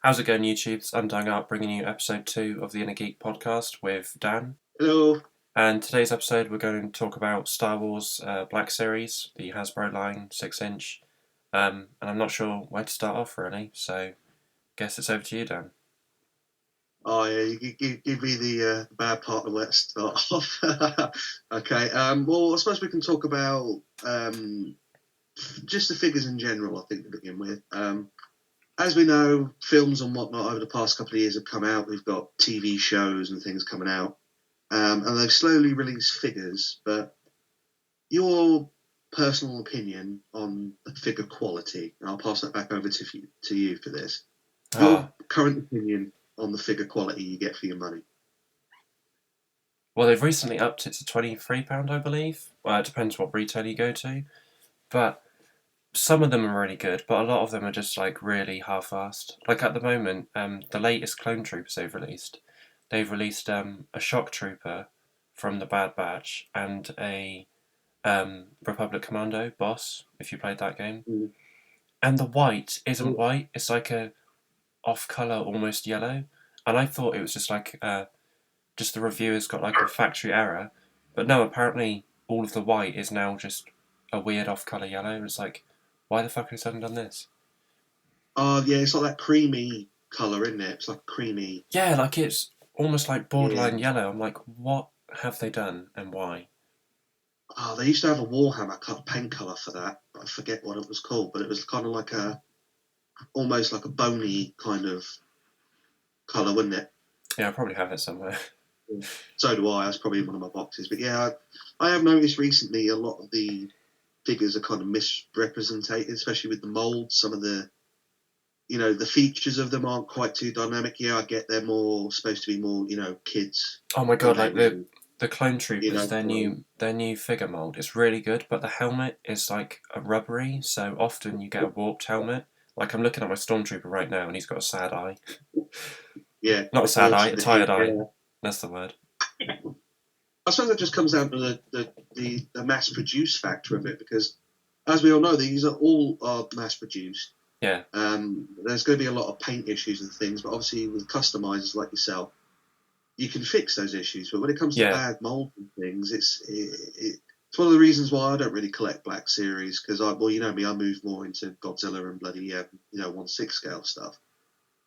How's it going, YouTube? It's Undying bringing you episode 2 of the Inner Geek podcast with Dan. Hello. And today's episode, we're going to talk about Star Wars Black Series, the HASBRO line, 6-inch. And I'm not sure where to start off, really, so guess it's over to you, Dan. Oh, yeah, you give me the bad part of where to start off. Okay, well, I suppose we can talk about just the figures in general, I think, to begin with. As we know, films and whatnot over the past couple of years have come out. We've got TV shows and things coming out. And they've slowly released figures, but your personal opinion on the figure quality, and I'll pass that back over to you for this. Your current opinion on the figure quality you get for your money. Well, they've recently upped it to £23, I believe. Well, it depends what retailer you go to. But some of them are really good, but a lot of them are just like really half-assed. Like at the moment, the latest Clone Troopers they've released a Shock Trooper from the Bad Batch and a Republic Commando boss, if you played that game. Mm. And the white isn't white, it's like a off-colour, almost yellow. And I thought it was just like, just the reviewers got like a factory error. But no, apparently all of the white is now just a weird off-colour yellow. It's like, why the fuck has someone done this? Yeah, it's like that creamy colour, isn't it? It's like creamy. Yeah, like it's almost like borderline yellow. I'm like, what have they done and why? Oh, they used to have a Warhammer paint colour for that, but I forget what it was called. But it was kind of like almost like a bony kind of colour, wasn't it? Yeah, I probably have it somewhere. So do I. That's probably in one of my boxes. But yeah, I have noticed recently a lot of the figures are kind of misrepresented, especially with the molds. Some of the, the features of them aren't quite too dynamic. Yeah, I get they're more supposed to be more, kids. Oh my god, like the Clone Troopers, their know, new figure mold, it's really good, but the helmet is like a rubbery, so often you get a warped helmet. Like I'm looking at my Stormtrooper right now, and he's got a sad eye. Yeah, Not a sad eye, a tired eye. That's the word. I suppose that just comes down to the mass-produced factor of it, because as we all know, these are all mass-produced. Yeah. There's going to be a lot of paint issues and things, but obviously with customizers like yourself, you can fix those issues. But when it comes to bad mold and things, it's one of the reasons why I don't really collect Black Series, because you know me, I move more into Godzilla and bloody 1/6 scale stuff.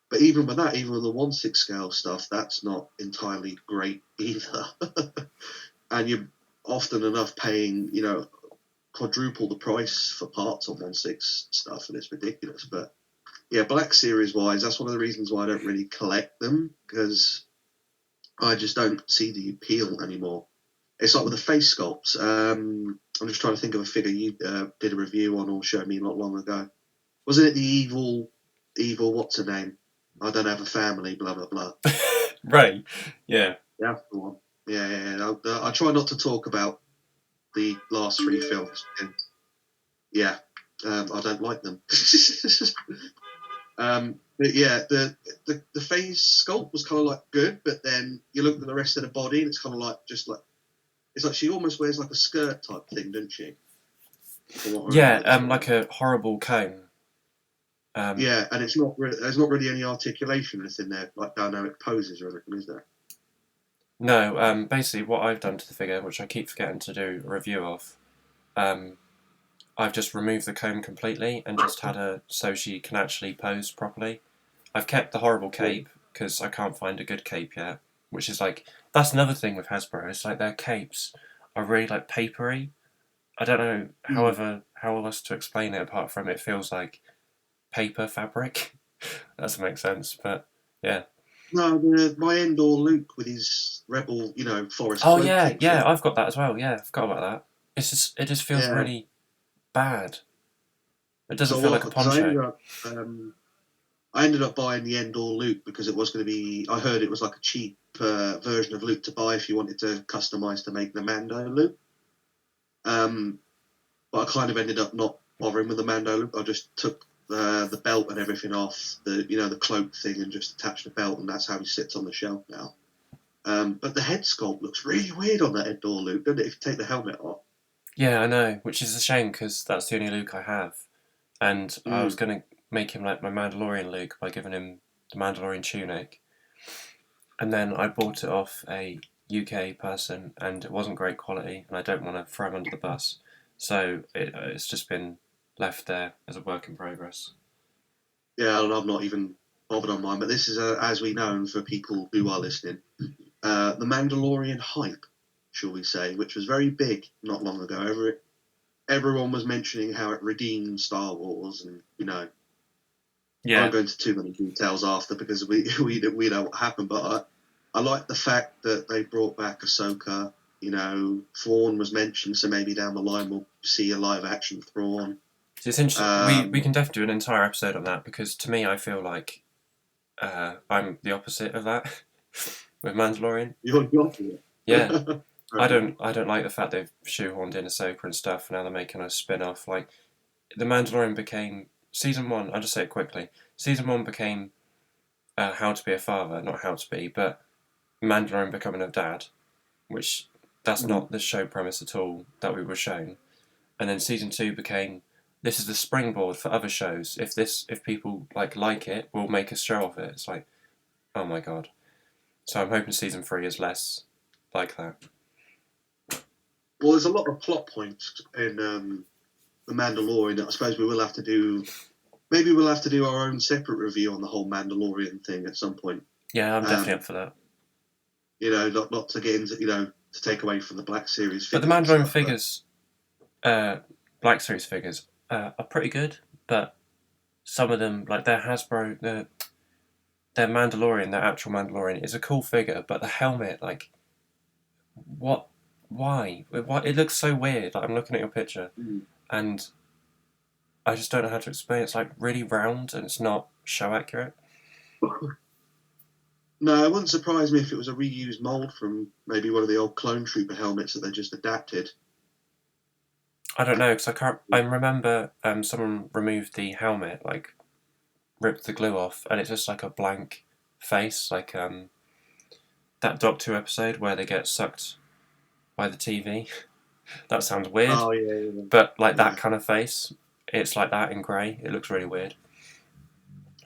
But even with that, even with the 1/6 scale stuff, that's not entirely great either. And you're often enough paying, quadruple the price for parts on 1/6 stuff, and it's ridiculous. But yeah, Black Series wise, that's one of the reasons why I don't really collect them, because I just don't see the appeal anymore. It's like with the face sculpts. I'm just trying to think of a figure you did a review on or showed me not long ago. Wasn't it the evil? What's her name? I don't have a family. Blah blah blah. Right. Yeah. Yeah, that's the one. Yeah. I try not to talk about the last 3 films. And yeah, I don't like them. But yeah, the face sculpt was kind of like good, but then you look at the rest of the body, and it's kind of like it's like she almost wears like a skirt type thing, doesn't she? Yeah, like a horrible cone. Yeah, and there's not really any articulation within there, like dynamic poses or anything, is there? No, basically what I've done to the figure, which I keep forgetting to do a review of, I've just removed the cone completely and just had her so she can actually pose properly. I've kept the horrible cape because I can't find a good cape yet, which is like, that's another thing with Hasbro. It's like their capes are really like papery. I don't know, however, how else to explain it apart from it feels like paper fabric. That doesn't make sense, but yeah. No, my Endor Luke with his rebel, forest. Oh yeah, I've got that as well. Yeah, I forgot about that. It just feels really bad. It doesn't feel like a poncho. I ended up buying the Endor Luke because it was going to be. I heard it was like a cheap version of Luke to buy if you wanted to customize to make the Mando Luke. But I kind of ended up not bothering with the Mando Luke. I just took the belt and everything off, the cloak thing, and just attached the belt, and that's how he sits on the shelf now. But the head sculpt looks really weird on that Endor Luke, doesn't it? If you take the helmet off. Yeah, I know, which is a shame because that's the only Luke I have, and I was going to make him like my Mandalorian Luke by giving him the Mandalorian tunic, and then I bought it off a UK person, and it wasn't great quality, and I don't want to throw him under the bus, so it's just been left there as a work in progress. Yeah, and I've not even bothered on mine, but this is, as we know, and for people who are listening, the Mandalorian hype, shall we say, which was very big not long ago. Everyone was mentioning how it redeemed Star Wars, and I won't go into too many details after because we know what happened. But I like the fact that they brought back Ahsoka. Thrawn was mentioned, so maybe down the line we'll see a live action Thrawn. So it's interesting. We can definitely do an entire episode on that because to me, I feel like I'm the opposite of that with Mandalorian. You're the opposite. Yeah. I don't like the fact they've shoehorned in Ahsoka and stuff, and now they're making a spin-off. Like, the Mandalorian became... Season 1, I'll just say it quickly. Season 1 became how to be a father, not how to be, but Mandalorian becoming a dad, which that's not the show premise at all that we were shown. And then Season 2 became, this is the springboard for other shows. If people like it, we'll make a show of it. It's like, oh my god. So I'm hoping Season 3 is less like that. Well, there's a lot of plot points in The Mandalorian that I suppose we will have to do. Maybe we'll have to do our own separate review on the whole Mandalorian thing at some point. Yeah, I'm definitely up for that. Not to get into, to take away from the Black Series figures. But the Mandalorian figures, Black Series figures, are pretty good, but some of them, like their HASBRO, their Mandalorian, their actual Mandalorian, is a cool figure, but the helmet, like, what? Why? It looks so weird. Like, I'm looking at your picture, and I just don't know how to explain it. It's like really round, and it's not show accurate. No, it wouldn't surprise me if it was a reused mold from maybe one of the old Clone Trooper helmets that they just adapted. I don't know, because I remember someone removed the helmet, like ripped the glue off, and it's just like a blank face, like that Doctor Who episode where they get sucked by the TV. That sounds weird. Oh, yeah. But like that kind of face, it's like that in grey. It looks really weird.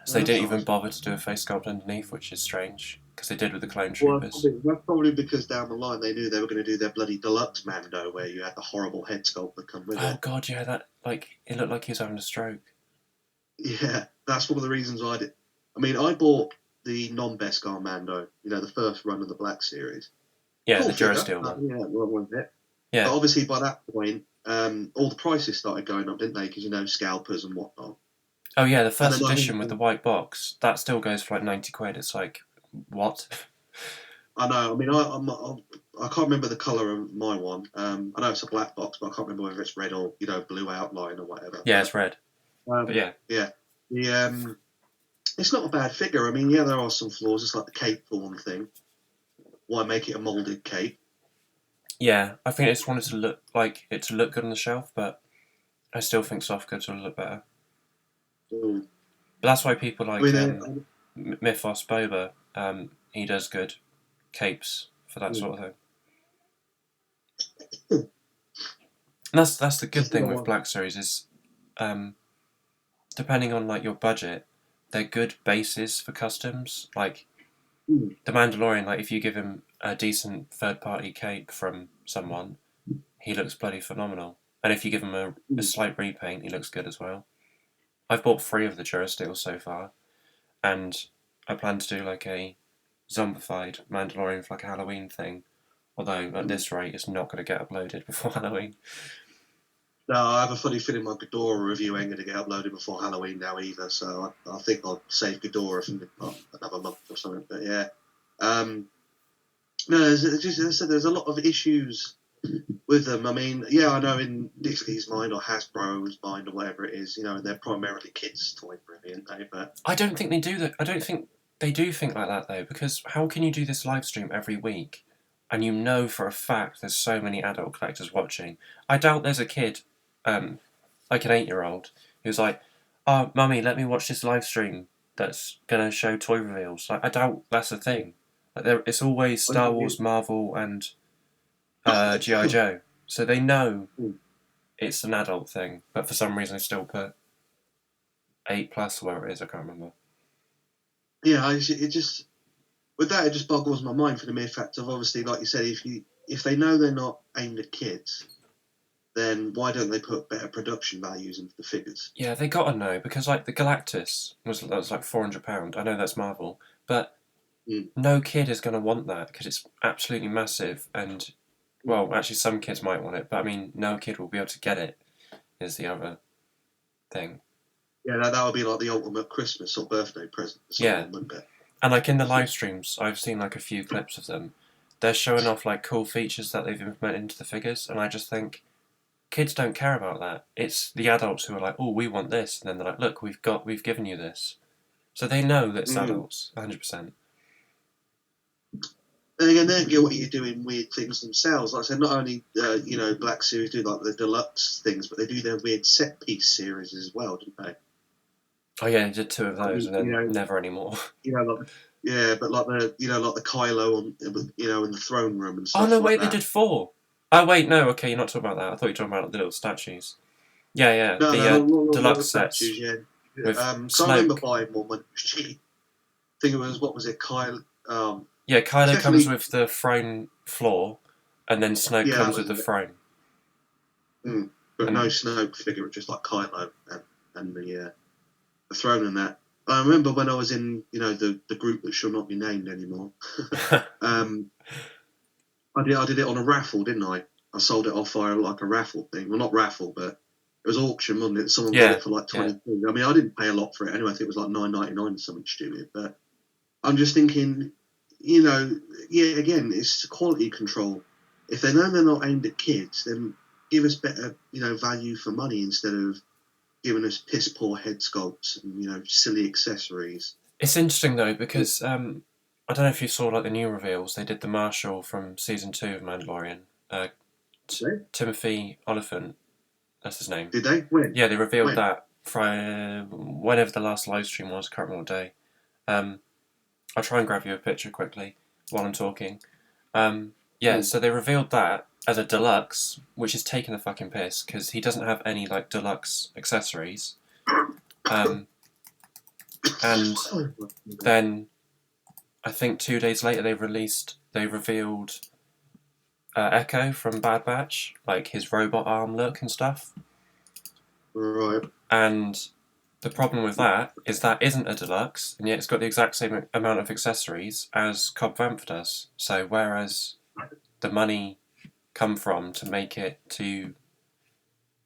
So they didn't even bother to do a face sculpt underneath, which is strange, because they did with the Clone Troopers. Well, that's probably because down the line they knew they were going to do their bloody deluxe Mando, where you had the horrible head sculpt that come with it. Oh god, yeah, that it looked like he was having a stroke. Yeah, that's one of the reasons I did. I mean, I bought the non-Beskar Mando, the first run of the Black Series. Yeah, cool, the Durasteel one. Yeah, one bit. Yeah. But obviously, by that point, all the prices started going up, didn't they? Because scalpers and whatnot. Oh yeah, the first edition with the white box that still goes for like £90. It's like, what? I know. I mean, I can't remember the colour of my one. I know it's a black box, but I can't remember whether it's red or blue outline or whatever. Yeah, it's red. But yeah. It's not a bad figure. I mean, yeah, there are some flaws. It's like the cape for one thing. Why make it a moulded cape? Yeah, I think I just wanted to look good on the shelf, but I still think soft goods will look better. But that's why people like Mythos Boba. He does good capes for that sort of thing. And that's the good thing with Black Series is, depending on like your budget, they're good bases for customs. Like the Mandalorian, like if you give him a decent third-party cape from someone, he looks bloody phenomenal. And if you give him a slight repaint, he looks good as well. I've bought 3 of the Durasteel so far, and I plan to do like a zombified Mandalorian for like a Halloween thing. Although at this rate, it's not going to get uploaded before Halloween. No, I have a funny feeling my Ghidorah review ain't going to get uploaded before Halloween now either. So I think I'll save Ghidorah for another month or something. But yeah, no, there's a lot of issues with them. I mean, yeah, I know in Disney's mind or Hasbro's mind or whatever it is, they're primarily kids' toy, brilliant, they. But I don't think they do that. I don't think they do think like that though, because how can you do this live stream every week, and for a fact there's so many adult collectors watching? I doubt there's a kid, like an 8-year-old, who's like, "Oh, mummy, let me watch this live stream that's gonna show toy reveals." Like, I doubt that's a thing. Like, it's always Star Wars, Marvel, and G.I. Joe, so they know it's an adult thing, but for some reason they still put 8+ or whatever it is, I can't remember. Yeah, it just with that it just boggles my mind for the mere fact of obviously, like you said, if they know they're not aimed at kids, then why don't they put better production values into the figures? Yeah, they gotta know because like the Galactus was like £400. I know that's Marvel, but no kid is gonna want that because it's absolutely massive. And well, actually, some kids might want it, but I mean, no kid will be able to get it. Is the other thing. Yeah, that would be like the ultimate Christmas or birthday present for someone, wouldn't it? And like in the live streams, I've seen like a few clips of them. They're showing off like cool features that they've implemented into the figures, and I just think kids don't care about that. It's the adults who are like, "Oh, we want this," and then they're like, "Look, we've given you this," so they know that it's adults, 100%. And again, they're guilty of doing weird things themselves. Like I said, not only Black Series do like the deluxe things, but they do their weird set piece series as well, don't they? Oh yeah, they did 2 of those, and then never anymore. But like the Kylo on, in the throne room and stuff. Oh no, wait, they did 4. Oh wait, no, okay, you're not talking about that. I thought you were talking about the little statues. Yeah, no, deluxe sets. Statues, yeah. With so I remember buying one when it was cheap. I think it was, what was it, Kylo? Yeah, Kylo comes with the throne floor, and then Snoke comes with the throne. But no Snoke figure, just like Kylo and the throne and that. I remember when I was in, the group that shall not be named anymore. I did it on a raffle, didn't I? I sold it off via like a raffle thing. Well, not raffle, but it was auction, wasn't it? Someone bought it for like 20. Yeah. I mean, I didn't pay a lot for it anyway. I think it was like $9.99 or something stupid. But I'm just thinking, again, it's quality control. If they know they're not aimed at kids, then give us better, value for money instead of giving us piss poor head sculpts and silly accessories. It's interesting though because I don't know if you saw like the new reveals. They did the Marshal from season 2 of Mandalorian. Timothy Oliphant, that's his name. Did they? When? Yeah, they revealed that whenever the last live stream was. Can't remember what day. I'll try and grab you a picture quickly while I'm talking. So they revealed that as a deluxe, which is taking the fucking piss because he doesn't have any like deluxe accessories. And then I think 2 days later they revealed Echo from Bad Batch, like his robot arm look and stuff. Right. And the problem with that is that isn't a deluxe, and yet it's got the exact same amount of accessories as Cobb Vanth does. So whereas the money come from to make it to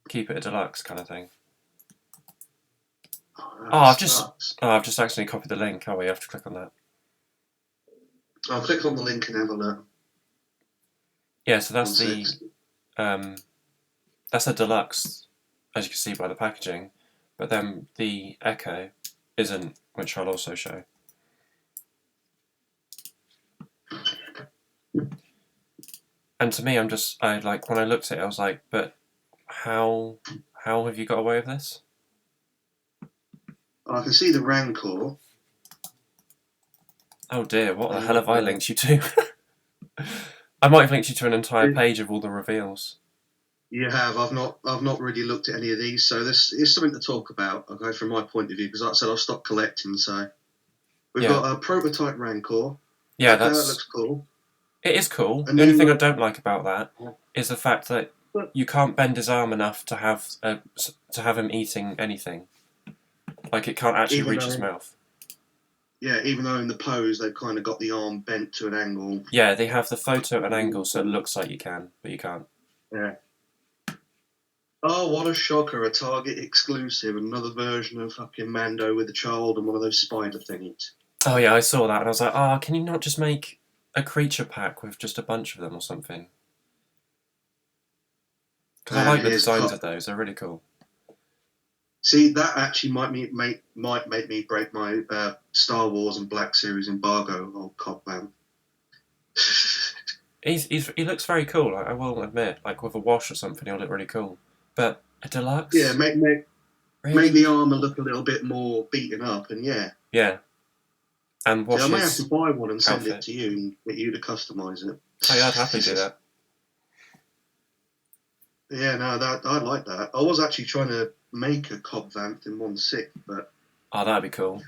keep it a deluxe kind of thing. I've just accidentally copied the link. Oh, you have to click on that. I'll click on the link and have a look. Yeah, so that's that's a deluxe, as you can see by the packaging, but then the Echo isn't, which I'll also show. And to me, I like when I looked at it, I was like, but how have you got away with this? I can see the Rancor. Oh dear, what the hell have I linked you to? I might have linked you to an entire page of all the reveals. You have. I've not really looked at any of these, so this is something to talk about. Okay, from my point of view, because like I said, I've stopped collecting. So we've got a prototype Rancor. Yeah, that looks cool. It is cool. And the only thing I don't like about that is the fact that you can't bend his arm enough to have him eating anything. Like it can't actually reach his mouth. Yeah, even though in the pose they've kind of got the arm bent to an angle. Yeah, they have the photo at an angle so it looks like you can, but you can't. Yeah. Oh, what a shocker. A Target exclusive. Another version of fucking Mando with a child and one of those spider thingies. Oh yeah, I saw that and I was like, can you not just make a creature pack with just a bunch of them or something? Because I like the designs of those. They're really cool. See, that actually might make me break my Star Wars and Black Series embargo, old Cobb Vanth. He looks very cool. I will admit, like with a wash or something, he'll look really cool. But a deluxe, yeah, make the armor look a little bit more beaten up, and yeah. And wash. I may have to buy one and send it to you and get you to customise it. Oh yeah, I'd happily do that. Yeah, no, I'd like that. I was actually trying to make a Cobb Vanth in 1/6, but that'd be cool.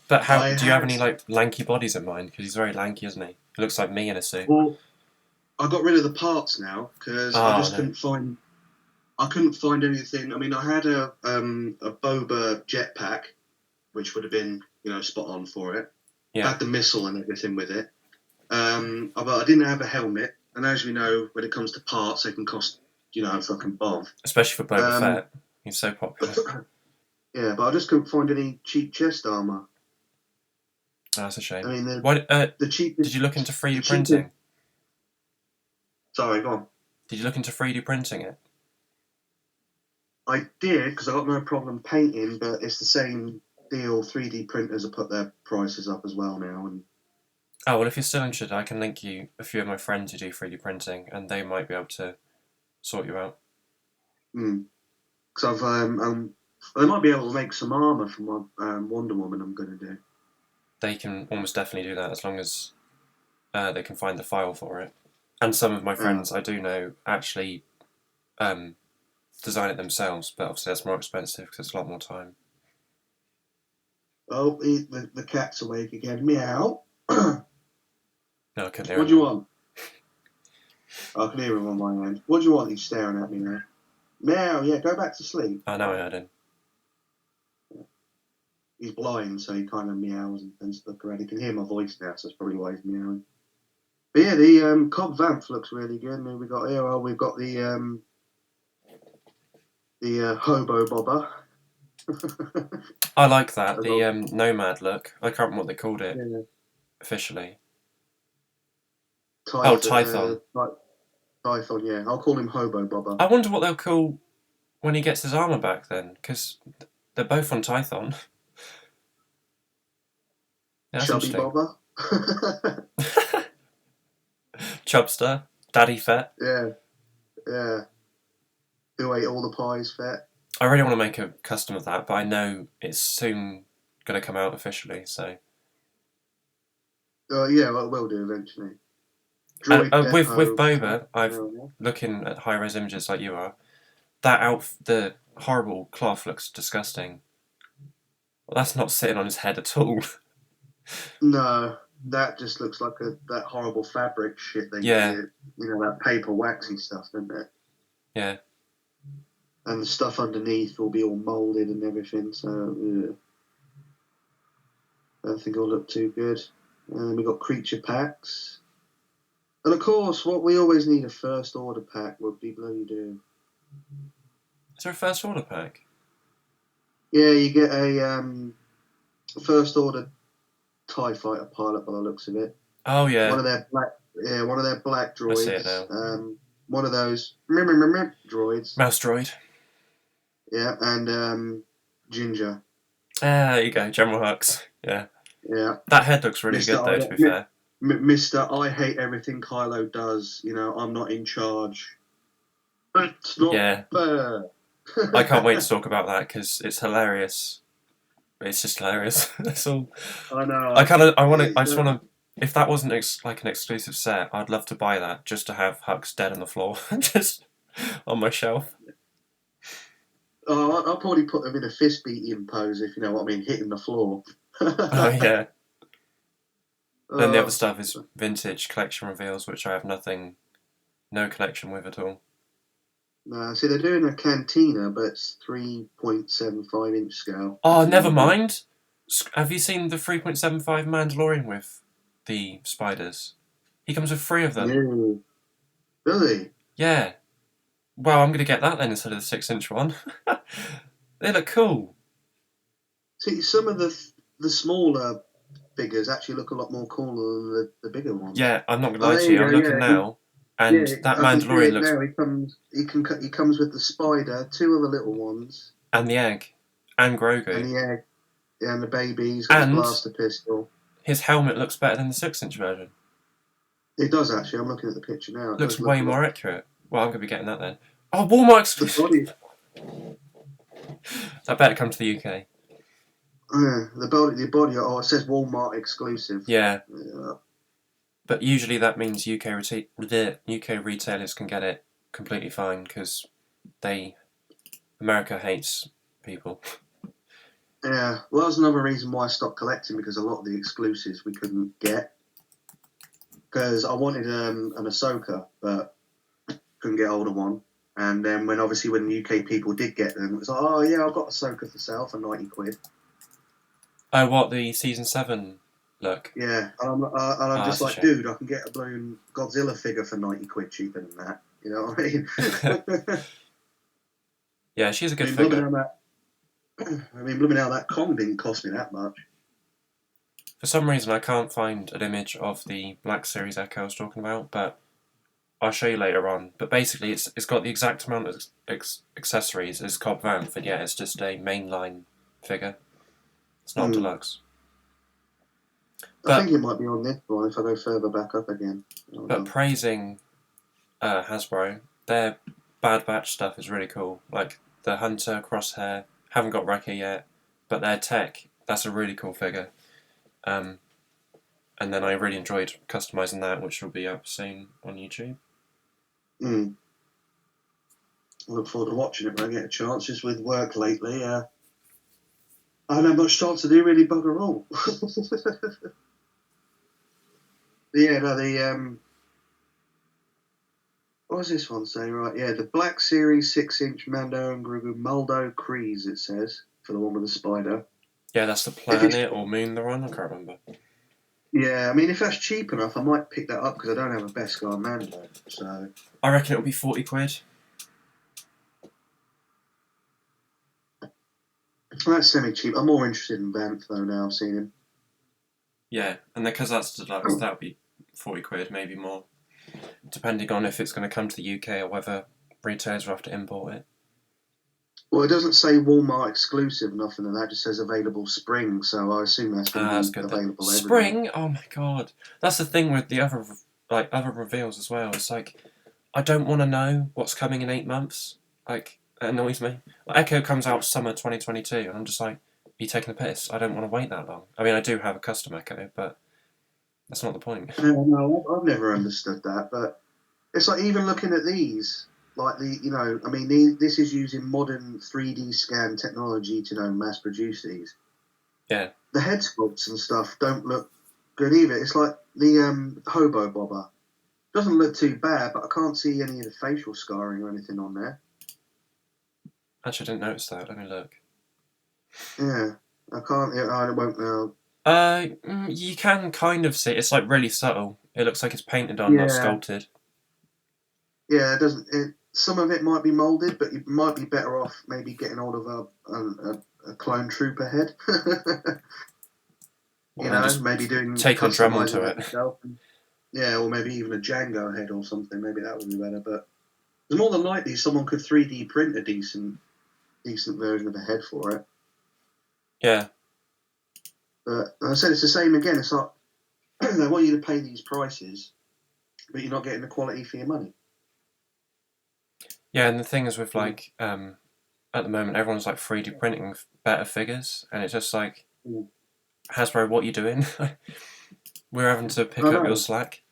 But do you have any like lanky bodies in mind? Because he's very lanky, isn't he? He looks like me in a suit. Well, I got rid of the parts now because I just couldn't find. I couldn't find anything. I mean, I had a Boba jetpack, which would have been spot on for it. Yeah. Had the missile and everything with it. But I didn't have a helmet, and as we know, when it comes to parts, they can cost a fucking bomb. Especially for Boba Fett, he's so popular. Yeah, but I just couldn't find any cheap chest armor. Oh, that's a shame. I mean, the cheapest. Did you look into 3D printing? Sorry, go on. Did you look into 3D printing it? I did, because I got no problem painting, but it's the same deal. 3D printers have put their prices up as well now. And oh, well, if you're still interested, I can link you a few of my friends who do 3D printing, and they might be able to sort you out. Because they might be able to make some armour from my Wonder Woman I'm going to do. They can almost definitely do that as long as they can find the file for it. And some of my friends I do know actually design it themselves, but obviously that's more expensive because it's a lot more time. Oh, the cat's awake again. Meow. No, I couldn't hear What do you want? I can hear him on my end. What do you want? He's staring at me now. Meow, yeah, go back to sleep. I know I heard him. He's blind, so he kind of meows and tends to look around. He can hear my voice now, so that's probably why he's meowing. But yeah, the Cobb Vamp looks really good. And we got here. We've got the Hobo Bobber. I like that. The Nomad look. I can't remember what they called it officially. Tython. Tython, yeah. I'll call him Hobo Bobber. I wonder what they'll call when he gets his armour back then, because they're both on Tython. Yeah, Chubby Bobber. Chubster. Daddy Fett. Yeah. Who ate all the pies, Fett? I really want to make a custom of that, but I know it's soon going to come out officially, so... yeah, well, it will do eventually. With Boba, looking at high-res images like you are, the horrible cloth looks disgusting. Well, that's not sitting on his head at all. No, that just looks like that horrible fabric shit they do. That paper waxy stuff, doesn't it? Yeah. And the stuff underneath will be all moulded and everything, so yeah. I don't think it'll look too good. And we got creature packs. And of course, what we always need a first order pack would be bloody do. Is there a first order pack? Yeah, you get a first order TIE fighter pilot by the looks of it. Oh yeah. One of their black droids. I see it now. One of those droids. Mouse droid. Yeah, and Ginger. There you go, General Hux. Yeah. Yeah. That head looks really good though, to be fair. Mr. I hate everything Kylo does. I'm not in charge. It's not fair. I can't wait to talk about that because it's hilarious. It's just hilarious. That's all. I know. I just want to. If that wasn't like an exclusive set, I'd love to buy that just to have Hux dead on the floor, just on my shelf. Oh, I'll probably put them in a fist beating pose, if you know what I mean, hitting the floor. Oh yeah. Then the other stuff is vintage collection reveals, which I have no connection with at all. No, see, they're doing a cantina, but it's 3.75 inch scale. Oh, never mind. Have you seen the 3.75 Mandalorian with the spiders? He comes with 3 of them. Yeah. Really? Yeah. Well, I'm going to get that then instead of the 6-inch one. They look cool. See, some of the smaller figures actually look a lot more cooler than the bigger ones. Yeah, I'm not going to lie to you. I'm looking now, and that Mandalorian looks... Now he comes with the spider, 2 of the little ones. And the egg. And Grogu. And the egg. Yeah, and the baby. He's got a blaster pistol. His helmet looks better than the 6-inch version. It does, actually. I'm looking at the picture now. It looks way more accurate. Well, I'm going to be getting that then. Oh, Walmart exclusive! That better come to the UK. The body. Oh, it says Walmart exclusive. Yeah. But usually that means UK retailers can get it completely fine because America hates people. Yeah, well, that's another reason why I stopped collecting, because a lot of the exclusives we couldn't get. Because I wanted an Ahsoka, but couldn't get hold of one. And then when UK people did get them, it was like, oh yeah, I've got Ahsoka for sale for 90 quid. Oh, what, the season 7 look? Yeah, and I'm just like, shame. dude, I can get a blown Godzilla figure for 90 quid cheaper than that. You know what I mean? Yeah, she's a good figure. Blooming hell, that Kong didn't cost me that much. For some reason, I can't find an image of the Black Series Echo I was talking about, but I'll show you later on. But basically, it's got the exact amount of accessories as Cobb Vanth, and yeah, it's just a mainline figure. It's not deluxe. I think it might be on this one if I go further back up again. But praising Hasbro, their Bad Batch stuff is really cool. Like the Hunter Crosshair, haven't got Wrecker yet, but their tech, that's a really cool figure. And then I really enjoyed customizing that, which will be up soon on YouTube. I look forward to watching it when I get a chance. Just with work lately, I haven't had much chance to do really bugger all. What does this one say? Right, yeah, the Black Series 6-inch Mando and Grogu Muldo Kreese, it says, for the one with the spider. Yeah, that's the planet or moon they're on, I can't remember. Yeah, I mean, if that's cheap enough, I might pick that up because I don't have a Beskar Mando, so... I reckon it'll be 40 quid. That's semi-cheap. I'm more interested in Vanth, though, now I've seen him. Yeah, and because that's deluxe, that'll be 40 quid, maybe more. Depending on if it's going to come to the UK or whether retailers will have to import it. Well, it doesn't say Walmart exclusive, nothing, and that just says available spring, so I assume that's going to be available everywhere. Spring? Oh my god. That's the thing with the other reveals as well. It's like, I don't want to know what's coming in 8 months. Like, it annoys me. Echo comes out summer 2022, and I'm just like, are you taking the piss? I don't want to wait that long. I mean, I do have a custom Echo, but that's not the point. No, I've never understood that, but it's like even looking at these, like this is using modern 3D scan technology to mass produce these. Yeah. The head sculpts and stuff don't look good either. It's like the hobo bobber. Doesn't look too bad, but I can't see any of the facial scarring or anything on there. Actually, I didn't notice that. Let me look. Yeah, I can't. I won't know. You can kind of see. It's like really subtle. It looks like it's painted on, not sculpted. Yeah, it doesn't. Some of it might be molded, but you might be better off maybe getting hold of a clone trooper head. Maybe doing take a drum onto it. Yeah, or maybe even a Django head or something. Maybe that would be better. But there's more than likely someone could 3D print a decent version of a head for it. Yeah. But I said it's the same again. It's like they want you to pay these prices, but you're not getting the quality for your money. Yeah, and the thing is with like at the moment everyone's like 3D printing better figures, and it's just like Hasbro, what are you doing? We're having to pick up your slack.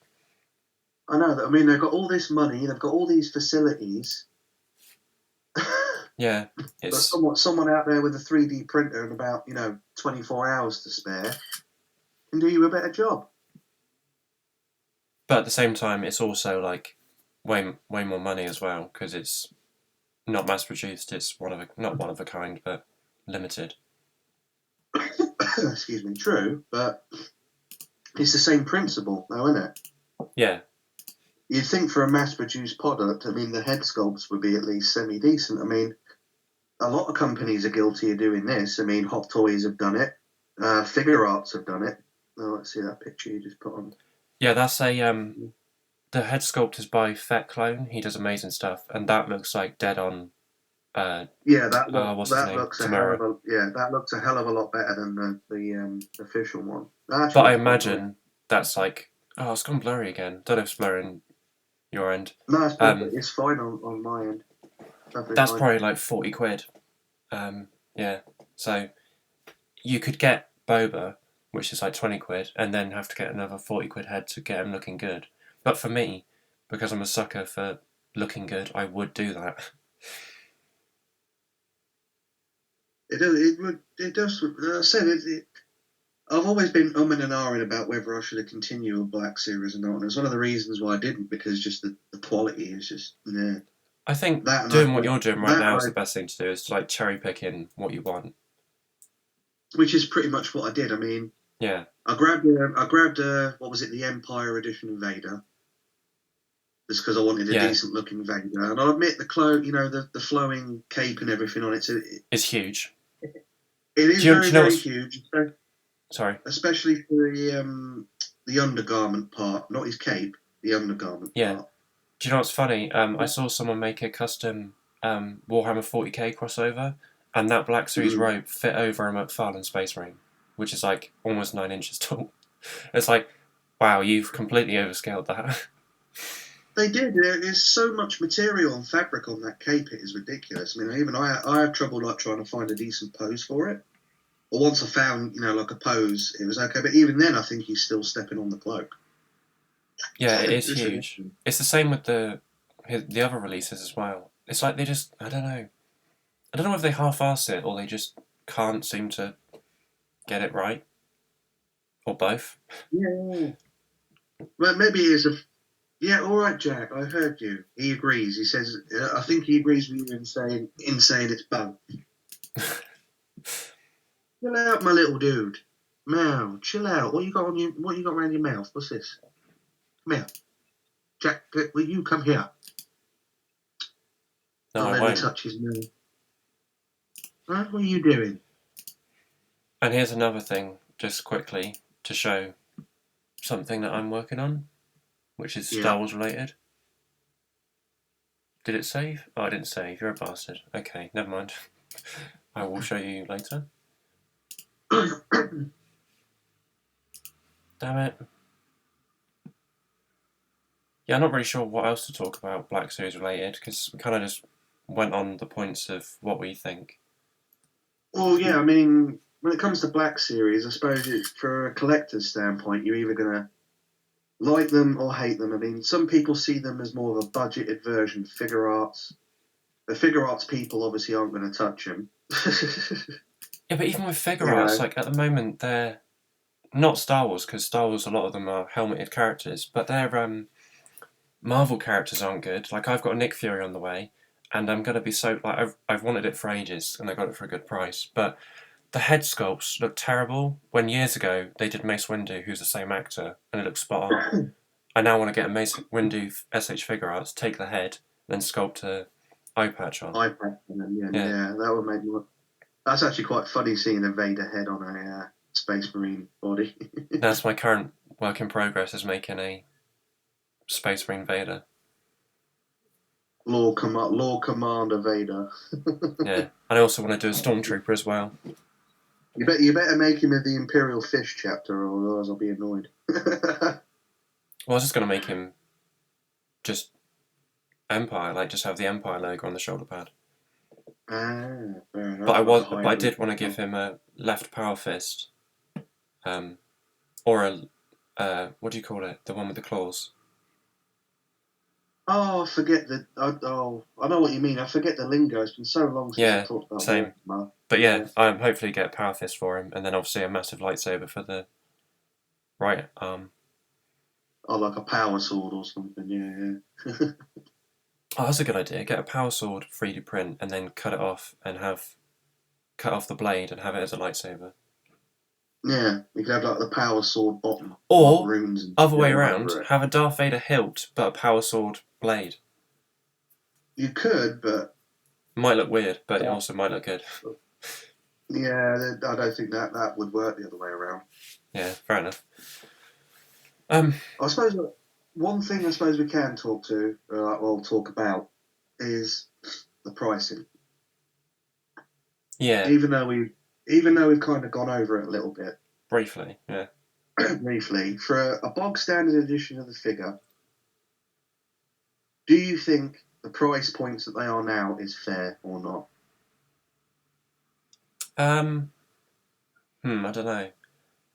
I know that. I mean, they've got all this money, they've got all these facilities. Yeah, it's someone out there with a 3D printer and about 24 hours to spare can do you a better job. But at the same time, it's also like way more money as well because it's not mass produced. It's not one of a kind, but limited. Excuse me. True, but it's the same principle, though, isn't it? Yeah. You'd think for a mass-produced product, I mean, the head sculpts would be at least semi-decent. I mean, a lot of companies are guilty of doing this. I mean, Hot Toys have done it. Figure Arts have done it. Oh, let's see that picture you just put on. Yeah, that's a the head sculpt is by Fett Clone. He does amazing stuff, and that looks like dead on. That looks a hell of a lot better than the official one. But I imagine that's like, it's gone blurry again. Don't know if it's blurring your end. No, it's fine on my end. That's probably like 40 quid. Yeah. So you could get Boba, which is like 20 quid, and then have to get another 40 quid head to get him looking good. But for me, because I'm a sucker for looking good, I would do that. It does. I said it. I've always been umming and ahhing about whether I should have continued a Black Series or not, and it's one of the reasons why I didn't, because just the quality is just yeah. I think That and doing what you're doing right now is I, the best thing to do. Is to like cherry picking what you want. which is pretty much what I did. I mean, Yeah. I grabbed what was it, the Empire Edition of Vader, just because I wanted a decent looking Vader, and I'll admit the the flowing cape and everything on it, it's huge. It is very huge. Sorry. Especially for the undergarment part, not his cape, the undergarment part. Do you know what's funny? I saw someone make a custom Warhammer 40k crossover, and that Black Series robe fit over a McFarlane Space Marine, which is like almost 9 inches tall. It's like, wow, you've completely overscaled that. They did. There's so much material and fabric on that cape; it is ridiculous. I mean, I have trouble like trying to find a decent pose for it. But once I found, like a pose, it was okay. But even then, I think he's still stepping on the cloak. Yeah, it is huge. It's the same with the other releases as well. It's like they just, I don't know. I don't know if they half-ass it or they just can't seem to get it right. Or both. Yeah. Well, maybe it is a... Yeah, all right, Jack, I heard you. He agrees. He says, I think he agrees with you in saying it's both. Chill out, my little dude. Meow, chill out. What you got around your mouth? What's this? Come here. Jack, will you come here? No, Don't I let won't. me touch his nose. Right, what are you doing? And here's another thing, just quickly, to show something that I'm working on, which is Star Wars related. Did it save? Oh, I didn't save. You're a bastard. Okay, never mind. I will show you later. Damn it. Yeah, I'm not really sure what else to talk about Black Series related, because we kind of just went on the points of what we think. Well, yeah, I mean, when it comes to Black Series, I suppose for a collector's standpoint, you're either going to like them or hate them. I mean, some people see them as more of a budgeted version of figure arts. The figure arts people obviously aren't going to touch them. Yeah, but even with figure arts, like at the moment, they're not Star Wars, because Star Wars, a lot of them are helmeted characters, but they're Marvel characters aren't good. Like I've got a Nick Fury on the way, and I'm gonna be so like I've wanted it for ages, and I got it for a good price. But the head sculpts look terrible. When years ago they did Mace Windu, who's the same actor, and it looks spot on. I now want to get a Mace Windu SH figure arts, take the head, then sculpt a eye patch on. Eye patch on them, yeah, that would make more. That's actually quite funny seeing a Vader head on a Space Marine body. That's my current work in progress, is making a Space Marine Vader. Lord Commander Vader. Yeah, and I also want to do a Stormtrooper as well. You better make him of the Imperial Fish chapter, or otherwise I'll be annoyed. Well, I was just going to make him just Empire, like just have the Empire logo on the shoulder pad. Fair enough. But I did want to give him a left power fist, or a what do you call it? The one with the claws. Oh, I forget the. I know what you mean. I forget the lingo. It's been so long since I talked about same. Warhammer. But yeah, I'm hopefully get a power fist for him, and then obviously a massive lightsaber for the right arm. Oh, like a power sword or something. Yeah. Oh, that's a good idea. Get a power sword 3D print, and then cut it off and cut off the blade and have it as a lightsaber. Yeah, you could have like the power sword bottom. Or runes and other way around, have a Darth Vader hilt but a power sword blade. You could, but might look weird, but it also might look good. Yeah, I don't think that would work the other way around. Yeah, fair enough. I suppose one thing we can talk about is the pricing. Yeah. Even though we've kind of gone over it a little bit. Briefly, yeah. Briefly, for a bog standard edition of the figure, do you think the price points that they are now is fair or not? I don't know.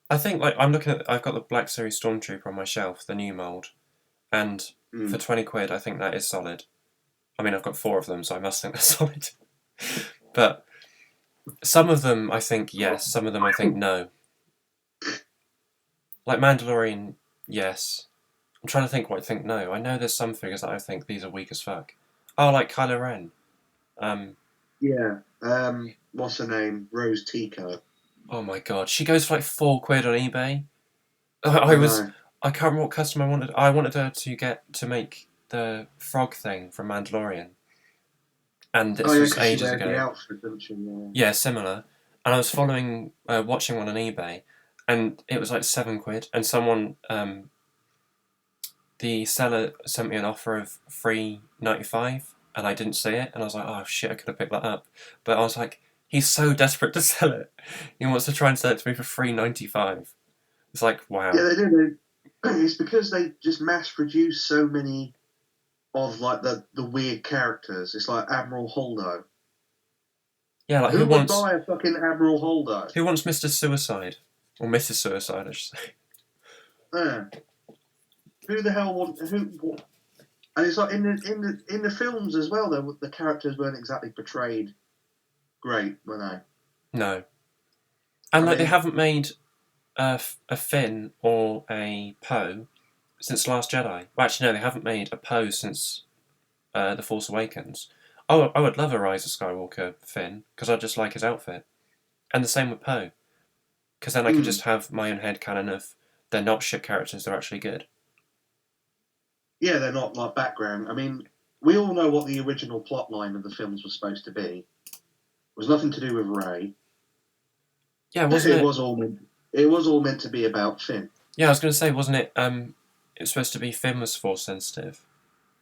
I think I'm looking at. I've got the Black Series Stormtrooper on my shelf, the new mold, and for 20 quid, I think that is solid. I mean, I've got 4 of them, so I must think they're solid. But Some of them I think yes, some of them I think no. Like Mandalorian, yes. I'm trying to think what I think no. I know there's some figures that I think these are weak as fuck. Oh, like Kylo Ren. Yeah. What's her name? Rose Tico. Oh my god, she goes for like £4 on eBay. I know. I can't remember what custom I wanted. I wanted her to make the frog thing from Mandalorian, and Oh this yeah, was because she ages wears the ago. outfit, doesn't she? Yeah. Yeah, similar. And I was watching one on eBay, and it was like £7, and the seller sent me an offer of £3.95, and I didn't see it, and I was like, oh shit, I could have picked that up, but I was like, he's so desperate to sell it, he wants to try and sell it to me for £3.95. It's like, Yeah, wow. they do. It's because they just mass produce so many of like the weird characters. It's like Admiral Holdo. Yeah, like Who would buy a fucking Admiral Holdo? who wants Mr. Suicide or Mrs. Suicide, I should say. Yeah. Who the hell want who? And it's like in the films as well. The characters weren't exactly portrayed great, were they? No, and I like they mean, haven't made a Finn or a Poe since Last Jedi. Well, actually, no, they haven't made a Poe since The Force Awakens. Oh, I would love a Rise of Skywalker Finn because I just like his outfit, and the same with Poe, because then I could just have my own headcanon of they're not shit characters, they're actually good. yeah, they're not like background. I mean, we all know what the original plot line of the films was supposed to be. It was nothing to do with Rey. Yeah, wasn't it? It was all meant to be about Finn. Yeah, I was going to say, wasn't it? It was supposed to be Finn was Force sensitive,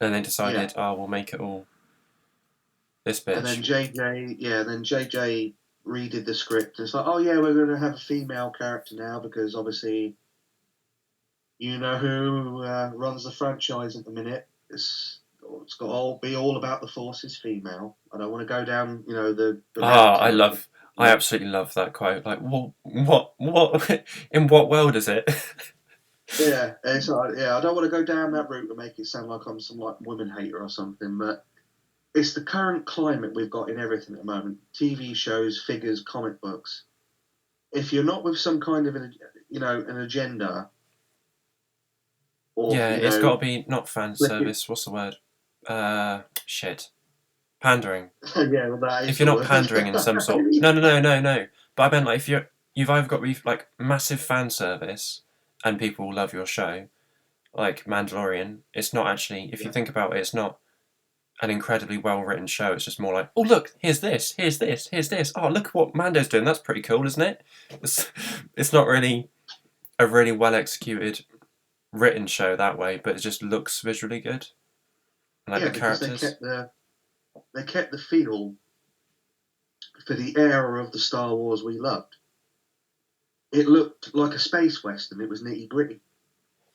and they decided, Yeah. oh, we'll make it all this And bitch. then JJ redid the script. It's like, oh yeah, we're going to have a female character now because obviously, you know who runs the franchise at the minute. It's got to be all about the Force is female. I don't want to go down, the Ah, route of. I absolutely love that quote. Like, what, in what world is it? Yeah, it's like, yeah. I don't want to go down that route and make it sound like I'm some like woman hater or something, but it's the current climate we've got in everything at the moment. TV shows, figures, comic books. If you're not with some kind of an agenda, or Yeah, it's got to be not fan flip it. service. What's the word? Shit, pandering. Yeah, well, that If is you're the not word. pandering in some sort, no. But I meant like if you've either got to be like massive fan service, and people will love your show, like Mandalorian. It's not actually. If you think about it, it's not an incredibly well written show. It's just more like, oh look, here's this, here's this, here's this. Oh look what Mando's doing. That's pretty cool, isn't it? It's not really a really well executed written show that way, but it just looks visually good. And like Yeah, the because characters. they kept the feel for the era of the Star Wars we loved. It looked like a space western. It was nitty gritty.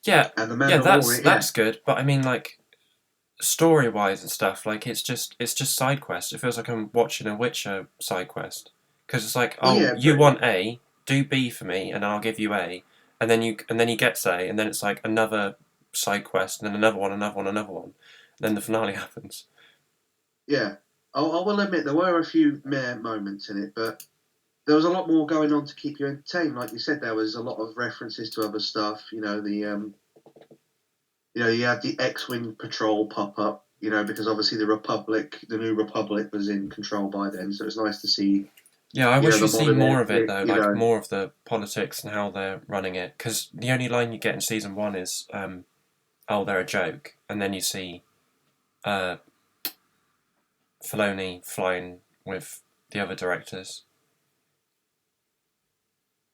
Yeah, And the yeah, Mandalorian, that's good. But I mean, like story wise and stuff, like it's just side quest. It feels like I'm watching a Witcher side quest because it's like, well, oh, yeah, you want A, do B for me, and I'll give you A, and then he gets A, and then it's like another side quest, and then another one, another one, and then the finale happens. yeah. I will admit there were a few meh moments in it, but there was a lot more going on to keep you entertained. Like you said, there was a lot of references to other stuff. You had the X-wing patrol pop up. Because obviously the new Republic, was in control by then, so it's nice to see. Yeah, I wish The we see modern more of it airship. though, like more of the politics and how they're running it. Because the only line you get in season one is, "Oh, they're a joke," and then you see uh, Filoni flying with the other directors.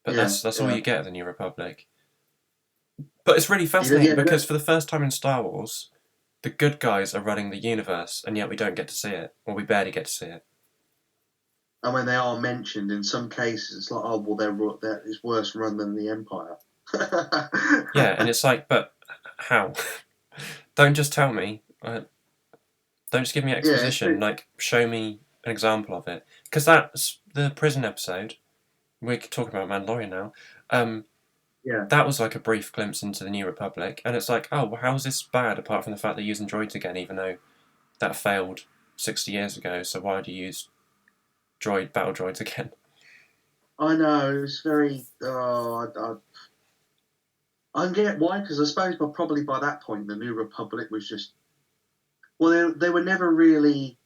But Yeah, that's all yeah. you get of the New Republic. But it's really Yeah, fascinating yeah, because for the first time in Star Wars, the good guys are running the universe, and yet we don't get to see it, or we barely get to see it. and when they are mentioned, in some cases, it's like, oh well, they're it's worse run than the Empire. Yeah, and it's like, but how? Don't just tell me. Don't just give me Yeah, exposition. Like, show me an example of it. Because that's the prison episode. We're talking about Mandalorian now. yeah. That was like a brief glimpse into the New Republic, and it's like, oh, well, how is this bad apart from the fact they're using droids again, even though that failed 60 years ago? So why would you use battle droids again. I know, it's very. I get why, because I suppose probably by that point the New Republic was just. Well, they were never really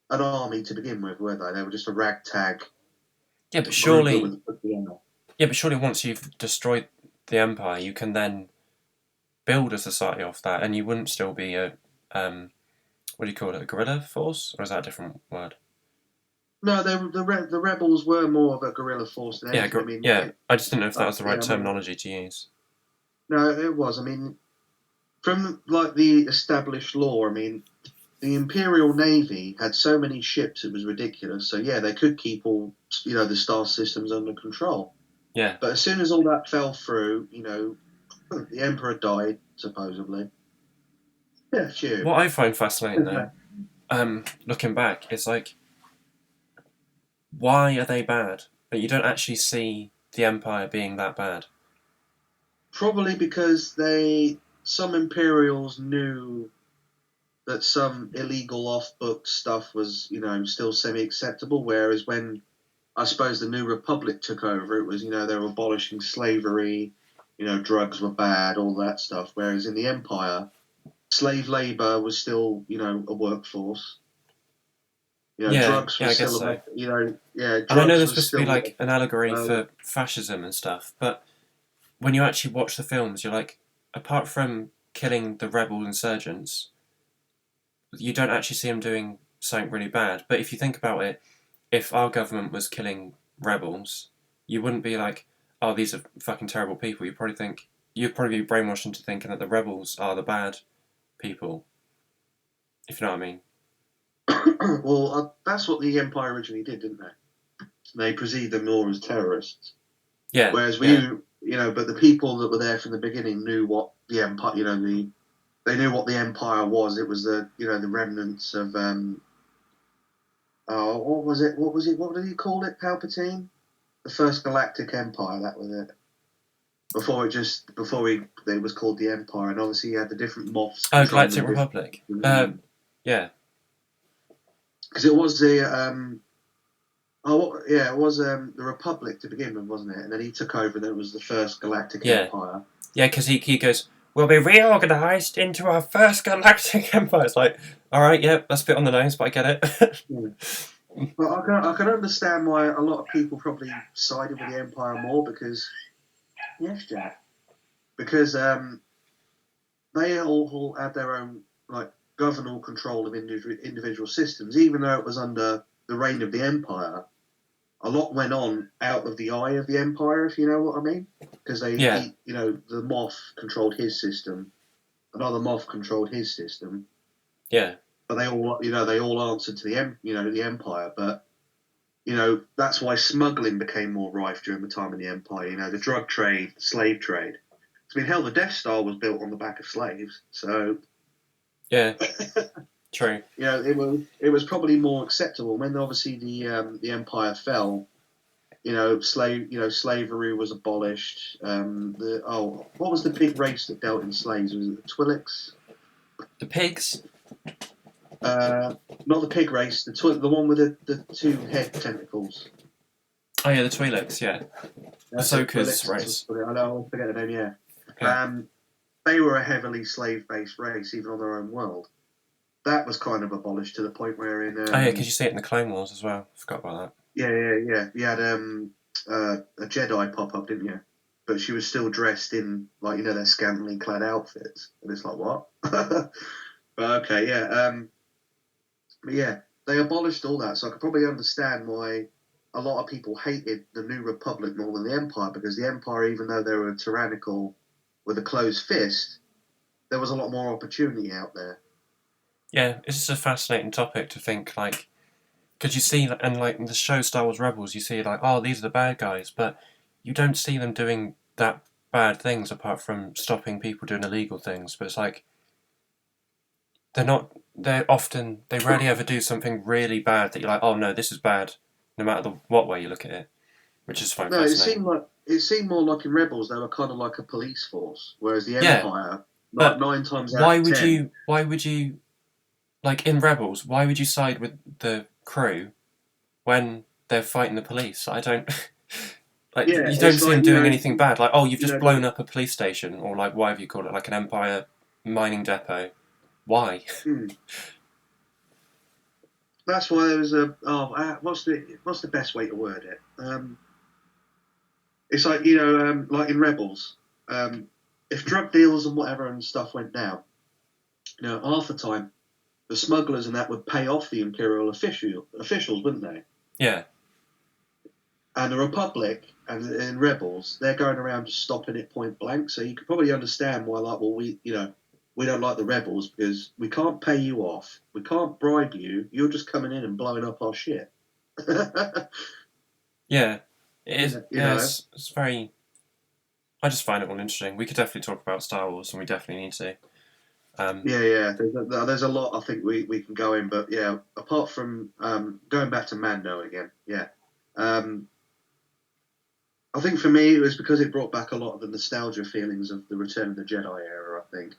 an army to begin with, were they? They were just a ragtag. Yeah, but surely. Yeah, but surely once you've destroyed the Empire, you can then build a society off that, and you wouldn't still be a what do you call it? A guerrilla force, or is that a different word? No, the rebels were more of a guerrilla force than anything. I just didn't know if that was the right terminology to use. No, it was. I mean, from like the established law, I mean, the Imperial Navy had so many ships it was ridiculous. So yeah, they could keep all the star systems under control. Yeah. But as soon as all that fell through, the Emperor died supposedly. Yeah, sure. What I find fascinating though, looking back, is like, why are they bad? But you don't actually see the Empire being that bad. Probably because some Imperials knew that some illegal off-book stuff was, still semi-acceptable, whereas when, I suppose, the New Republic took over, it was, they were abolishing slavery, drugs were bad, all that stuff, whereas in the Empire, slave labour was still, a workforce. Drugs were still, so. drugs and I know there's supposed to be like an allegory for fascism and stuff, but when you actually watch the films, you're like, apart from killing the rebel insurgents, you don't actually see them doing something really bad. But if you think about it, if our government was killing rebels, you wouldn't be like, oh, these are fucking terrible people. You'd probably be brainwashed into thinking that the rebels are the bad people. If you know what I mean. Well, that's what the Empire originally did, didn't they? They perceived them more as terrorists. Yeah. Whereas but the people that were there from the beginning knew what the Empire, they knew what the Empire was. It was the remnants of what was it? What did he call it? Palpatine, the first Galactic Empire. That was it. Before it was called the Empire, and obviously you had the different moths. Oh, Galactic Republic. Yeah. Because it was the it was the Republic to begin with, wasn't it? And then he took over, and then it was the first Galactic Empire. Yeah, because he goes, we'll be reorganised into our first Galactic Empire. It's like, all right, yeah, that's a bit on the nose, but I get it. But I can understand why a lot of people probably sided with the Empire more because, yes, Jack, because they all had their own governal control of individual systems, even though it was under the reign of the Empire. A lot went on out of the eye of the Empire, if you know what I mean. Because the Moff controlled his system, another Moff controlled his system. Yeah. But they all answered to the Empire. But that's why smuggling became more rife during the time of the Empire. The drug trade, the slave trade. I mean, hell, the Death Star was built on the back of slaves. So. Yeah. True. It was probably more acceptable when obviously the Empire fell. Slavery was abolished. What was the big race that dealt in slaves? Was it the Twi'leks? The pigs? Not the pig race. The one with the two head tentacles. Oh yeah, the Twi'leks. Yeah. Ahsoka's race. I know. I forget the name. Yeah. Okay. They were a heavily slave-based race, even on their own world. That was kind of abolished to the point where in... because you see it in the Clone Wars as well. Forgot about that. Yeah. You had a Jedi pop up, didn't you? But she was still dressed in, their scantily clad outfits. And it's like, what? But okay, yeah. But yeah, they abolished all that. So I could probably understand why a lot of people hated the New Republic more than the Empire, because the Empire, even though they were tyrannical with a closed fist, there was a lot more opportunity out there. Yeah, it's just a fascinating topic to think, because you see, and in the show Star Wars Rebels, you see, oh, these are the bad guys, but you don't see them doing that bad things apart from stopping people doing illegal things. But it's they rarely ever do something really bad that you're like, oh no, this is bad, no matter what way you look at it, which is fascinating. It seemed more like in Rebels they were kind of like a police force, whereas the Empire, 9 times out of 10... Why would you, in Rebels, why would you side with the crew when they're fighting the police. I don't. Like, Yeah, you don't it's see like, them doing anything bad. Like, oh, you've you just know, blown up a police station, or like whatever you call it, like an Empire mining depot. Why? That's why there was a. What's the best way to word it? It's like, like in Rebels, if drug deals and whatever and stuff went down, half the time the smugglers and that would pay off the Imperial officials, wouldn't they? Yeah. And the Republic and in Rebels, they're going around just stopping it point blank. So you could probably understand why, like, well, we don't like the Rebels because we can't pay you off, we can't bribe you. You're just coming in and blowing up our shit. Yeah. It is. You know. It's very. I just find it all interesting. We could definitely talk about Star Wars, and we definitely need to. Yeah. There's a lot I think we can go in, but yeah, apart from going back to Mando again, yeah. I think for me it was because it brought back a lot of the nostalgia feelings of the Return of the Jedi era, I think.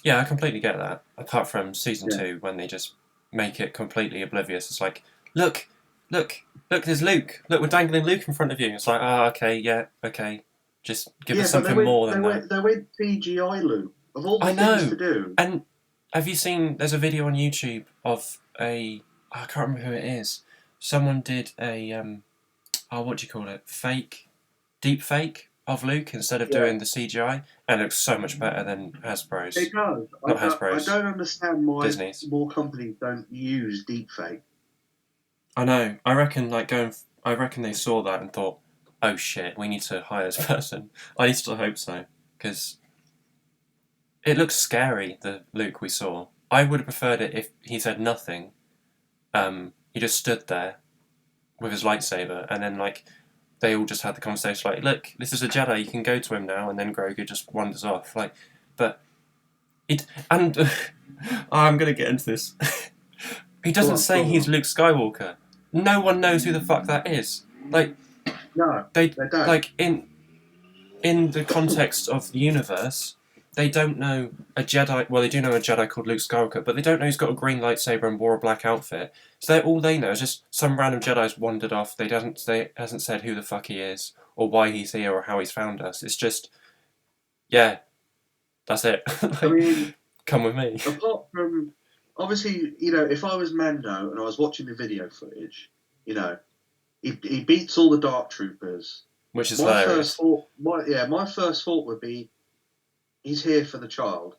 Yeah, I completely get that. Apart from season 2, when they just make it completely oblivious. It's like, look, there's Luke. Look, we're dangling Luke in front of you. It's like, okay, yeah, okay. Just give us something more than that. They went CGI Luke. Of all the things to do. And have you seen, there's a video on YouTube of I can't remember who it is. Someone did a, what do you call it? Deep fake of Luke instead of doing the CGI, and it looks so much better than Hasbro's. It does. Not Hasbro's. I don't understand why Disney's. more companies don't use deepfake. I know. I reckon they saw that and thought, "Oh shit, we need to hire this person." I still hope so, because it looks scary. The Luke we saw. I would have preferred it if he said nothing. He just stood there with his lightsaber, and then like. They all just had the conversation like, look, this is a Jedi, you can go to him now, and then Grogu just wanders off. Like, but I'm gonna get into this. He doesn't say he's Luke Skywalker. No one knows who the fuck that is. Like, no, they don't. Like in the context of the universe, they don't know a Jedi. Well, they do know a Jedi called Luke Skywalker, but they don't know he's got a green lightsaber and wore a black outfit. So all they know is just some random Jedi's wandered off. They hasn't said who the fuck he is or why he's here or how he's found us. It's just, yeah, that's it. Like, I mean, come with me. Apart from, obviously, if I was Mando and I was watching the video footage, he beats all the Dark Troopers, which is hilarious. My first thought would be, he's here for the child.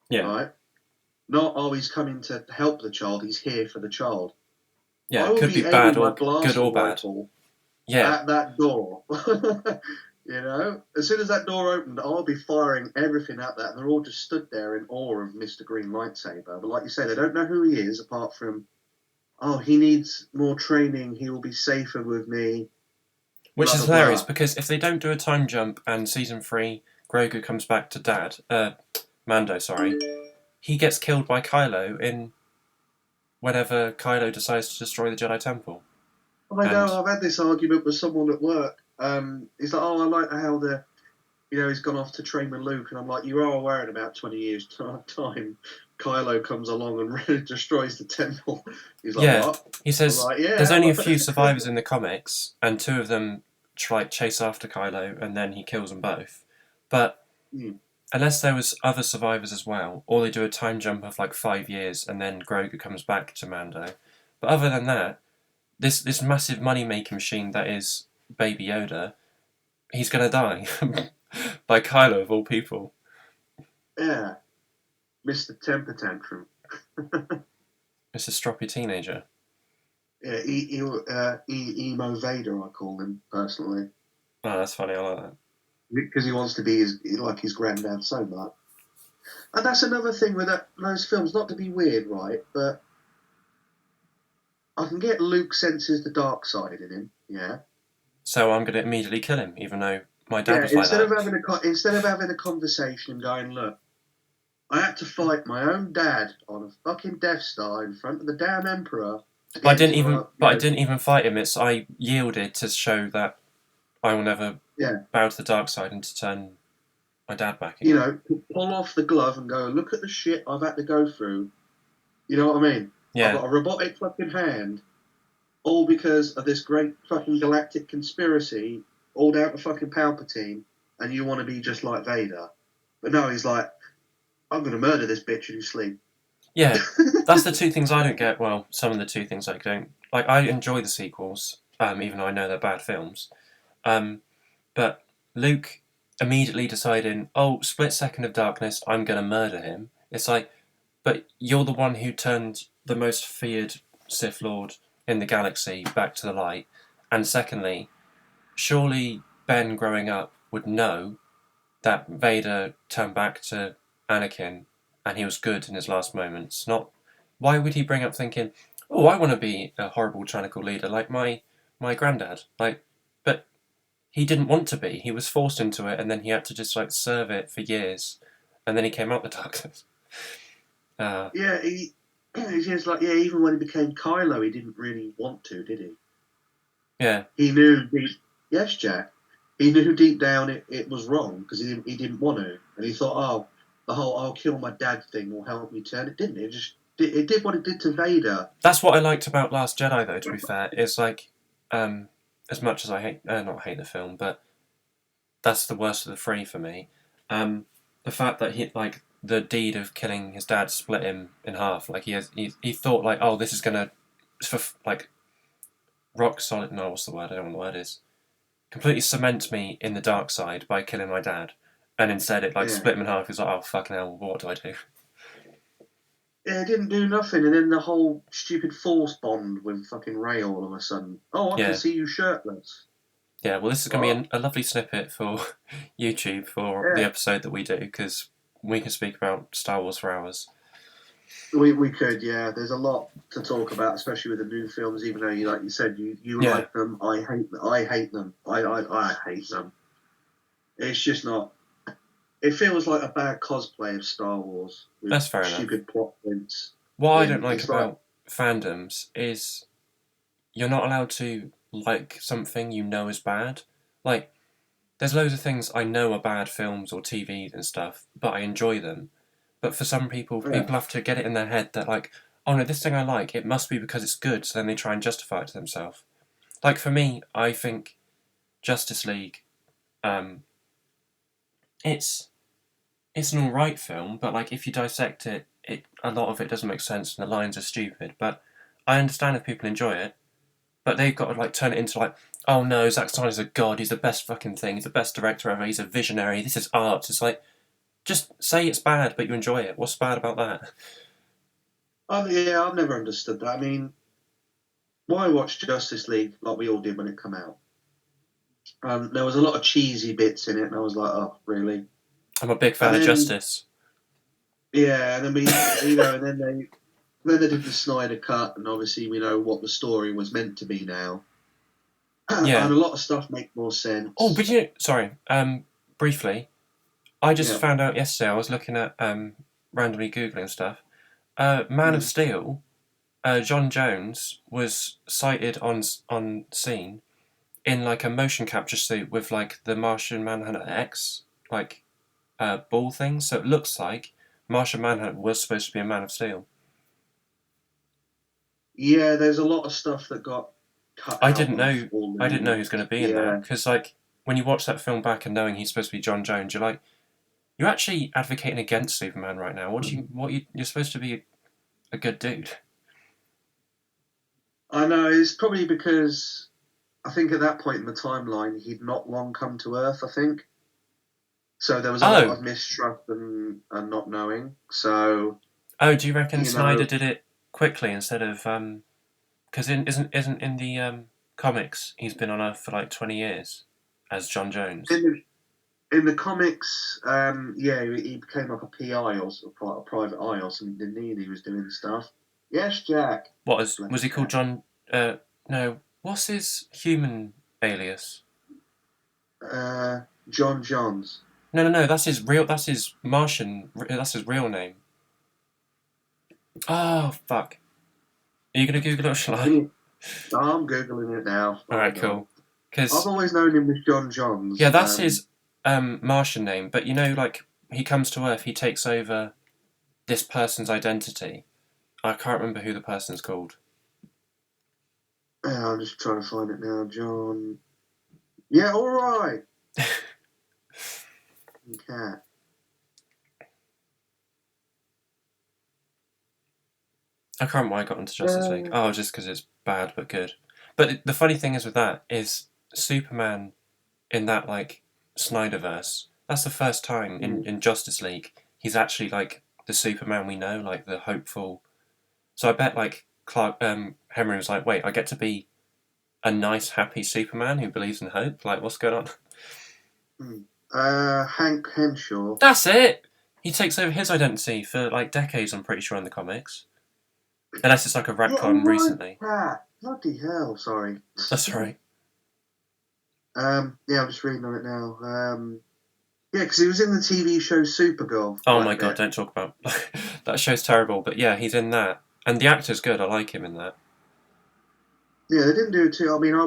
Yeah. Right? Not, he's coming to help the child, he's here for the child. Yeah, it could be bad or good or bad. Yeah. At that door. As soon as that door opened, I'll be firing everything at that, and they're all just stood there in awe of Mr. Green Lightsaber. But like you say, they don't know who he is, apart from, he needs more training, he will be safer with me. Which is hilarious, because if they don't do a time jump and season 3... Grogu comes back to Mando, he gets killed by Kylo in whenever Kylo decides to destroy the Jedi Temple. I know, I've had this argument with someone at work. He's like, I like how he's gone off to train with Luke, and I'm like, you are aware in about 20 years' time, Kylo comes along and really destroys the temple. He's like, what? He says, there's only a few survivors in the comics, and 2 of them chase after Kylo, and then he kills them both. But unless there was other survivors as well, or they do a time jump of like 5 years and then Grogu comes back to Mando. But other than that, this massive money-making machine that is Baby Yoda, he's going to die. By Kylo, of all people. Yeah. Mr. Temper Tantrum. Mr. Stroppy Teenager. Yeah, Emo Vader, I call him, personally. Oh, that's funny, I like that. Because he wants to be like his granddad so much. And that's another thing with those films, not to be weird, right? But I can get Luke senses the dark side in him, yeah? So I'm going to immediately kill him, even though my dad was like that. Instead of having a conversation and going, look, I had to fight my own dad on a fucking Death Star in front of the damn Emperor. But I didn't even fight him. I yielded to show that I will never bow to the dark side and to turn my dad back again. Pull off the glove and go, look at the shit I've had to go through. You know what I mean? Yeah. I've got a robotic fucking hand, all because of this great fucking galactic conspiracy, all down to fucking Palpatine, and you want to be just like Vader. But no, he's like, I'm going to murder this bitch in his sleep. Yeah, that's the two things I don't get. Well, some of the two things I don't like. I enjoy the sequels, even though I know they're bad films. But Luke immediately deciding, oh, split second of darkness, I'm going to murder him. It's like, but you're the one who turned the most feared Sith Lord in the galaxy back to the light. And secondly, surely Ben growing up would know that Vader turned back to Anakin and he was good in his last moments. Not why would he bring up thinking, oh, I want to be a horrible tyrannical leader like my granddad. Like, but he didn't want to be. He was forced into it, and then he had to just like serve it for years, and then he came out the darkness. Yeah, he's just like, yeah. Even when he became Kylo, he didn't really want to, did he? Yeah. He knew. Yes, Jack. He knew deep down it was wrong because he didn't want to, and he thought, oh, the whole "I'll kill my dad" thing will help me turn. It didn't. It did what it did to Vader. That's what I liked about Last Jedi, though. To be fair, it's like, as much as I not hate the film, but that's the worst of the three for me. The fact that the deed of killing his dad split him in half. Like he thought like, oh, this is gonna, like, rock solid. No, what's the word? I don't know what the word is. Completely cement me in the dark side by killing my dad, and instead it split him in half. He's like, oh fucking hell, what do I do? Yeah, it didn't do nothing, and then the whole stupid Force bond with fucking Rey all of a sudden. Oh, I can see you shirtless. Yeah, well, this is going to be a lovely snippet for YouTube for the episode that we do, because we can speak about Star Wars for hours. We could, yeah. There's a lot to talk about, especially with the new films. Even though, like you said, you like them, I hate them. I hate them. I hate them. It's just not. It feels like a bad cosplay of Star Wars. With That's fair enough. Stupid plot points. What I don't like about fandoms is you're not allowed to like something you know is bad. Like, there's loads of things I know are bad films or TV and stuff, but I enjoy them. But for some people, people have to get it in their head that, like, oh no, this thing I like, it must be because it's good, so then they try and justify it to themselves. Like, for me, I think Justice League, it's an alright film, but, like, if you dissect it, a lot of it doesn't make sense and the lines are stupid. But I understand if people enjoy it, but they've got to, like, turn it into, like, oh no, Zack Snyder's a god, he's the best fucking thing, he's the best director ever, he's a visionary, this is art. It's like, just say it's bad, but you enjoy it. What's bad about that? Yeah, I've never understood that. I mean, why watch Justice League like we all did when it came out? There was a lot of cheesy bits in it, and I was like, oh, really? I'm a big fan of Justice. Yeah, and then and then they did the Snyder cut, and obviously we know what the story was meant to be now. Yeah. And a lot of stuff makes more sense. Oh, but sorry, briefly, I just found out yesterday, I was looking at, randomly Googling stuff, Man of Steel, John Jones was sighted on scene in, like, a motion capture suit with, like, the Martian Manhunter X, like, ball thing, so it looks like Martian Manhunter was supposed to be a Man of Steel. Yeah, there's a lot of stuff that got cut out. I didn't know he was going to be in that, because, like, when you watch that film back and knowing he's supposed to be John Jones, you're like, you're actually advocating against Superman right now. You're supposed to be a good dude. I know, it's probably because I think at that point in the timeline he'd not long come to Earth, I think. So there was a lot of mistrust and not knowing. So. Oh, do you reckon Snyder did it quickly instead of because isn't in the comics he's been on Earth for like 20 years as John Jones? In the comics, he became like a PI or a private eye or something, didn't he? And he was doing stuff. Yes, Jack. What was he called? John? No. What's his human alias? John Johns. No. That's his real. That's his Martian. That's his real name. Oh fuck! Are you gonna Google it or shall I? I'm googling it now. All right, cool. Because I've always known him as John Johns. Yeah, that's his Martian name. But like, he comes to Earth, he takes over this person's identity. I can't remember who the person's called. I'm just trying to find it now, John. Yeah, all right. Cat. I can't remember why I got into Justice League. Oh, just because it's bad but good. But the funny thing is with that is Superman in that like Snyderverse. That's the first time in Justice League he's actually like the Superman we know, like the hopeful. So I bet like Henry was like, wait, I get to be a nice, happy Superman who believes in hope. Like, what's going on? Hank Henshaw. That's it. He takes over his identity for like decades. I'm pretty sure in the comics, unless it's like a retcon recently. Bloody hell! Sorry. That's right. Yeah, I'm just reading on it now. Yeah, because he was in the TV show Supergirl. Oh my god! Don't talk about that show's terrible. But yeah, he's in that, and the actor's good. I like him in that. Yeah, they didn't do it too. I mean, I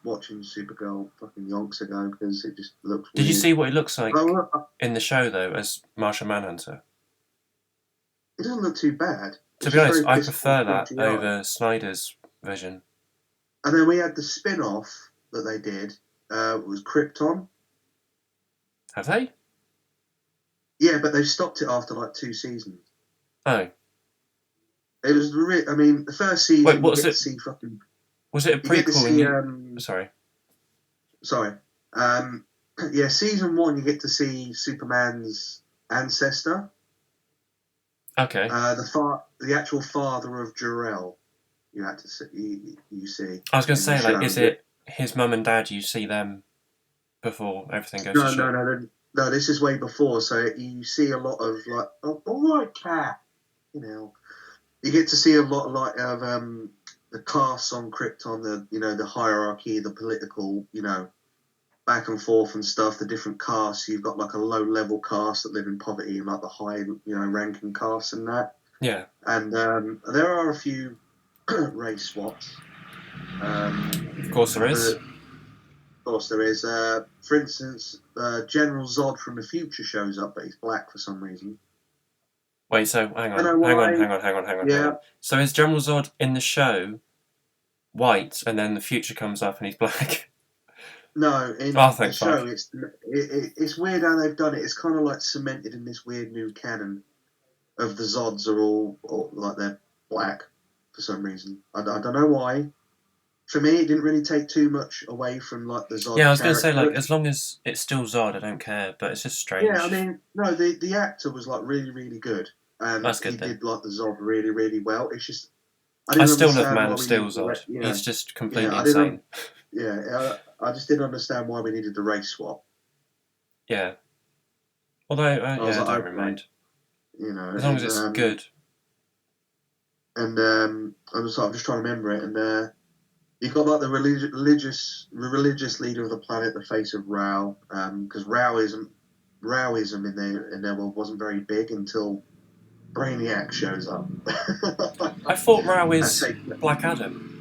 watching Supergirl fucking yonks ago because it just looks weird. Did you see what it looks like in the show though as Martian Manhunter? It doesn't look too bad. To be honest, I prefer that over Snyder's vision. And then we had the spin-off that they did. It was Krypton. Have they? Yeah, but they stopped it after like 2 seasons. Oh. It was I mean, the first season. Wait, what was it? Was it a prequel? Sorry. Yeah, season 1 you get to see Superman's ancestor. Okay. The actual father of Jor-El. You had to see. You see. I was going to say, like, is it his mum and dad? You see them before everything goes to shit? No. This is way before. So you see a lot of like, oh, all right, cat. You know, you get to see a lot like of the castes on Krypton, the hierarchy, the political, back and forth and stuff. The different castes. You've got like a low level caste that live in poverty, and like the high, ranking castes and that. Yeah. And there are a few race swaps. Of course there is. Of course there is. For instance, General Zod from the future shows up, but he's black for some reason. Wait, so hang on. So is General Zod in the show white, and then the future comes up and he's black? No, in the show, it's weird how they've done it. It's kind of like cemented in this weird new canon of the Zods are all like they're black for some reason. I don't know why. For me, it didn't really take too much away from like the Zod. Yeah, I was going to say, like, as long as it's still Zod, I don't care. But it's just strange. Yeah, I mean, no, the actor was like really, really good, and that's good. He did like the Zod really, really well. It's just I still love Man of Steel Zod. He's just completely insane. I just didn't understand why we needed the race swap. Yeah. Although, I don't mind. As long as it's good. And I'm just trying to remember it. And you've got like the religious leader of the planet, the face of Rao, because Raoism in their world wasn't very big until Brainiac shows up. I thought Rao is Black Adam.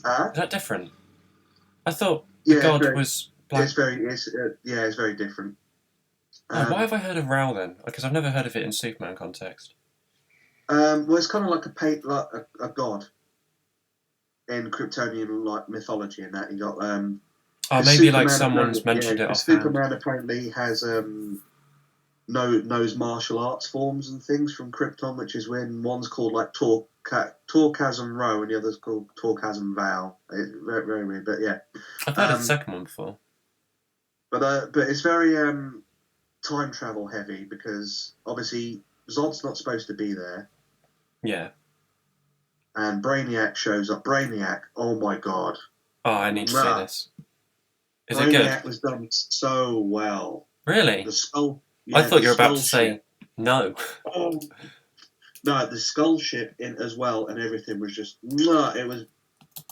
Is that different? I thought the god was black. It's very different. Why have I heard of Rao then? Because I've never heard of it in Superman context. Well, it's kind of like a god in Kryptonian like mythology, and that you got. Maybe Superman, like someone's mentioned it offhand. Superman apparently has knows martial arts forms and things from Krypton, which is when one's called like Torchasm Row and the other's called Torchasm Vow. It's very, very weird, but yeah. I've heard of the second one before. But it's very time travel heavy because obviously Zod's not supposed to be there. Yeah. And Brainiac shows up. Brainiac, oh my god. Oh, I need to see this. Is Brainiac it good? Brainiac was done so well. Really? The skull. Yeah, I thought you were about to say no. Oh. No, the skull ship in as well, and everything was just. It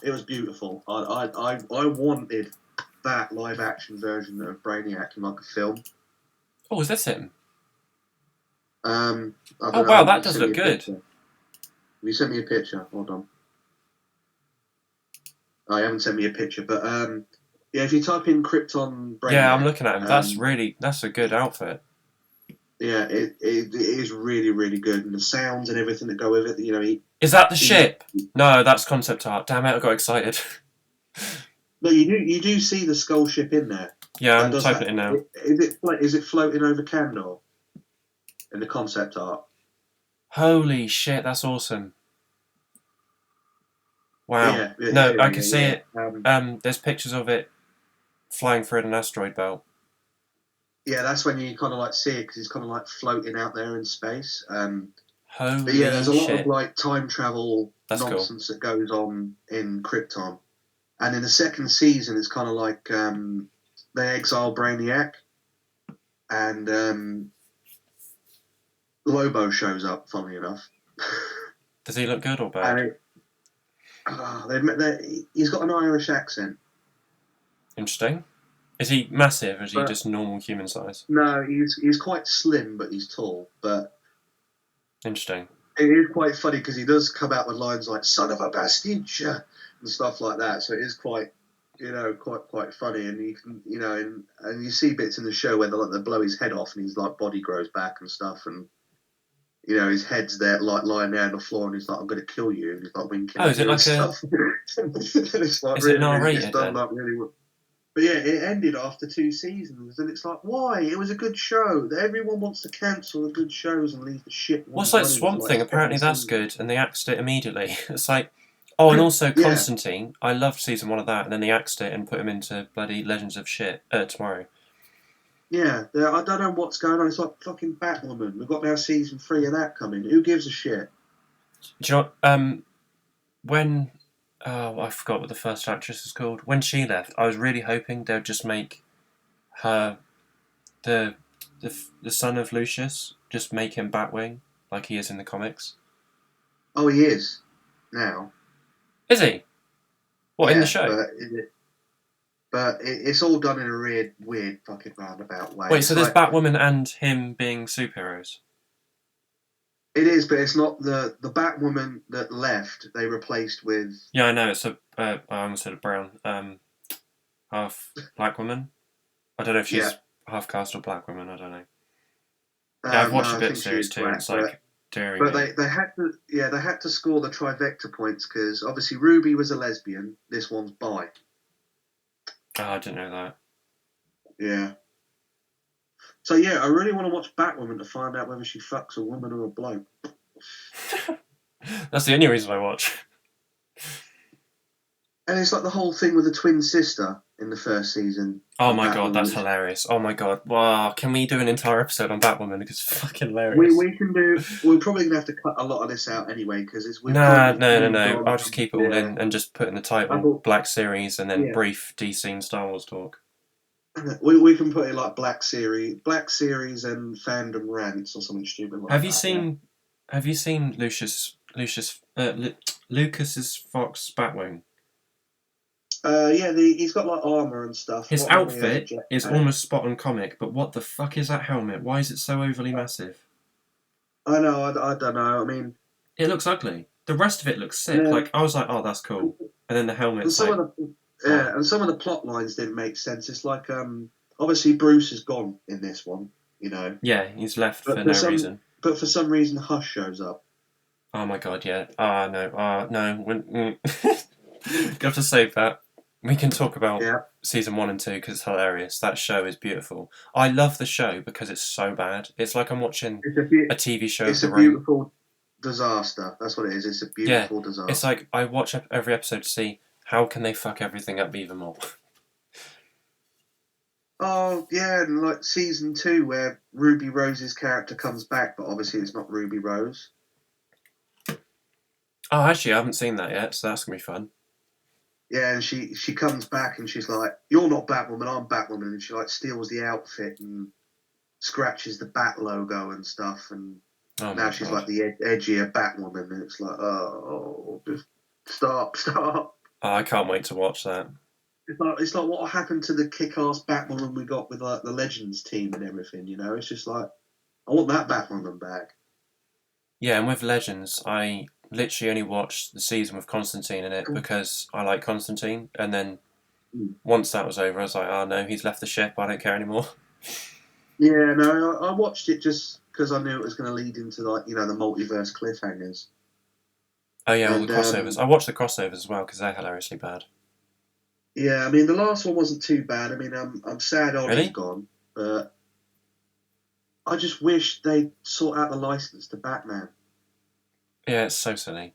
was beautiful. I wanted that live action version of Brainiac in like a film. Oh, is this him? Wow, that does look good. You sent me a picture. Hold on. Oh, you haven't sent me a picture, but yeah, if you type in Krypton Brainiac. Yeah, I'm looking at him. That's a good outfit. Yeah, it is really, really good, and the sounds and everything that go with it. Is that the ship? No, that's concept art. Damn it, I got excited. No, you do see the skull ship in there. Yeah, I'm typing it in now. Is it floating over Kandor in the concept art? Holy shit, that's awesome. Wow. Yeah, No, I can see it. There's pictures of it flying through an asteroid belt. Yeah, that's when you kind of like see it because it's kind of like floating out there in space. Holy but yeah, there's a lot shit. of like time travel nonsense that goes on in Krypton, and in the second season, it's kind of like they exile Brainiac, and Lobo shows up. Funnily enough, does he look good or bad? He's got an Irish accent. Interesting. Is he massive, or is he just normal human size? No, he's quite slim, but he's tall. But interesting. It is quite funny because he does come out with lines like "son of a bastard" and stuff like that. So it is quite, quite funny. And you can, and you see bits in the show where they blow his head off and his like body grows back and stuff, and his head's there like lying there on the floor, and he's like, "I'm going to kill you," and he's like winking. Oh, is it like stuff. It's like is really, it R-rated? It's done like really well. But yeah, it ended after 2 seasons, and it's like, why? It was a good show. Everyone wants to cancel the good shows and leave the shit. What's like Swamp Thing? Apparently that's good, and they axed it immediately. It's like, oh, and also Constantine. I loved season 1 of that, and then they axed it and put him into bloody Legends of Shit tomorrow. Yeah, I don't know what's going on. It's like fucking Batwoman. We've got now season 3 of that coming. Who gives a shit? Do you know when? Oh, I forgot what the first actress is called. When she left, I was really hoping they'd just make her the son of Lucius, just make him Batwing like he is in the comics. Oh, he is now. Is he? What, in the show? But it's all done in a weird fucking roundabout way. Wait, so there's Batwoman and him being superheroes? It is, but it's not the Batwoman that left. They replaced with. Yeah, I know. It's I almost said a brown, half black woman. I don't know if she's half caste or black woman. I don't know. Yeah, I've watched a bit of series 2. Black, it's like daring. But they had to score the trifecta points because obviously Ruby was a lesbian. This one's bi. Oh, I didn't know that. Yeah. So yeah, I really want to watch Batwoman to find out whether she fucks a woman or a bloke. That's the only reason I watch. And it's like the whole thing with the twin sister in the first season. Oh my god, that's hilarious! Oh my god, wow! Can we do an entire episode on Batwoman? Because it's fucking hilarious. We can do. We're probably gonna have to cut a lot of this out anyway because it's. No. I'll just keep it all in and just put in the title Black Series and then brief DC and Star Wars talk. We can put it like Black Series and fandom rants or something stupid like that. Have you seen Lucas's Fox Batwing? He's got like armor and stuff. His outfit is almost spot on comic, but what the fuck is that helmet? Why is it so overly massive? I know, I don't know. I mean, it looks ugly. The rest of it looks sick. Yeah. Like I was like, oh, that's cool, and then the helmet's and some of the plot lines didn't make sense. It's like, obviously Bruce is gone in this one, Yeah, he's left for no reason. But for some reason, Hush shows up. Oh my god, yeah. No. You have to save that. We can talk about season 1 and 2 because it's hilarious. That show is beautiful. I love the show because it's so bad. It's like I'm watching a TV show. It's a beautiful disaster. That's what it is. It's a beautiful disaster. It's like I watch every episode to see how can they fuck everything up even more. Oh, yeah, and like season 2 where Ruby Rose's character comes back, but obviously it's not Ruby Rose. Oh, actually, I haven't seen that yet, so that's going to be fun. Yeah, and she comes back and she's like, "You're not Batwoman, I'm Batwoman," and she like steals the outfit and scratches the Bat logo and stuff, and now she's like the edgier Batwoman, and it's like, oh, just stop. Oh, I can't wait to watch that. It's like what happened to the kick-ass Batwoman we got with like the Legends team and everything, It's just like, I want that Batwoman back. Yeah, and with Legends, I literally only watched the season with Constantine in it because I like Constantine, and then once that was over, I was like, oh no, he's left the ship, I don't care anymore. Yeah, no, I watched it just because I knew it was going to lead into like, the multiverse cliffhangers. Oh yeah, all the And crossovers. I watch the crossovers as well because they're hilariously bad. yeah, I mean the last one wasn't too bad. I mean I'm sad Ollie's Really? gone, but I just wish they'd sort out the license to Batman. Yeah, it's so silly.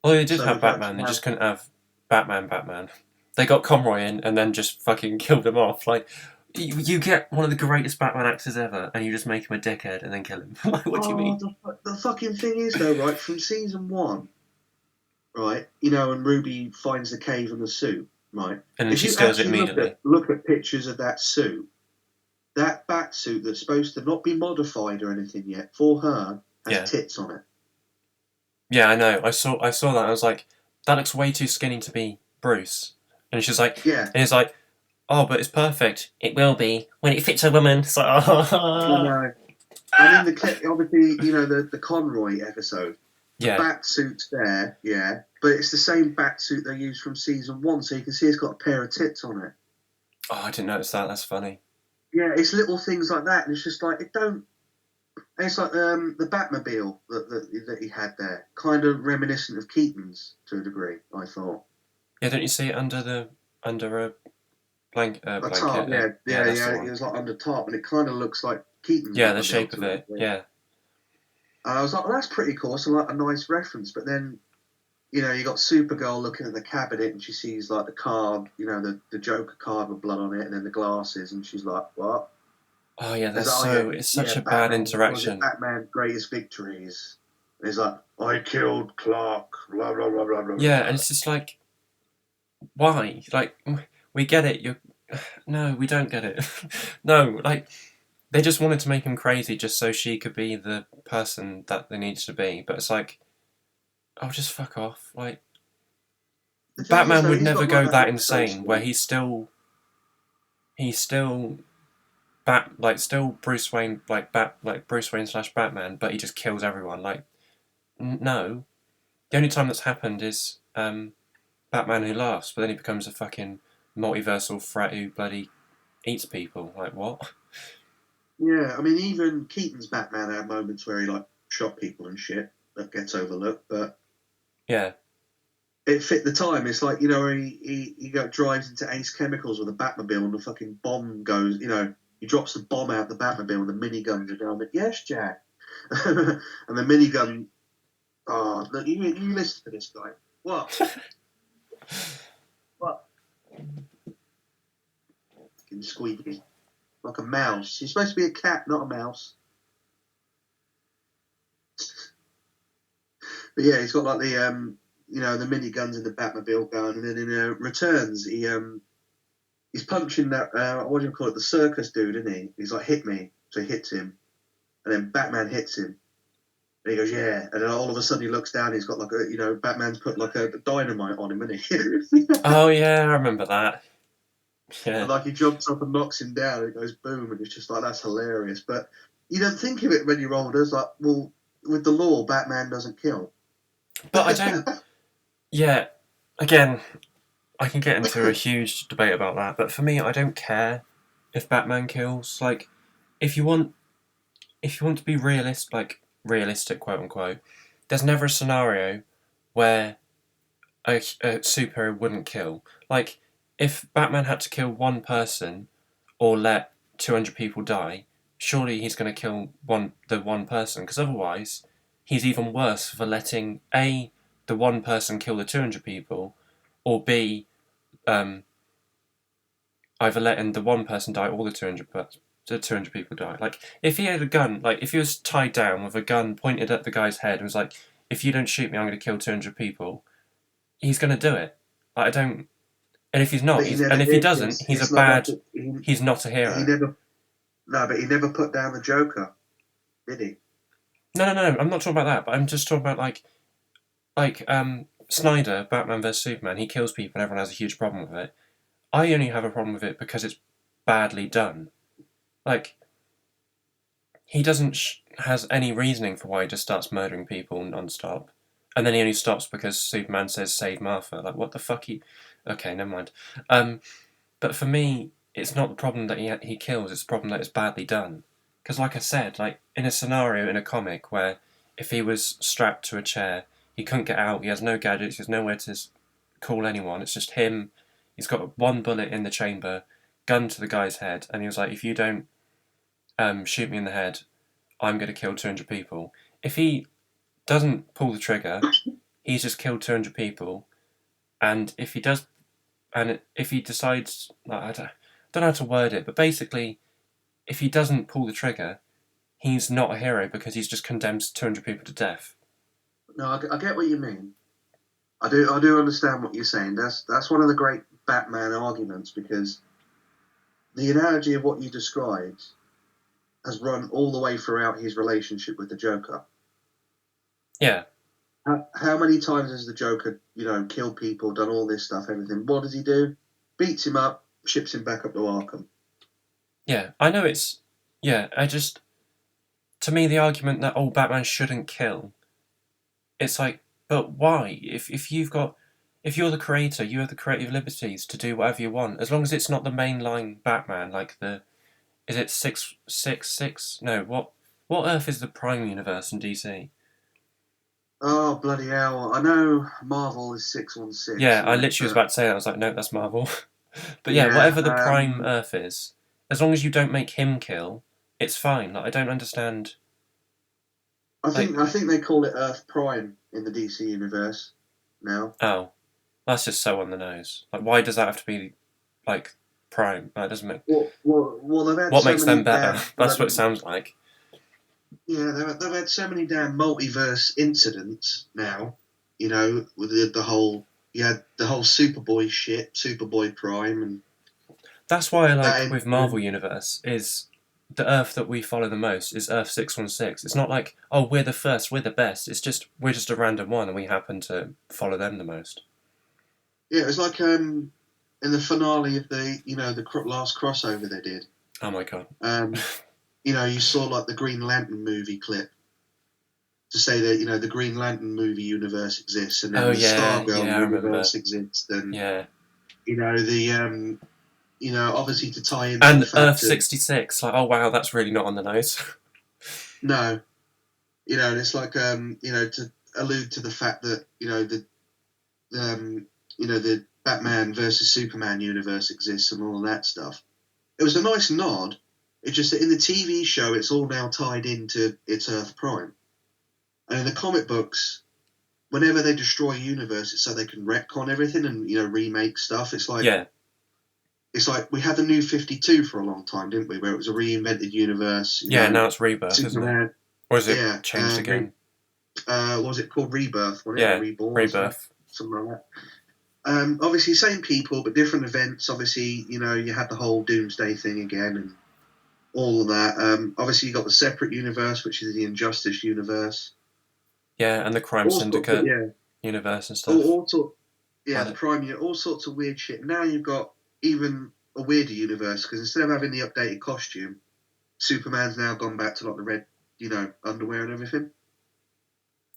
Well, they did So we have could Batman. actually They have. just couldn't have Batman. They got Conroy in and then just fucking killed him off. Like, you get one of the greatest Batman actors ever, and you just make him a dickhead and then kill him. Like, what do you Oh, mean? the fucking thing is though, right? From season one, right? You know, and Ruby finds the cave and the suit, right? And then If she you steals it actually immediately. look at pictures of that suit, that bat suit that's supposed to not be modified or anything yet for her has Yeah. tits on it. Yeah, I know. I saw that. I was like, that looks way too skinny to be Bruce. And she's like, Yeah, and he's like, oh, but it's perfect. It will be when it fits a woman. It's like, I oh. know. And in the clip, obviously, you know the Conroy episode, the Yeah. bat suit's there, yeah, but it's the same bat suit they used from season one, so you can see it's got a pair of tits on it. Oh, I didn't notice that. That's funny. Yeah, it's little things like that, and it's just like it don't. And it's like the Batmobile that he had there, kind of reminiscent of Keaton's to a degree. I thought Yeah, don't you see it under a a blanket? tarp, yeah, Yeah, that's the It one. was like under tarp, and it kind of looks like Keaton's Yeah, the Batmobile shape to of a it. degree. Yeah. And I was like, well, that's pretty cool. It's like a nice reference. But then, you know, you got Supergirl looking at the cabinet and she sees like the card, you know, the Joker card with blood on it, and then the glasses, and she's like, what? Oh yeah, It's that's like, oh so. It's yeah, such a bad Batman. Was it interaction. Batman's greatest victories? And he's like, I killed Clark. Blah blah blah blah blah. Yeah, blah. and it's just like, why? Like, we get it. You, no, we don't get it. No, like they just wanted to make him crazy just so she could be the person that they needed to be. But it's like, oh, just fuck off. Like, The thing is, Batman though, would he's never got go like a that insane. Where exoskeleton. he's still still Bruce Wayne, like Bruce Wayne slash Batman, but he just kills everyone. Like, no. The only time that's happened is Batman Who Laughs, but then he becomes a fucking multiversal threat who bloody eats people. Like, what? Yeah, I mean, even Keaton's Batman had moments where he like shot people and shit that gets overlooked, but Yeah. it fit the time. It's like, you know, where drives into Ace Chemicals with a Batmobile and the fucking bomb goes, you know, he drops the bomb out the Batmobile and the miniguns are going, yes, Jack. And the minigun, oh, look, you listen to this guy. What? What? Fucking squeaky. Like a mouse. He's supposed to be a cat, not a mouse. But yeah, he's got like the, you know, the miniguns in the Batmobile going, and then in Returns, he's punching that what do you call it, the circus dude, isn't he? He's like, hit me, so he hits him, and then Batman hits him, and he goes, yeah, and then all of a sudden he looks down, he's got like a, you know, Batman's put like a dynamite on him, isn't he? Oh yeah, I remember that. And Yeah. like he jumps up and knocks him down, and it goes boom, and it's just like that's hilarious. But you don't think of it when you're older. It's like, well, with the law, Batman doesn't kill. But I don't. Yeah. Again, I can get into a huge debate about that, but for me, I don't care if Batman kills. Like, if you want, if you want to be realistic, quote unquote, there's never a scenario where a superhero wouldn't kill. Like, if Batman had to kill one person or let 200 people die, surely he's going to kill the one person, because otherwise he's even worse for letting A, the one person kill the 200 people, or B, um, either letting the one person die or the 200 people die. Like, if he had a gun, like, if he was tied down with a gun pointed at the guy's head and was like, if you don't shoot me, I'm going to kill 200 people, he's going to do it. Like, I don't. And if he's not, But he never and if he did. doesn't, he's It's a not like bad. He's not a he hero. never. No, but he never put down the Joker, did he? No. I'm not talking about that. But I'm just talking about Snyder, Batman vs Superman. He kills people, and everyone has a huge problem with it. I only have a problem with it because it's badly done. Like, he doesn't has any reasoning for why he just starts murdering people non-stop, and then he only stops because Superman says save Martha. Like, what the fuck? Okay, never mind. But for me, it's not the problem that he kills. It's the problem that it's badly done. Because, like I said, like in a scenario in a comic where if he was strapped to a chair, He couldn't get out. He has no gadgets. He has nowhere to call anyone. It's just him. He's got one bullet in the chamber, gun to the guy's head, and he was like, if you don't shoot me in the head, I'm going to kill 200 people. If he doesn't pull the trigger, he's just killed 200 people. And if he does, and if he decides, I don't know how to word it, but basically, if he doesn't pull the trigger, he's not a hero because he's just condemned 200 people to death. No, I get what you mean. I do understand what you're saying. That's one of the great Batman arguments, because the analogy of what you described has run all the way throughout his relationship with the Joker. Yeah. How many times has the Joker, killed people, done all this stuff, everything? What does he do? Beats him up, ships him back up to Arkham. Yeah, I know it's... Yeah, to me, the argument that, Batman shouldn't kill, it's like, but why? If you're the creator, you have the creative liberties to do whatever you want, as long as it's not the mainline Batman, like is it 666? No, what Earth is the Prime Universe in DC? Oh, bloody hell. I know Marvel is 616. Yeah, I literally was about to say that. I was like, no, that's Marvel. But yeah, whatever the Prime Earth is, as long as you don't make him kill, it's fine. Like, I don't understand. I think they call it Earth Prime in the DC universe now. Oh, that's just so on the nose. Like, why does that have to be, like, Prime? That doesn't make... Well, they've had what makes them better? That's what it sounds like. Yeah, they've had so many damn multiverse incidents now. With the whole... You had the whole Superboy shit, Superboy Prime, and... That's why I like, with Marvel Universe, is... the Earth that we follow the most is Earth 616. It's not like, we're the first, we're the best. It's just, we're just a random one and we happen to follow them the most. Yeah, it's like in the finale of the last crossover they did. Oh my god. You saw like the Green Lantern movie clip to say that, the Green Lantern movie universe exists, and then the Stargirl universe exists, and obviously to tie in. And Earth 66, like, oh wow, that's really not on the nose. No, and it's like to allude to the fact that the Batman versus Superman universe exists and all of that stuff. It was a nice nod. It's just that in the TV show, it's all now tied into its Earth Prime, and in the comic books, whenever they destroy a universe, it's so they can retcon everything and remake stuff. It's like It's like we had the New 52 for a long time, didn't we? Where it was a reinvented universe. Now it's Rebirth, isn't it? Or is it changed again? What was it called? Rebirth, wasn't it? Reborn, Rebirth. Something like that. Obviously, same people, but different events. Obviously, you had the whole Doomsday thing again and all of that. Obviously, you got the separate universe, which is the Injustice universe. Yeah, and the Crime Syndicate universe and stuff. The Prime, all sorts of weird shit. Now you've got even a weirder universe, because instead of having the updated costume, Superman's now gone back to like the red, underwear and everything.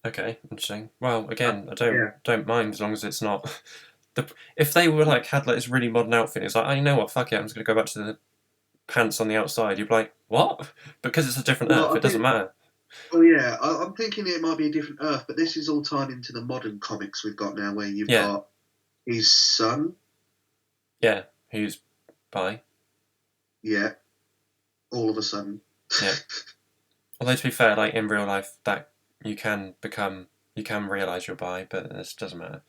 Okay, interesting. Well, again, I don't mind as long as it's not. If they were had this really modern outfit, it's like, you know what, fuck it, I'm just gonna go back to the pants on the outside. You'd be like, what? Because it's a different Earth, it doesn't matter. Well, yeah, I'm thinking it might be a different Earth, but this is all tied into the modern comics we've got now, where you've got his son. Yeah, who's bi. Yeah, all of a sudden. Yeah. Although, to be fair, in real life, that you can realise you're bi, but it doesn't matter.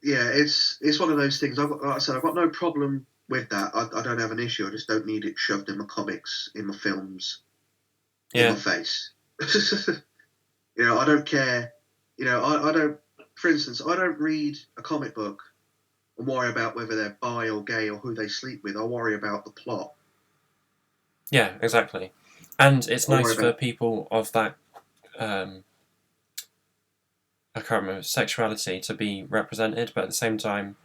It's one of those things. Like I said, I've got no problem with that. I don't have an issue. I just don't need it shoved in my comics, in my films, in my face. I don't care. I don't. For instance, I don't read a comic book and worry about whether they're bi or gay or who they sleep with. I worry about the plot. Yeah, exactly. And it's nice for people of that, I can't remember, sexuality to be represented, but at the same time,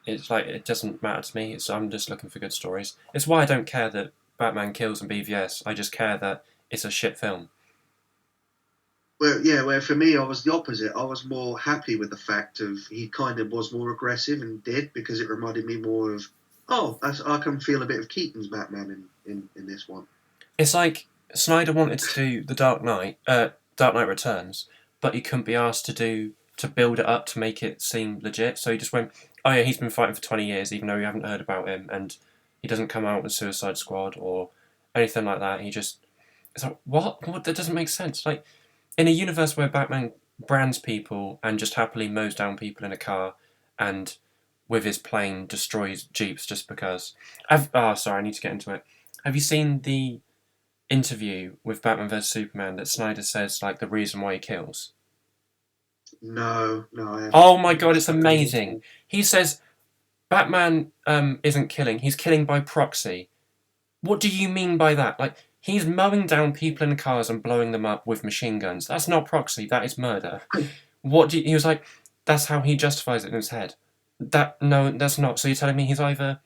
it's it doesn't matter to me. I'm just looking for good stories. It's why I don't care that Batman kills in BVS. I just care that it's a shit film. Well, where for me, I was the opposite. I was more happy with the fact of he kind of was more aggressive and did, because it reminded me more of, I can feel a bit of Keaton's Batman in this one. It's like Snyder wanted to do The Dark Knight, Dark Knight Returns, but he couldn't be asked to build it up to make it seem legit. So he just went, oh yeah, he's been fighting for 20 years, even though we haven't heard about him, and he doesn't come out with Suicide Squad or anything like that. It's like, what? That doesn't make sense. Like, in a universe where Batman brands people and just happily mows down people in a car and with his plane destroys jeeps just because. Sorry, I need to get into it. Have you seen the interview with Batman vs Superman that Snyder says like the reason why he kills? No, I haven't. Oh my god, it's amazing. He says Batman isn't killing; he's killing by proxy. What do you mean by that? Like, he's mowing down people in cars and blowing them up with machine guns. That's not proxy. That is murder. He was like, that's how he justifies it in his head. No, that's not. So you're telling me he's either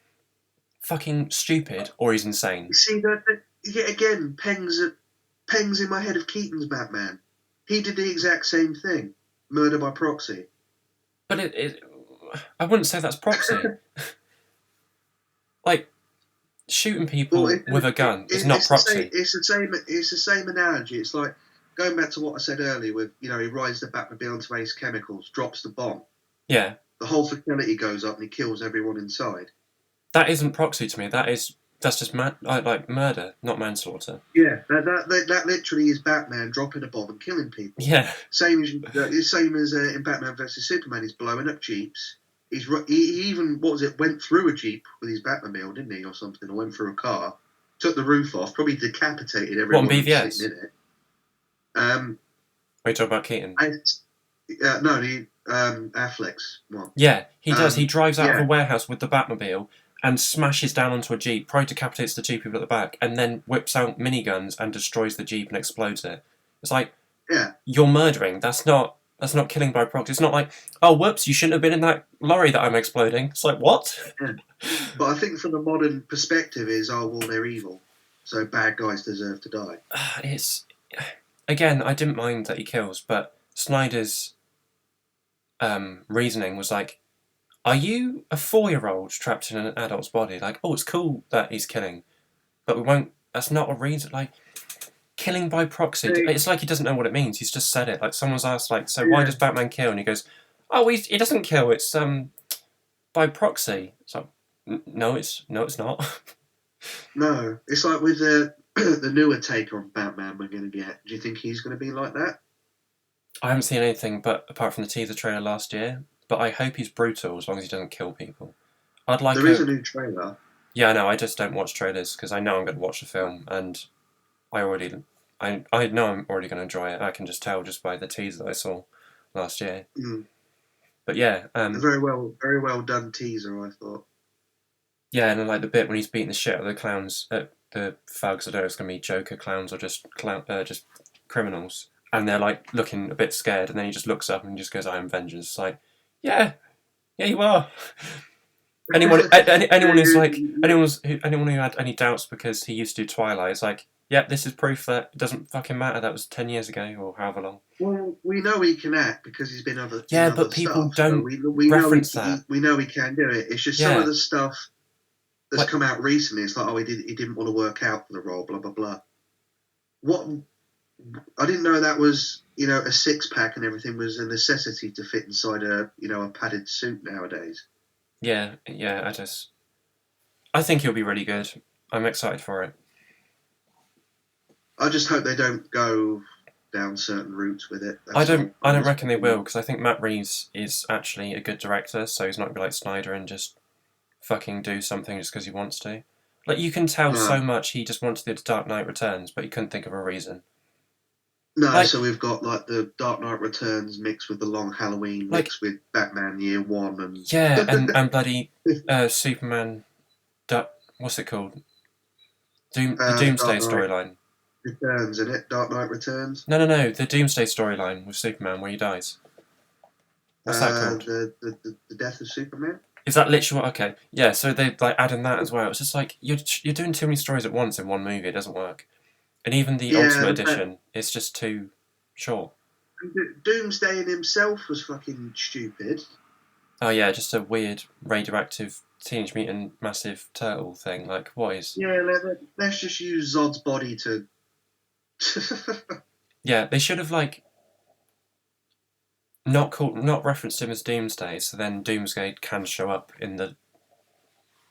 fucking stupid or he's insane? See, that yet again pangs in my head of Keaton's Batman. He did the exact same thing, murder by proxy. But I wouldn't say that's proxy. Like, shooting people with a gun is not proxy. It's the same analogy. It's like going back to what I said earlier with, he rides the Batmobile into Ace Chemicals, drops the bomb. Yeah. The whole facility goes up and he kills everyone inside. That isn't proxy to me. That's just like murder, not manslaughter. Yeah, that literally is Batman dropping a bomb and killing people. Yeah. Same as in Batman vs Superman. He's blowing up jeeps. He even went through a jeep with his Batmobile, didn't he, or something? Or went through a car, took the roof off, probably decapitated everyone. What, on BVS? Sitting in it. Are you talking about Keaton? No, Affleck's one. Yeah, he does. He drives out of a warehouse with the Batmobile and smashes down onto a jeep, probably decapitates the two people at the back, and then whips out miniguns and destroys the jeep and explodes it. It's like, you're murdering. That's not killing by proxy. It's not like, oh, whoops, you shouldn't have been in that lorry that I'm exploding. It's like, what? Yeah. But I think from the modern perspective is, they're evil, so bad guys deserve to die. Again, I didn't mind that he kills, but Snyder's reasoning was like, are you a 4-year-old trapped in an adult's body? Like, oh, it's cool that he's killing, but we won't. That's not a reason. Like, killing by proxy. It's like he doesn't know what it means. He's just said it. Like, someone's asked, like, so why does Batman kill? And he goes, oh, he doesn't kill. It's by proxy. It's like, no, it's not. No, it's like with the newer take on Batman we're going to get. Do you think he's going to be like that? I haven't seen anything apart from the teaser trailer last year. But I hope he's brutal as long as he doesn't kill people. There is a new trailer. Yeah, I know. I just don't watch trailers because I know I'm going to watch the film, and I know I'm already going to enjoy it. I can just tell just by the teaser that I saw last year. Mm. But yeah, a very well done teaser, I thought. Yeah, and like the bit when he's beating the shit out of the clowns, the thugs. I don't know if it's going to be Joker clowns or just criminals, and they're like looking a bit scared, and then he just looks up and just goes, "I am vengeance." It's like, yeah, you are. Anyone who had any doubts because he used to do Twilight, it's like, yep, this is proof that it doesn't fucking matter. That was 10 years ago or however long. Well, we know he can act because he's been other. Yeah, but people don't reference that. We know he can do it. It's just some of the stuff that's come out recently. It's like, he didn't want to work out for the role, blah blah blah. What? I didn't know that was, a 6-pack and everything was a necessity to fit inside a padded suit nowadays. Yeah, I think he'll be really good. I'm excited for it. I just hope they don't go down certain routes with it. I don't reckon they will, because I think Matt Reeves is actually a good director, so he's not going to be like Snyder and just fucking do something just because he wants to. Like, you can tell so much he just wanted the Dark Knight Returns, but he couldn't think of a reason. No, so we've got like the Dark Knight Returns mixed with the Long Halloween mixed with Batman Year One and and bloody Superman. What's it called? The Doomsday storyline. Returns, isn't it? Dark Knight Returns. No. The Doomsday storyline with Superman where he dies. What's that called? The Death of Superman. Is that literally what? Okay, yeah. So they like add in that as well. It's just like you're doing too many stories at once in one movie. It doesn't work. And even the Ultimate Edition, it's just too short. Doomsday in himself was fucking stupid. Oh yeah, just a weird radioactive Teenage Mutant Massive Turtle thing. Like, what is? Yeah, let's just use Zod's body to. Yeah, they should have not referenced him as Doomsday, so then Doomsday can show up in the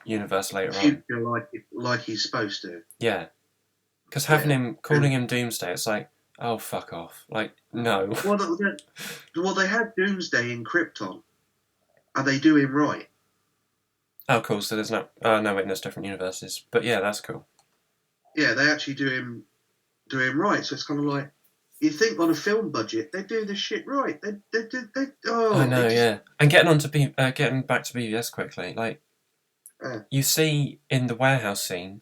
universe later on. Future like he's supposed to. Yeah, because calling him Doomsday, it's like, oh fuck off, no. Well, they had Doomsday in Krypton, and they do him right. Oh, cool. So there's no wait, there's different universes, but yeah, that's cool. Yeah, they actually do him right. So it's kind of like, you think on a film budget they do this shit right. I know, yeah. And getting back to BVS quickly, you see in the warehouse scene,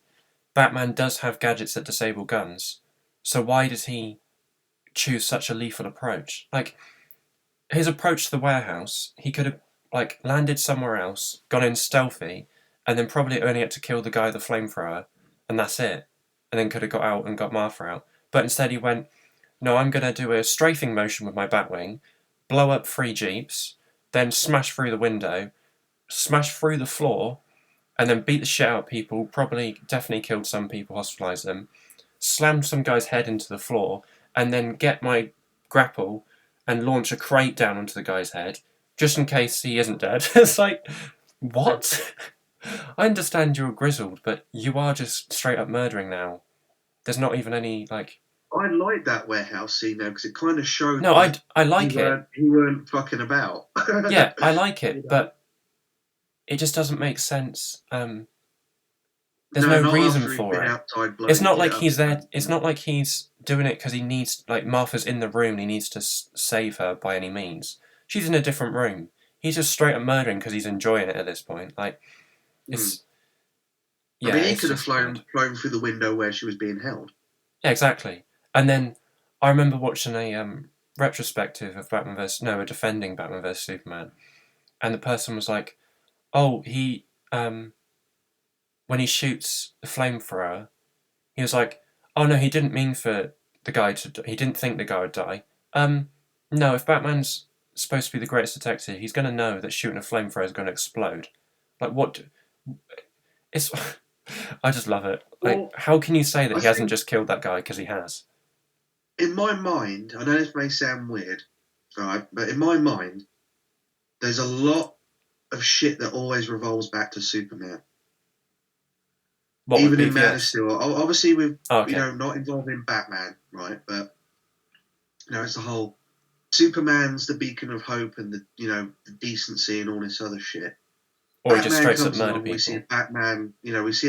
Batman does have gadgets that disable guns. So why does he choose such a lethal approach? His approach to the warehouse, he could have landed somewhere else, gone in stealthy, and then probably only had to kill the guy with the flamethrower, and that's it. And then could have got out and got Martha out. But instead he went, no, I'm going to do a strafing motion with my Batwing, blow up 3 Jeeps, then smash through the window, smash through the floor, and then beat the shit out of people, definitely killed some people, hospitalised them, slammed some guy's head into the floor, and then get my grapple and launch a crate down onto the guy's head, just in case he isn't dead. It's like, what? I understand you're grizzled, but you are just straight up murdering now. There's not even any, I like that warehouse scene now, because it kind of showed... No, I like it. He weren't fucking about. Yeah, I like it, but it just doesn't make sense. There's no reason for it. It's not like he's there. It's not like he's doing it because he needs, Martha's in the room and he needs to save her by any means. She's in a different room. He's just straight up murdering because he's enjoying it at this point. It's... Yeah, I mean, he could have flown through the window where she was being held. Yeah, exactly. And then I remember watching a retrospective of a defending Batman vs Superman, and the person was like, "Oh, he when he shoots the flamethrower, he was like, oh no, he didn't mean for the guy to. He didn't think the guy would die. No, if Batman's supposed to be the greatest detective, he's going to know that shooting a flamethrower is going to explode. What? It's." I just love it. How can you say that he hasn't just killed that guy because he has? In my mind, I know this may sound weird, right? But in my mind, there's a lot of shit that always revolves back to Superman. Even in Man of Steel, obviously with not involving Batman, right? But it's the whole Superman's the beacon of hope and the decency and all this other shit. Or he just straight up murder people. We see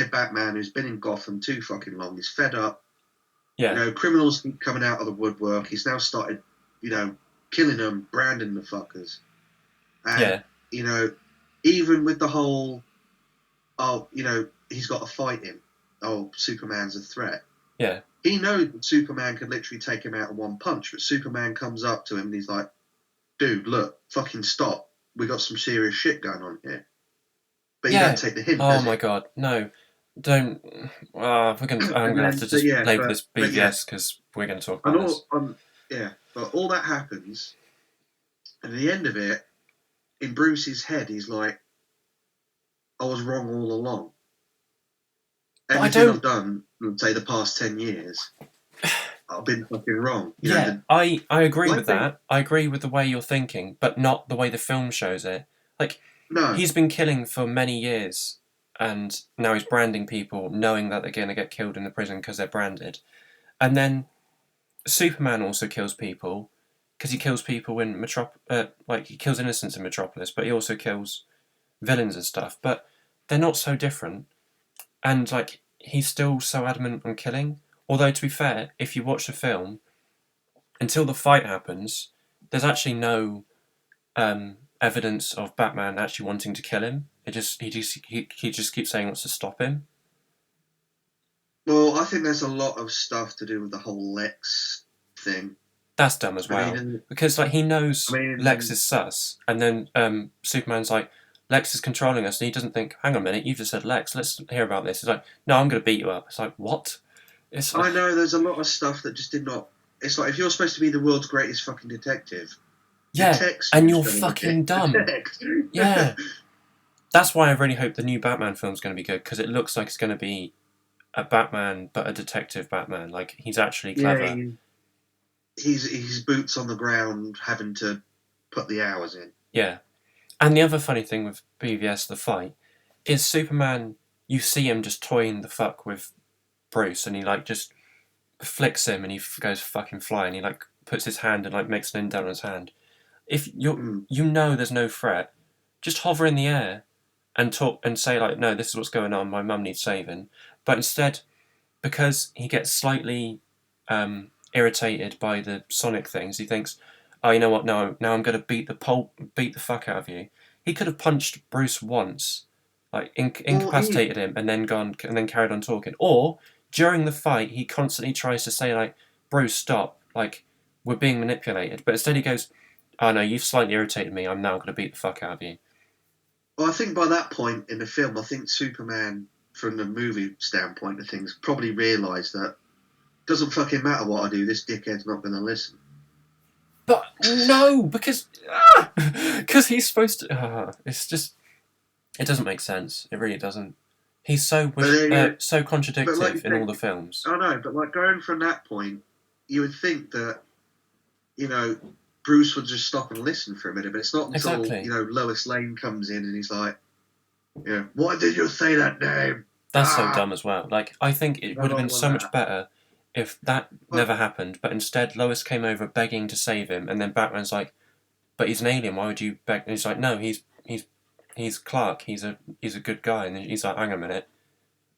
a Batman who's been in Gotham too fucking long. He's fed up. Yeah. Criminals keep coming out of the woodwork. He's now started, killing them, branding the fuckers. And, even with the whole, he's got to fight him. Oh, Superman's a threat. Yeah. He knows that Superman could literally take him out in one punch, but Superman comes up to him and he's like, dude, look, fucking stop. We got some serious shit going on here. But you don't take the hint. Oh my god, no. Don't. I'm going to have to just label this BVS because we're going to talk about this. But all that happens, and at the end of it, in Bruce's head, he's like, I was wrong all along. Everything I've done, say, the past 10 years, I've been fucking wrong. I agree with that. I agree with the way you're thinking, but not the way the film shows it. No. He's been killing for many years, and now he's branding people, knowing that they're going to get killed in the prison because they're branded. And then Superman also kills people because he kills people in he kills innocents in Metropolis, but he also kills villains and stuff. But they're not so different, and he's still so adamant on killing. Although to be fair, if you watch the film, until the fight happens, there's actually no evidence of Batman actually wanting to kill him. He just keeps saying he wants to stop him. Well, I think there's a lot of stuff to do with the whole Lex thing. That's dumb as well. Because he knows Lex is sus, and then Superman's like, Lex is controlling us, and he doesn't think, hang on a minute, you've just said Lex, let's hear about this. He's like, no, I'm going to beat you up. It's like, what? I know, there's a lot of stuff that just did not... It's like, if you're supposed to be the world's greatest fucking detective... Yeah, and you're fucking dumb. Yeah. That's why I really hope the new Batman film's going to be good, because it looks like it's going to be a Batman, but a detective Batman. He's actually clever. he's boots on the ground, having to put the hours in. Yeah. And the other funny thing with BVS, the fight, is Superman, you see him just toying the fuck with Bruce, and he like just flicks him and he goes fucking flying. He like puts his hand and like makes an indent on his hand. If you know there's no threat, just hover in the air and talk and say like, no, this is what's going on. My mum needs saving. But instead, because he gets slightly irritated by the Sonic things, he thinks, oh, you know what? No, now I'm going to beat the fuck out of you. He could have punched Bruce once, like incapacitated him, and then carried on talking. Or during the fight, he constantly tries to say like, Bruce, stop, like we're being manipulated. But instead, he goes, oh no, you've slightly irritated me. I'm now going to beat the fuck out of you. Well, I think by that point in the film, I think Superman, from the movie standpoint of things, probably realised that it doesn't fucking matter what I do, this dickhead's not going to listen. But no, because he's supposed to. It's just, it doesn't make sense. It really doesn't. He's so contradictory in all the films. I know, but like going from that point, you would think that, you know, Bruce would just stop and listen for a minute, but it's not until you know Lois Lane comes in and he's like, you know, why did you say that name? That's so dumb as well. Like, I think it would have been so much better if that never happened, but instead Lois came over begging to save him, and then Batman's like, but he's an alien, why would you beg? And he's like, no, he's Clark, he's a good guy. And he's like, hang on a minute,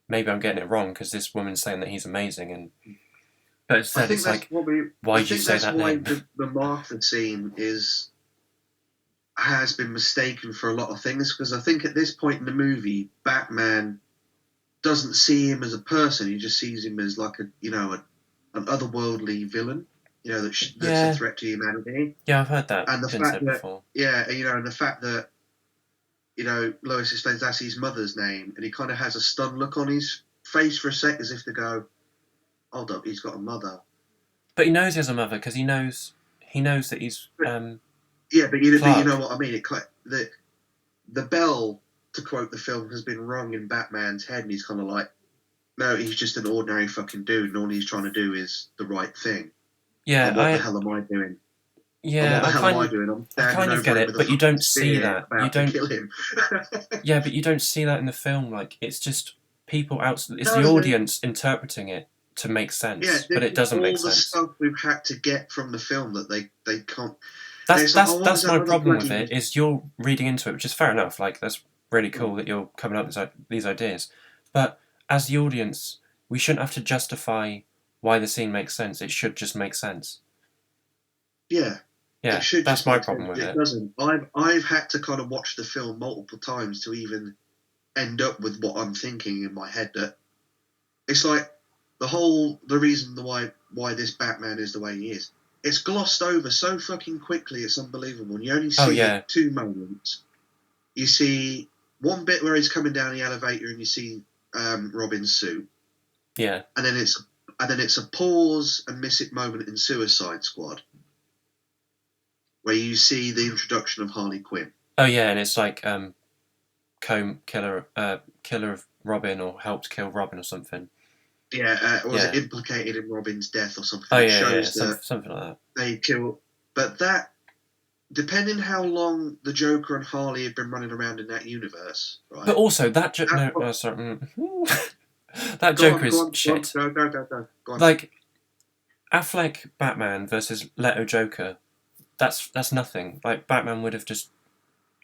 maybe I'm getting it wrong because this woman's saying that he's amazing, and but instead it's like, why did you say that name? The Martha scene has been mistaken for a lot of things, because I think at this point in the movie, Batman doesn't see him as a person; he just sees him as like an otherworldly villain, you know, that's a threat to humanity. Yeah, I've heard that. And the fact that before. And the fact that, you know, Lois explains that's his mother's name, and he kind of has a stunned look on his face for a sec, as if to go, hold up, he's got a mother. But he knows he has a mother because he knows that he's. But you know what I mean. The bell, to quote the film, has been rung in Batman's head, and he's kind of like, no, he's just an ordinary fucking dude, and all he's trying to do is the right thing. Yeah, and what the hell am I doing? Yeah, I kind of get it, but you don't see that. You don't kill him. Yeah, but you don't see that in the film. Like, it's just people out. It's the audience interpreting it to make sense, but it doesn't make sense. All the stuff we've had to get from the film that they can't. That's my problem with it. Is you're reading into it, which is fair enough. Like, that's really cool that you're coming up with these ideas, but as the audience, we shouldn't have to justify why the scene makes sense. It should just make sense. Yeah. Yeah, that's my problem with it. It doesn't. I've had to kind of watch the film multiple times to even end up with what I'm thinking in my head. That it's like the reason why this Batman is the way he is. It's glossed over so fucking quickly. It's unbelievable. And you only see two moments. You see one bit where he's coming down the elevator, and you see Robin's suit. Yeah. And then it's a pause and miss it moment in Suicide Squad, where you see the introduction of Harley Quinn. Oh yeah, and it's like killer of Robin, or helped kill Robin or something. Yeah, was it implicated in Robin's death or something? Oh yeah, something like that. They kill, but that, depending how long the Joker and Harley have been running around in that universe, right? But also that that Joker is shit. Go on. Like, Affleck Batman versus Leto Joker. That's nothing. Like, Batman would have just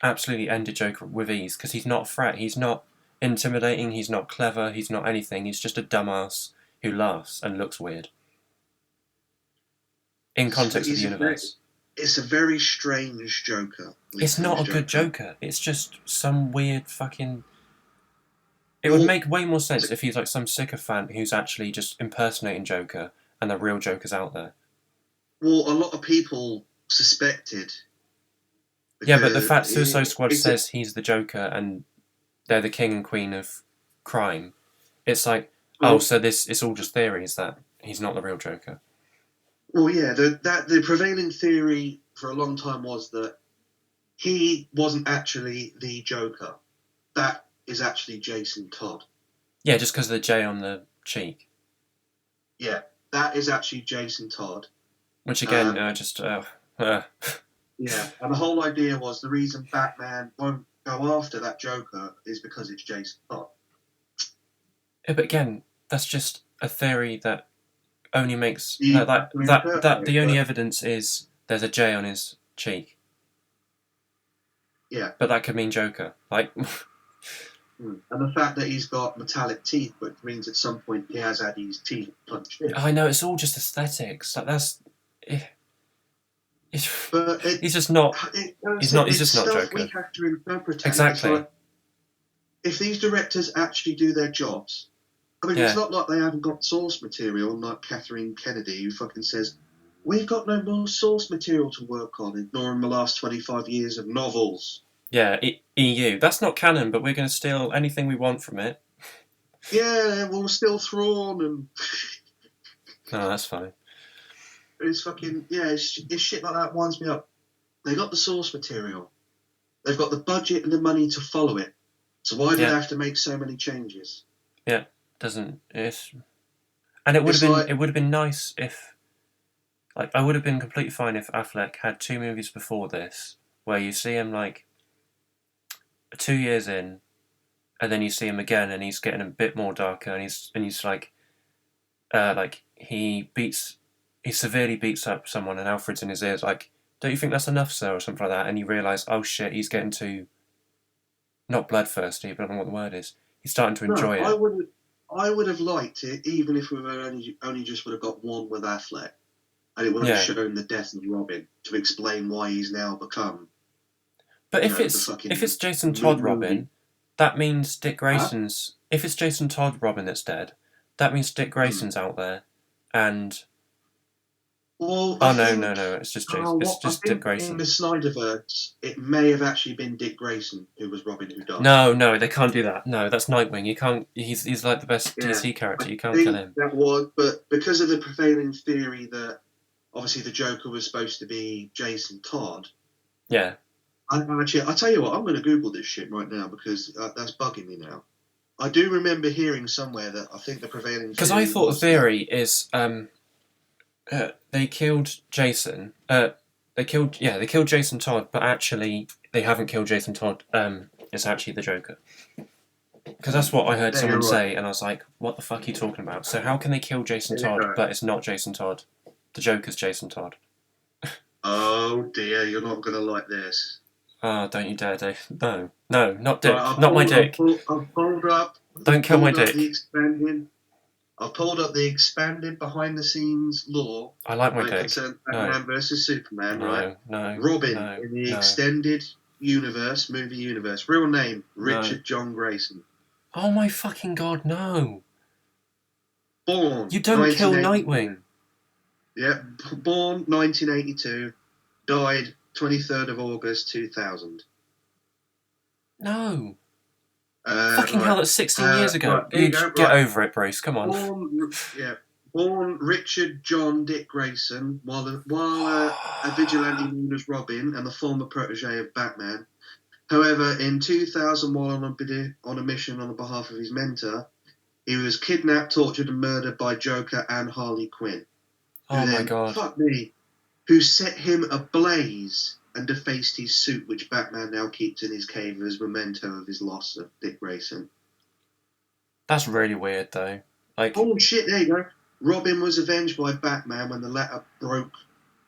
absolutely ended Joker with ease, because he's not a threat. He's not intimidating. He's not clever. He's not anything. He's just a dumbass who laughs and looks weird. In context of the universe. It's a very strange Joker. It's not a good Joker. It's just some weird fucking... It would make way more sense if he's like some sycophant who's actually just impersonating Joker, and the real Joker's out there. Well, a lot of people suspected. Yeah, but the fact Suicide Squad says he's the Joker and they're the king and queen of crime, it's like, so it's all just theories that he's not the real Joker. Well, yeah, the prevailing theory for a long time was that he wasn't actually the Joker. That is actually Jason Todd. Yeah, just because of the J on the cheek. Yeah, that is actually Jason Todd. Which again, Yeah, and the whole idea was the reason Batman won't go after that Joker is because it's Jason Todd. Yeah, but again, that's just a theory that only makes The the only evidence is there's a J on his cheek. Yeah. But that could mean Joker. Like. And the fact that he's got metallic teeth, but means at some point he has had his teeth punched in. I know, it's all just aesthetics. Like that's. But he's just not. He's just not Joker. We have to interpret. Exactly. Like, if these directors actually do their jobs, I mean, it's not like they haven't got source material, like Catherine Kennedy, who fucking says, "We've got no more source material to work on, ignoring the last 25 years of novels." Yeah, EU. That's not canon, but we're going to steal anything we want from it. Yeah, we'll steal Thrawn and. No, that's fine. It's fucking it's shit like that winds me up. They got the source material, they've got the budget and the money to follow it. So why do they have to make so many changes? Yeah, doesn't it? And it would have been nice if, like, I would have been completely fine if Affleck had 2 movies before this where you see him like 2 years in, and then you see him again and he's getting a bit more darker, and he's like he severely beats up someone, and Alfred's in his ears like, "Don't you think that's enough, sir?" or something like that, and you realise, oh shit, he's getting too, not bloodthirsty, but I don't know what the word is. He's starting to enjoy it. I would have liked it even if we were only just would have got one with Affleck, and it would have shown the death of Robin to explain why he's now become. But if it's Jason Todd Robin, that means Dick Grayson's. If it's Jason Todd Robin that's dead, that means Dick Grayson's out there, and. Well, no! It's just Jason. It's just Dick Grayson. In the Snyderverse, it may have actually been Dick Grayson who was Robin who died. No, they can't do that. No, that's Nightwing. You can't. He's like the best DC character. You can't kill him. That was, but because of the prevailing theory that obviously the Joker was supposed to be Jason Todd. Yeah. I tell you what, I'm going to Google this shit right now because that's bugging me now. I do remember hearing somewhere that I think the prevailing theory. Because I thought the theory is. They killed Jason. They killed Jason Todd, but actually they haven't killed Jason Todd. It's actually the Joker. Because that's what I heard someone say, and I was like, "What the fuck are you talking about?" So how can they kill Jason Todd, but it's not Jason Todd? The Joker's Jason Todd. Oh dear, you're not going to like this. Oh, don't you dare, Dave! No, not Dick, not my Dick. I've pulled up. Don't kill my Dick. I've pulled up the expanded behind-the-scenes lore. I like my Dick. Batman versus Superman, right? No. Robin in the extended movie universe. Real name, Richard John Grayson. Oh my fucking god, no! Born. You don't kill Nightwing. Yeah, born 1982, died 23rd of August 2000. No. Fucking hell, that's 16 years ago. Get over it, Bruce. Come on. Born Richard John Dick Grayson, while a vigilante known as Robin and the former protege of Batman. However, in 2000, while on a mission on behalf of his mentor, he was kidnapped, tortured, and murdered by Joker and Harley Quinn. Oh my god. Fuck me. Who set him ablaze and defaced his suit, which Batman now keeps in his cave as memento of his loss of Dick Grayson. That's really weird, though. Like, oh shit! There you go. Robin was avenged by Batman when the latter broke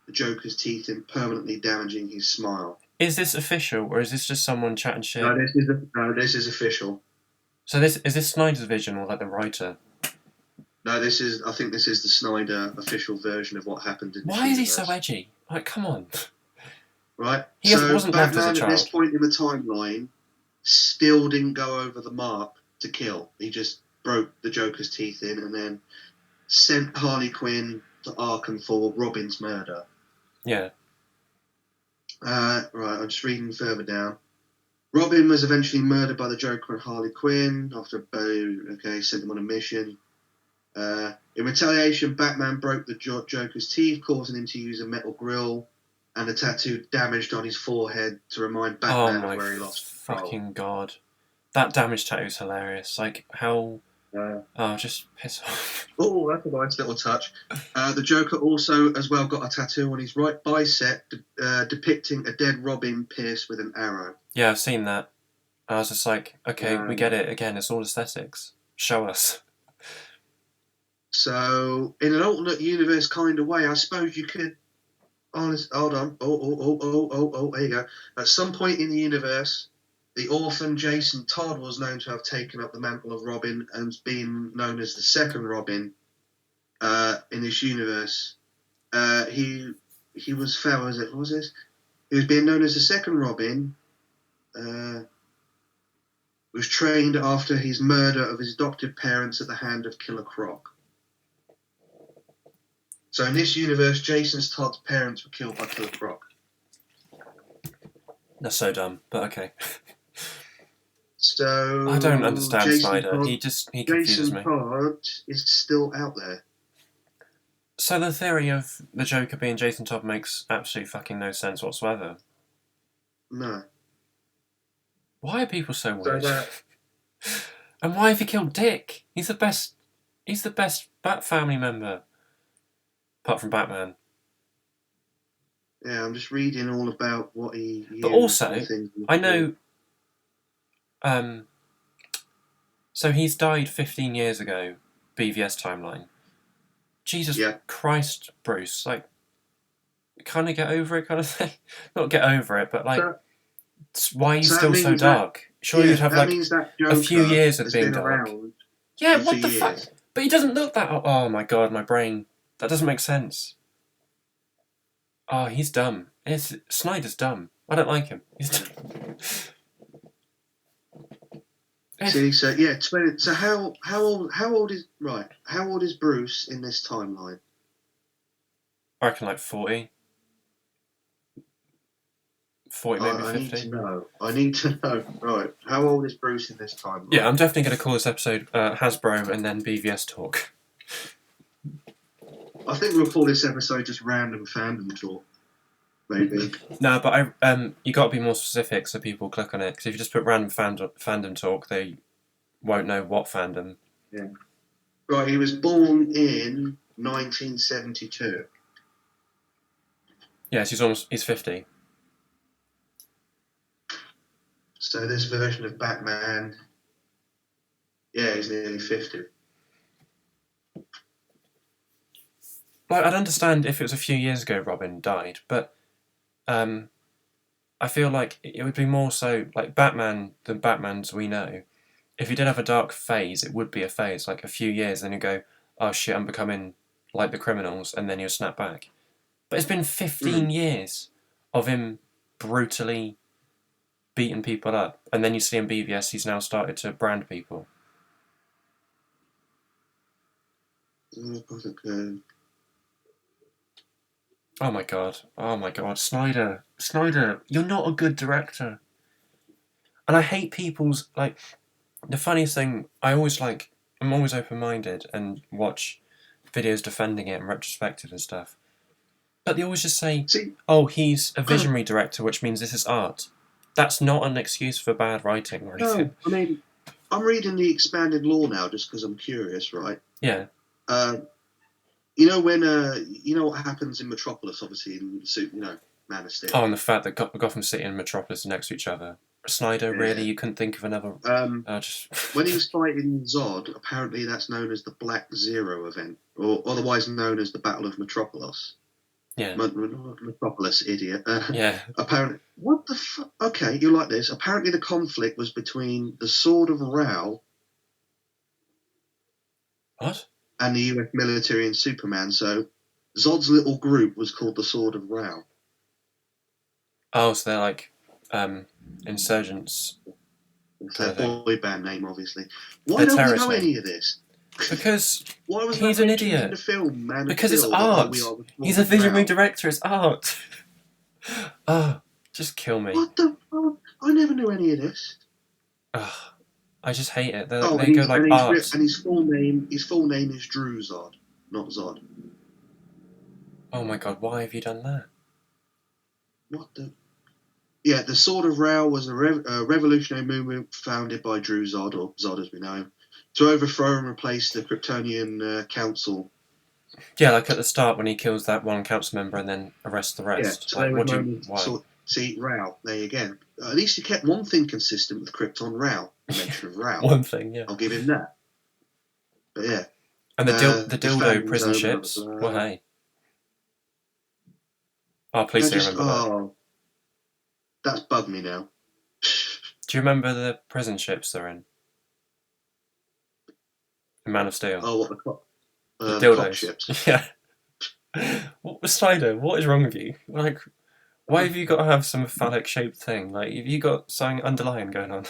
the Joker's teeth in, permanently damaging his smile. Is this official, or is this just someone chatting shit? No, this is official. So is this Snyder's vision, or like the writer? No, I think this is the Snyder official version of what happened in. Why is he so edgy? Like, come on. Right. He wasn't loved as a child. At this point in the timeline, still didn't go over the mark to kill. He just broke the Joker's teeth in and then sent Harley Quinn to Arkham for Robin's murder. Yeah. Right, I'm just reading further down. Robin was eventually murdered by the Joker and Harley Quinn after sent them on a mission. In retaliation, Batman broke the Joker's teeth, causing him to use a metal grill and a tattoo damaged on his forehead to remind Batman of where he lost control. Fucking god. That damaged tattoo is hilarious. Like, how Oh, just piss off. Oh, that's a nice little touch. The Joker also, as well, got a tattoo on his right bicep depicting a dead Robin pierced with an arrow. Yeah, I've seen that. I was just like, okay, we get it. Again, it's all aesthetics. Show us. So, in an alternate universe kind of way, I suppose you could. Hold on. There you go. At some point in the universe, the orphan Jason Todd was known to have taken up the mantle of Robin and been known as the second Robin in this universe. He was found as it was this. He was being known as the second Robin. Was trained after his murder of his adopted parents at the hand of Killer Croc. So in this universe, Jason's Todd's parents were killed by Killer Croc. That's so dumb, but okay. So I don't understand Jason Snyder. Todd, He confuses Jason me. Todd is still out there. So the theory of the Joker being Jason Todd makes absolutely fucking no sense whatsoever. No. Why are people so weird? So and why have he killed Dick? He's the best Bat family member. Apart from Batman. Yeah, I'm just reading all about what he but also, I know... so he's died 15 years ago, BVS timeline. Jesus Christ, Bruce. Like, kind of get over it kind of thing? Not get over it, but like... why are you still so dark? Surely you'd have like a few years of being dark. Yeah, what the fuck? But he doesn't look that... Oh my god, my brain... That doesn't make sense. Oh, he's dumb. Snyder's dumb. I don't like him. He's dumb. See, so yeah, 20. So how old is Bruce in this timeline? I reckon like 40. 40, maybe 50. I need to know. Right, how old is Bruce in this timeline? Yeah, I'm definitely going to call this episode HASBRO and then BVS talk. I think we'll call this episode just random fandom talk. Maybe. No, but you got to be more specific so people click on it. Because if you just put random fandom talk, they won't know what fandom. Yeah. Right, he was born in 1972. Yes, he's 50. So this version of Batman, yeah, he's nearly 50. Like, I'd understand if it was a few years ago Robin died, but I feel like it would be more so like Batman than Batmans we know. If he did have a dark phase, it would be a phase, like a few years, then you go, oh shit, I'm becoming like the criminals, and then he'll snap back. But it's been 15 years of him brutally beating people up, and then you see in BVS he's now started to brand people. Oh my god, Snyder, you're not a good director. And I hate people's, like, the funniest thing, I'm always open-minded and watch videos defending it and retrospective and stuff. But they always just say, oh, he's a visionary director, which means this is art. That's not an excuse for bad writing or anything. No, I mean, I'm reading the expanded law now just because I'm curious, right? Yeah. You know when you know what happens in Metropolis, obviously in Man of Steel. Oh, and the fact that Gotham City and Metropolis are next to each other. Snyder, really, you couldn't think of another? When he was fighting Zod, apparently that's known as the Black Zero event, or otherwise known as the Battle of Metropolis. Yeah. Metropolis, idiot. Yeah. Apparently, what the fuck? Okay, you like this? Apparently, the conflict was between the Sword of Ra. What? And the US military and Superman. So Zod's little group was called the Sword of Ra. Oh, so they're like insurgents. It's their boy band name, obviously. Why don't we know any of this? Because why was he's an idiot. In the film, Man because of it's Steel, art. He's a visionary director. It's art. Oh, just kill me. What the fuck? I never knew any of this. I just hate it. They go like art. And his full name is Drew Zod, not Zod. Oh my god, why have you done that? What the? Yeah, the Sword of Ra was a revolutionary movement founded by Drew Zod, or Zod as we know him, to overthrow and replace the Kryptonian council. Yeah, like at the start when he kills that one council member and then arrests the rest. Yeah, so like, they what were do you? Why? See, Rao, there you go. At least he kept one thing consistent with Krypton Rao. The mention of Rao. One thing, yeah. I'll give him that. But yeah. And the dildo prison ships. Well, hey. Oh, please do remember that. That's bugged me now. Do you remember the prison ships they're in? In Man of Steel. Oh, what the dildos. Cop ships. Yeah. Snyder, what is wrong with you? Like, why have you got to have some phallic shaped thing? Like, have you got something underlying going on?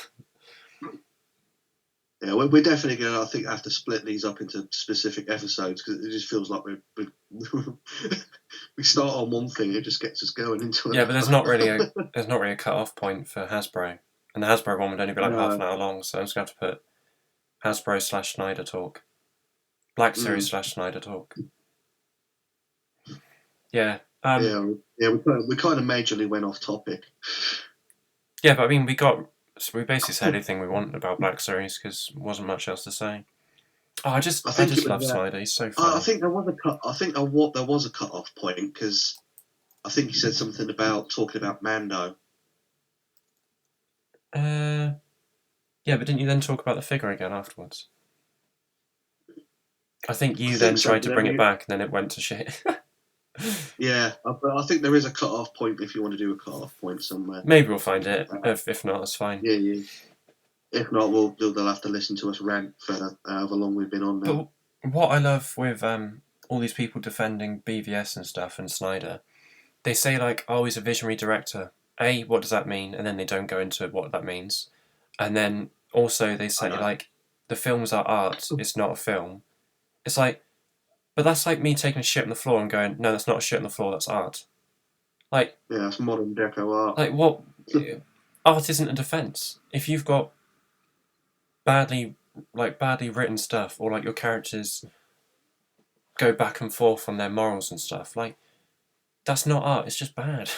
Yeah, we're definitely going to, I think, have to split these up into specific episodes because it just feels like we start on one thing, it just gets us going into it. Yeah, but there's not really a cut-off point for HASBRO. And the HASBRO one would only be like half an hour long, so I'm just going to have to put HASBRO/Snyder Talk. Black Series /Snyder Talk. Yeah. We kind of majorly went off topic. Yeah, but I mean, we basically said everything we wanted about Black Series because there wasn't much else to say. Oh, I just love Snyder. He's so funny. I think there was there was a cut-off point because I think he said something about talking about Mando. Yeah, but didn't you then talk about the figure again afterwards? I think you then tried to bring it back, and then it went to shit. Yeah, but I think there is a cut-off point if you want to do a cut-off point somewhere. Maybe we'll find it. If not, that's fine. Yeah. If not, they'll have to listen to us rant for however long we've been on now. But what I love with all these people defending BVS and stuff and Snyder, they say like, oh, he's a visionary director. A, what does that mean? And then they don't go into what that means. And then also they say like, the films are art. It's not a film. It's like, but that's like me taking a shit on the floor and going, no, that's not a shit on the floor. That's art. Like, yeah, that's modern deco art. Like what? Art isn't a defense. If you've got badly written stuff, or like your characters go back and forth on their morals and stuff, like that's not art. It's just bad.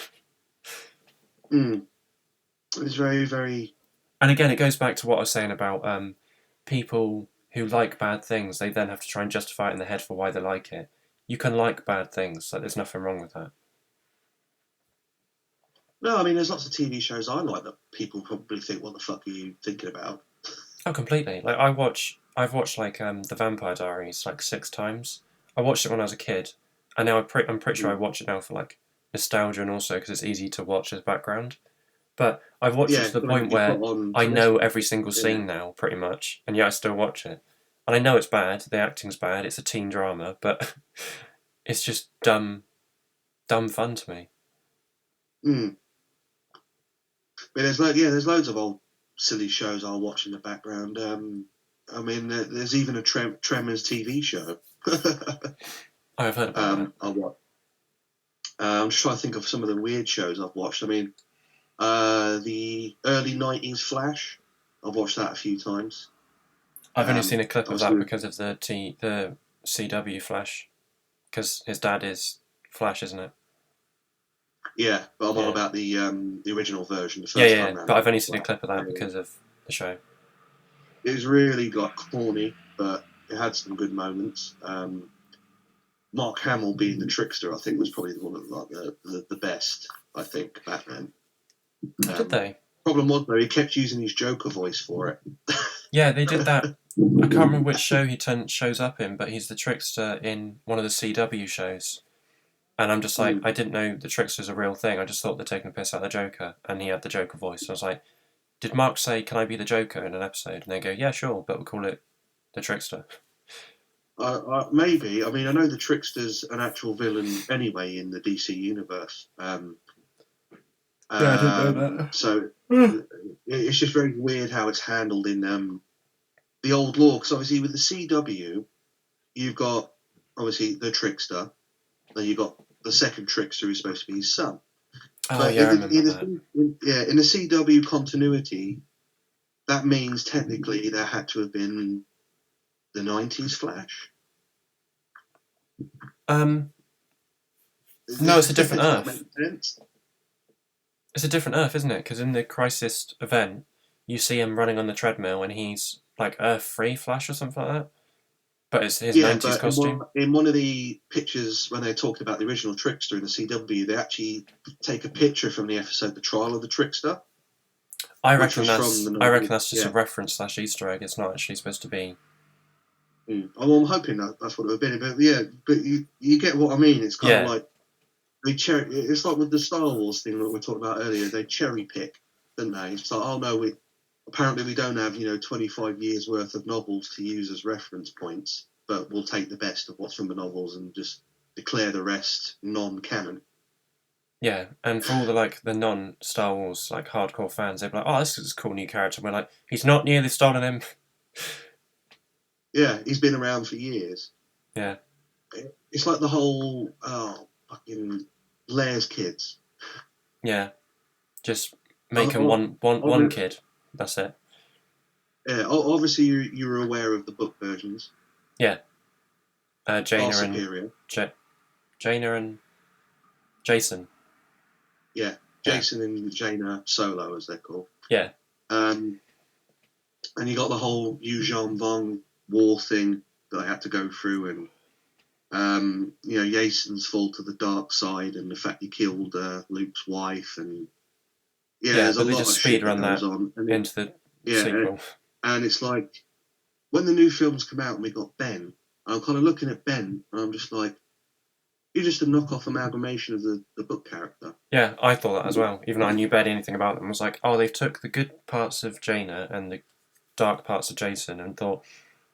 It's very, very. And again, it goes back to what I was saying about people who like bad things. They then have to try and justify it in their head for why they like it. You can like bad things. Like there's nothing wrong with that. No, I mean, there's lots of TV shows I like that people probably think, what the fuck are you thinking about? Oh, completely. Like I've watched like the Vampire Diaries like 6 times. I watched it when I was a kid, and now I'm pretty sure I watch it now for like nostalgia and also because it's easy to watch as background. But I've watched it to the point where I know every single scene now, pretty much, and yet I still watch it. And I know it's bad, the acting's bad, it's a teen drama, but it's just dumb fun to me. But there's loads of old silly shows I'll watch in the background. I mean, there's even a Tremors TV show. I've heard about that. I watch. I'm just trying to think of some of the weird shows I've watched. I mean, the early '90s Flash. I've watched that a few times. I've only seen a clip of that because of the CW Flash, because his dad is Flash, isn't it? Yeah, but I'm all about the original version. The first time but I've only seen a clip of that because of the show. It was really like corny, but it had some good moments. Mark Hamill being the trickster, I think, was probably one of like the best. I think Batman. Did they? Problem was though, he kept using his Joker voice for it. Yeah, they did that. I can't remember which show he shows up in, but he's the trickster in one of the CW shows. And I'm just like, I didn't know the trickster's a real thing. I just thought they're taking a piss out of the Joker, and he had the Joker voice. So I was like, did Mark say, "Can I be the Joker" in an episode? And they go, "Yeah, sure, but we'll call it the Trickster." Maybe. I mean, I know the Trickster's an actual villain anyway in the DC universe. Yeah, I didn't know that. So it's just very weird how it's handled in the old law. Because obviously with the CW, you've got obviously the Trickster, then you've got the second Trickster who's supposed to be his son. Oh, but yeah, I remember that. In the CW continuity, that means technically there had to have been the 90s Flash. No, it's a different Earth. It's a different Earth, isn't it? Because in the Crisis event, you see him running on the treadmill and he's like Earth-free Flash or something like that. But it's his Yeah, 90s but costume. in one of the pictures when they're talking about the original Trickster in the CW, they actually take a picture from the episode The Trial of the Trickster. I Which reckon was from the that's 90s, just a yeah. reference / Easter egg. It's not actually supposed to be. Oh, I'm hoping that's what it would have been. But yeah, but you get what I mean. It's kind of like it's like with the Star Wars thing that we talked about earlier. They cherry pick, don't they? It's like, oh no, apparently we don't have 25 years worth of novels to use as reference points, but we'll take the best of what's from the novels and just declare the rest non-canon. Yeah, and for all the non-Star Wars hardcore fans, they'd be like, "Oh, this is a cool new character." And we're like, "He's not nearly stolen him." Yeah, he's been around for years. Yeah. It's like the whole fucking Lairs kids. Yeah, just make him one kid. That's it. Yeah, obviously you're aware of the book versions. Yeah. Jaina and Jaina and Jason. Yeah, Jason and Jaina Solo, as they're called. Yeah. And you got the whole Yu Zhang Vong war thing that I had to go through, and Jason's fall to the dark side, and the fact he killed Luke's wife, and there's a lot of shit that goes on into the sequel. And it's like when the new films come out and we got Ben, I'm kind of looking at Ben, and I'm just like, you're just a knockoff amalgamation of the book character. Yeah, I thought that as well. Even though I knew barely anything about them, I was like, oh, they took the good parts of Jaina and the dark parts of Jason and thought,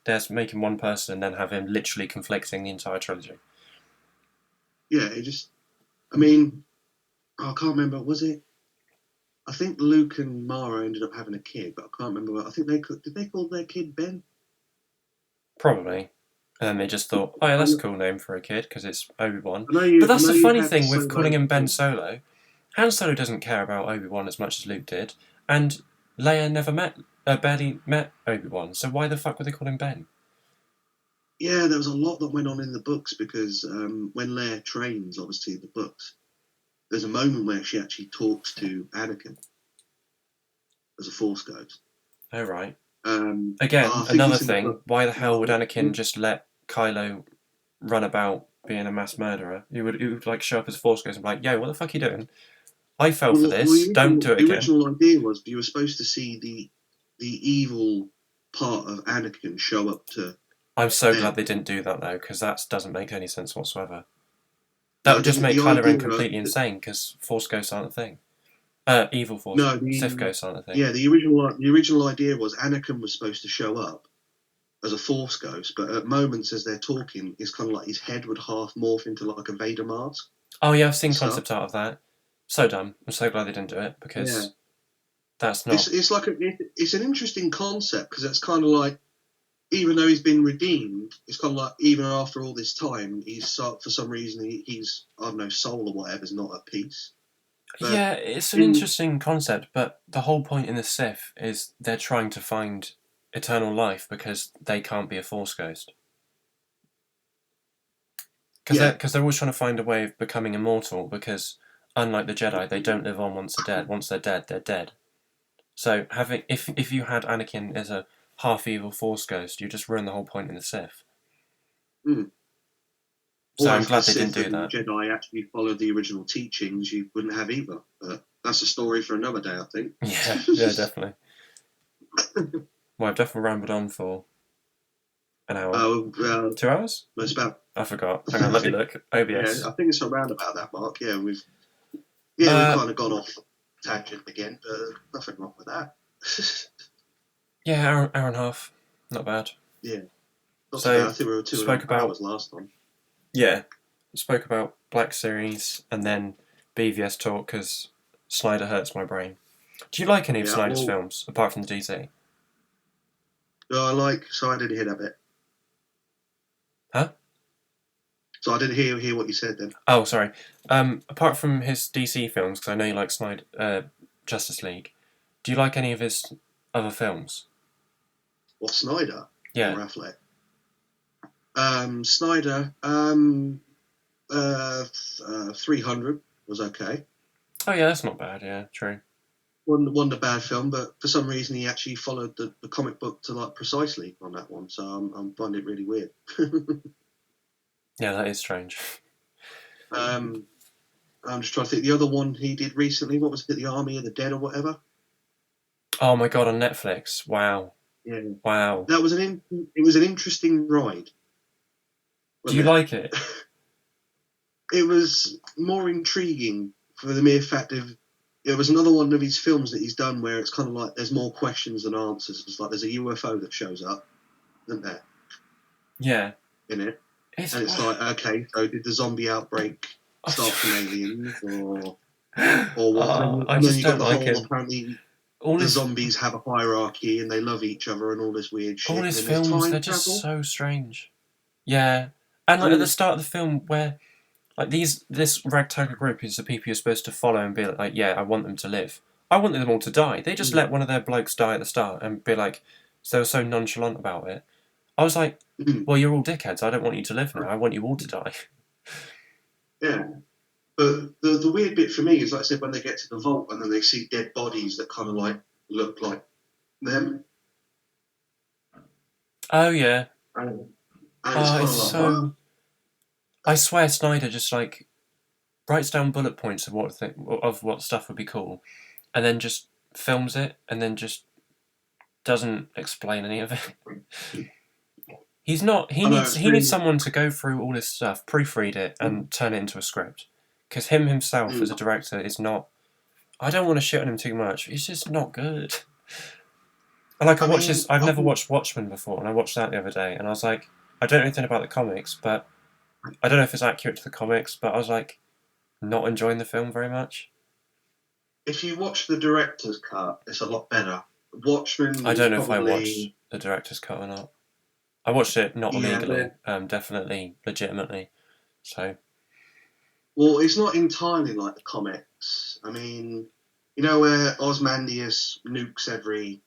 let's make him one person and then have him literally conflicting the entire trilogy. Yeah, I mean, I can't remember. Was it? I think Luke and Mara ended up having a kid, but I can't remember. I think did they call their kid Ben? Probably. And then they just thought, oh yeah, that's a cool name for a kid because it's Obi-Wan. But that's the funny thing with calling him Ben Solo. Han Solo doesn't care about Obi-Wan as much as Luke did, and Leia barely met Obi-Wan, so why the fuck would they call him Ben? Yeah, there was a lot that went on in the books because when Leia trains, obviously, in the books, there's a moment where she actually talks to Anakin as a Force ghost. Oh, right. Again, another thing, why the hell would Anakin just let Kylo run about being a mass murderer? He would show up as Force ghost and be like, yo, what the fuck are you doing? I fell for this, don't do it again. The original idea was you were supposed to see the evil part of Anakin show up to... I'm so glad they didn't do that, though, because that doesn't make any sense whatsoever. That would just make Kylo Ren completely insane, because Force ghosts aren't a thing. Evil Force, Sith ghosts aren't a thing. Yeah, the original idea was Anakin was supposed to show up as a Force ghost, but at moments as they're talking, it's kind of like his head would half morph into like a Vader mask. Oh yeah, I've seen concept art of that. So dumb. I'm so glad they didn't do it, because that's not... It's an interesting concept, because it's kind of like, even though he's been redeemed, it's kind of like, even after all this time, for some reason, he's, I don't know, soul or whatever is not at peace. But yeah, it's an interesting concept, but the whole point in the Sith is they're trying to find eternal life because they can't be a Force ghost. Because they're always trying to find a way of becoming immortal, because unlike the Jedi, they don't live on once they're dead. Once they're dead, they're dead. So if you had Anakin as a half-evil Force ghost, you just ruin the whole point in the Sith. So I'm glad they didn't do that. If the Jedi actually followed the original teachings, you wouldn't have either. But that's a story for another day, I think. Yeah, definitely. Well, I've definitely rambled on for an hour. 2 hours? It's about... I forgot. Hang on, let me look. OBS. Yeah, I think it's around about that mark. Yeah, we've kind of gone off tangent again, but nothing wrong with that. Yeah, hour and a half. Not bad. Yeah. Not so, bad. I think we were 2.5 hours last time. Yeah. Spoke about Black Series and then BVS talk because Snyder hurts my brain. Do you like any of Snyder's films, apart from the DC? No, so I didn't hear that bit. Huh? So I didn't hear what you said then. Oh, sorry. Apart from his DC films, because I know you like Justice League, do you like any of his other films? What, Snyder? Yeah. Or Affleck? Snyder, 300 was okay. Oh yeah, that's not bad, yeah, true. wasn't a bad film, but for some reason he actually followed the comic book to like precisely on that one. So I'm finding it really weird. Yeah, that is strange. I'm just trying to think. The other one he did recently, what was it? The Army of the Dead or whatever. Oh my god, on Netflix! Wow. Yeah. Wow. That was it was an interesting ride. Do you like it? It was more intriguing for the mere fact of it was another one of his films that he's done where it's kind of like there's more questions than answers. It's like there's a UFO that shows up, isn't there? Yeah. In it. And it's like, okay, so did the zombie outbreak start from aliens or what? I And then just you got don't the like whole it. apparently All the his zombies have a hierarchy and they love each other and all this weird shit. all his And then there's films, time they're just travel. so strange. Yeah, and like at the start of the film, where like this ragtag group is the people you're supposed to follow and be like, yeah, I want them to live. I want them all to die. They just let one of their blokes die at the start and be like, so they were so nonchalant about it. I was like, well, you're all dickheads. I don't want you to live now. I want you all to die. Yeah. But the weird bit for me is, like I said, when they get to the vault and then they see dead bodies that kind of like look like them. Oh yeah. And it's kind It's of like, so. what? I swear, Snyder just like writes down bullet points of what stuff would be cool, and then just films it, and then just doesn't explain any of it. He's not. He needs someone to go through all this stuff, proofread it, and turn it into a script. Because himself as a director is not. I don't want to shit on him too much. He's just not good. Like I've never watched Watchmen before, and I watched that the other day, and I was like, I don't know anything about the comics, but I don't know if it's accurate to the comics, but I was like, not enjoying the film very much. If you watch the director's cut, it's a lot better. Watchmen. I don't know if I watched the director's cut or not. I watched it not illegally, definitely legitimately. So. Well, it's not entirely like the comics. I mean, you know where Ozymandias nukes every,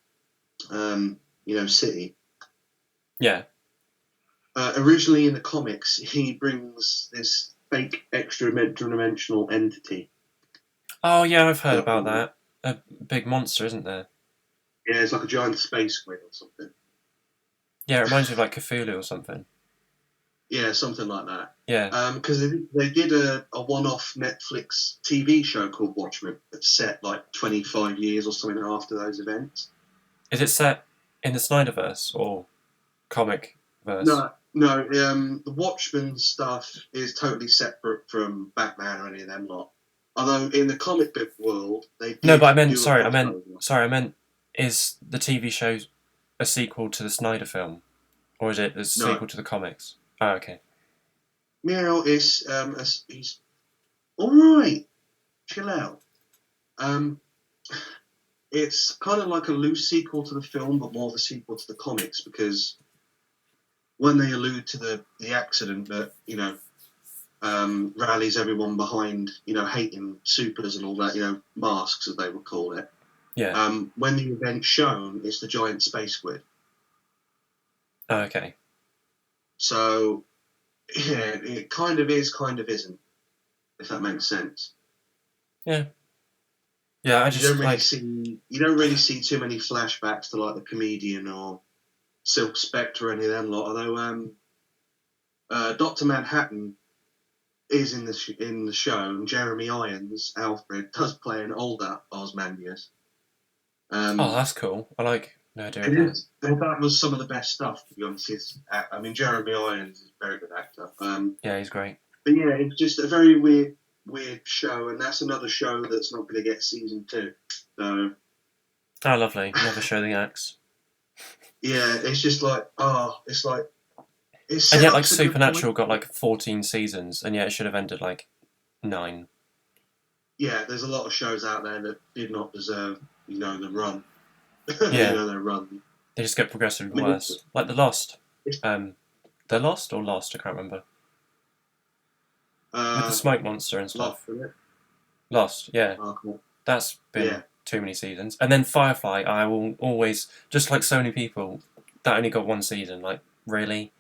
city. Yeah. Originally in the comics, he brings this fake extra-dimensional entity. Oh yeah, I've heard about that. A big monster, isn't there? Yeah, it's like a giant space squid or something. Yeah, it reminds me of like Cthulhu or something. Yeah, something like that. Yeah. Because they did a one-off Netflix TV show called Watchmen that's set like 25 years or something after those events. Is it set in the Snyderverse or comic verse? No. The Watchmen stuff is totally separate from Batman or any of them lot. Although in the comic book world, they did. No, but I meant, is the TV show a sequel to the Snyder film, or is it a sequel to the comics? Oh, okay. Muriel is he's all right. Chill out. It's kind of like a loose sequel to the film, but more of a sequel to the comics because when they allude to the accident that rallies everyone behind hating supers and all that masks as they would call it. Yeah. When the event's shown, it's the giant space squid. Oh, okay. So yeah, it kind of is, kind of isn't. If that makes sense. Yeah. Yeah, you don't really see too many flashbacks to like the Comedian or Silk Spectre or any of them lot. Although Dr. Manhattan is in the show, and Jeremy Irons, Alfred, does play an older Ozymandias. That's cool. I like no idea. That was some of the best stuff, to be honest. I mean, Jeremy Irons is a very good actor. Yeah, he's great. But yeah, it's just a very weird show, and that's another show that's not going to get season 2. So. Oh, lovely! Never show the axe. Yeah, it's just like it's like. And yet, like Supernatural got like 14 seasons, and yet it should have ended like 9. Yeah, there's a lot of shows out there that did not deserve, the run. Yeah, their run. They just get progressively worse, like The Lost. The Lost or Lost? I can't remember. With the smoke monster and stuff. Lost, yeah. Oh, cool. That's been too many seasons. And then Firefly, I will always, just like so many people, that only got 1 season. Like, really?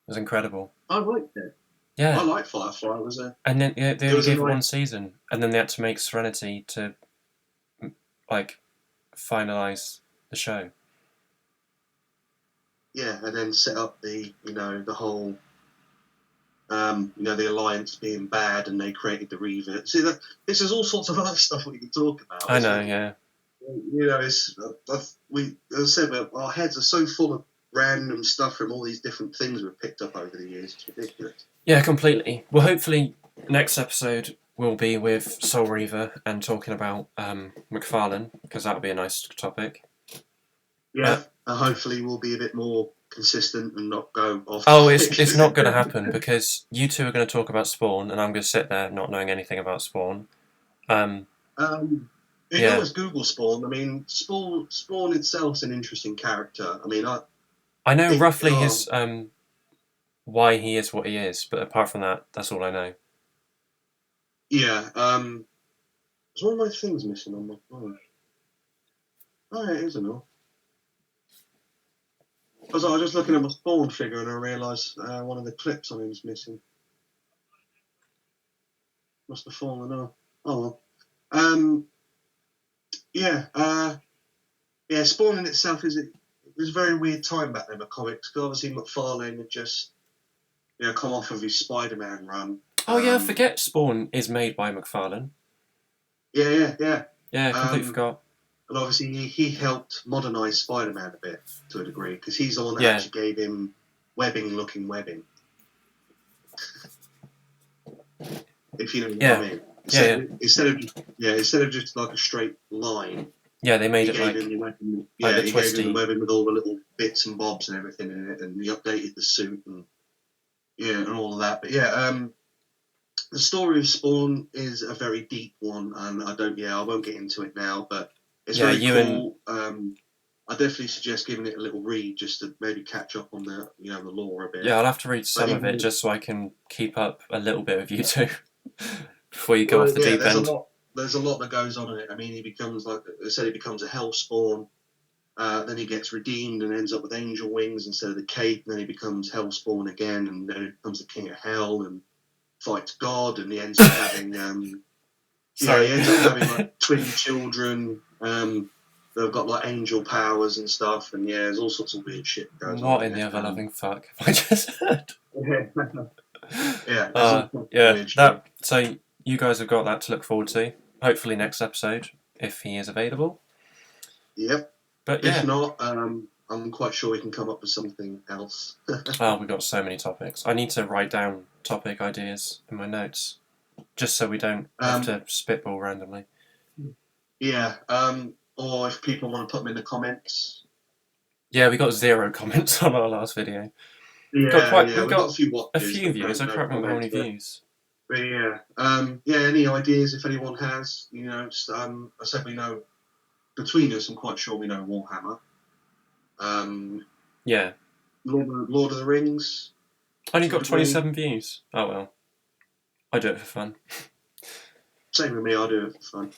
It was incredible. I liked it. Yeah. I liked Firefly. And then they only gave it 1 season, and then they had to make Serenity to like finalize the show. Yeah, and then set up the whole the Alliance being bad, and they created the Reaver. See, this is all sorts of other stuff we can talk about. I know, yeah. It's as I said, our heads are so full of random stuff from all these different things we've picked up over the years. It's ridiculous. Yeah, completely. Well, hopefully next episode will be with Soul Reaver and talking about McFarlane, because that would be a nice topic. Yeah, hopefully we'll be a bit more consistent and not go off. Oh, it's not going to happen, because you two are going to talk about Spawn, and I'm going to sit there not knowing anything about Spawn. You can always Google Spawn. I mean, Spawn itself's an interesting character. I mean, I know roughly his why he is what he is, but apart from that, that's all I know. Yeah. There's one of my things missing on my phone. Oh, it is enough. Because I was just looking at my Spawn figure and I realised one of the clips on him is missing. Must have fallen off. Oh well. Spawn in itself it was a very weird time back then with comics, because obviously McFarlane had just come off of his Spider-Man run. Oh yeah, forget Spawn is made by McFarlane. Yeah. Yeah, completely forgot. And obviously he helped modernise Spider-Man a bit to a degree, because he's the one that actually gave him webbing. If you know what I mean. Instead of just like a straight line. Yeah, they made it like him the webbing, the he twisty. gave him the webbing with all the little bits and bobs and everything in it, and he updated the suit and all of that. But the story of Spawn is a very deep one, and I won't get into it now, but it's very cool. I definitely suggest giving it a little read just to maybe catch up on the the lore a bit. Yeah, I'll have to read some of it just so I can keep up a little bit of you two before you go off the deep end. There's a lot that goes on in it. I mean, he becomes, like I said, he becomes a Hellspawn. Then he gets redeemed and ends up with angel wings instead of the cape. And then he becomes Hellspawn again, and then he becomes the King of Hell and fights God. And he ends up having, like twin children. They've got like angel powers and stuff. And there's all sorts of weird shit that goes on. What in the ever loving fuck have I just heard? So you guys have got that to look forward to. Hopefully next episode, if he is available. Yep. But if not, I'm quite sure we can come up with something else. We've got so many topics. I need to write down topic ideas in my notes, just so we don't have to spitball randomly. Yeah. Or if people want to put them in the comments. Yeah, we got 0 comments on our last video. Yeah, we got a few watches. A few views. I can't remember how many views. But any ideas if anyone has? I said we know between us. I'm quite sure we know Warhammer. Lord of the Rings. Only got 27 views. Oh well, I do it for fun. Same with me. I do it for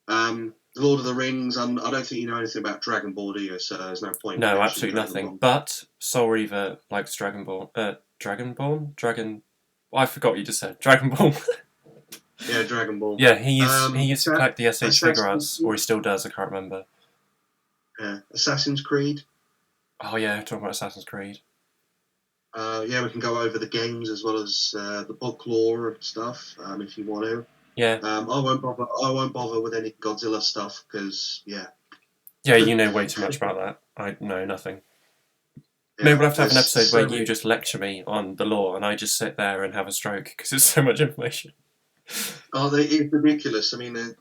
fun. Lord of the Rings. I don't think you know anything about Dragon Ball, do you? So there's no point. No, absolutely nothing. But Soul Reaver likes Dragon Ball. I forgot what you just said. Dragon Ball. Yeah, Dragon Ball. Yeah, he used to collect the SH figure arts, or he still does. I can't remember. Assassin's Creed. Oh yeah, talking about Assassin's Creed. We can go over the games as well as the book lore and stuff, if you want to. Yeah. I won't bother with any Godzilla stuff because Yeah, you know way too much about that. I know nothing. Maybe we'll have to have an episode where you just lecture me on the lore and I just sit there and have a stroke because it's so much information. It's ridiculous. I mean,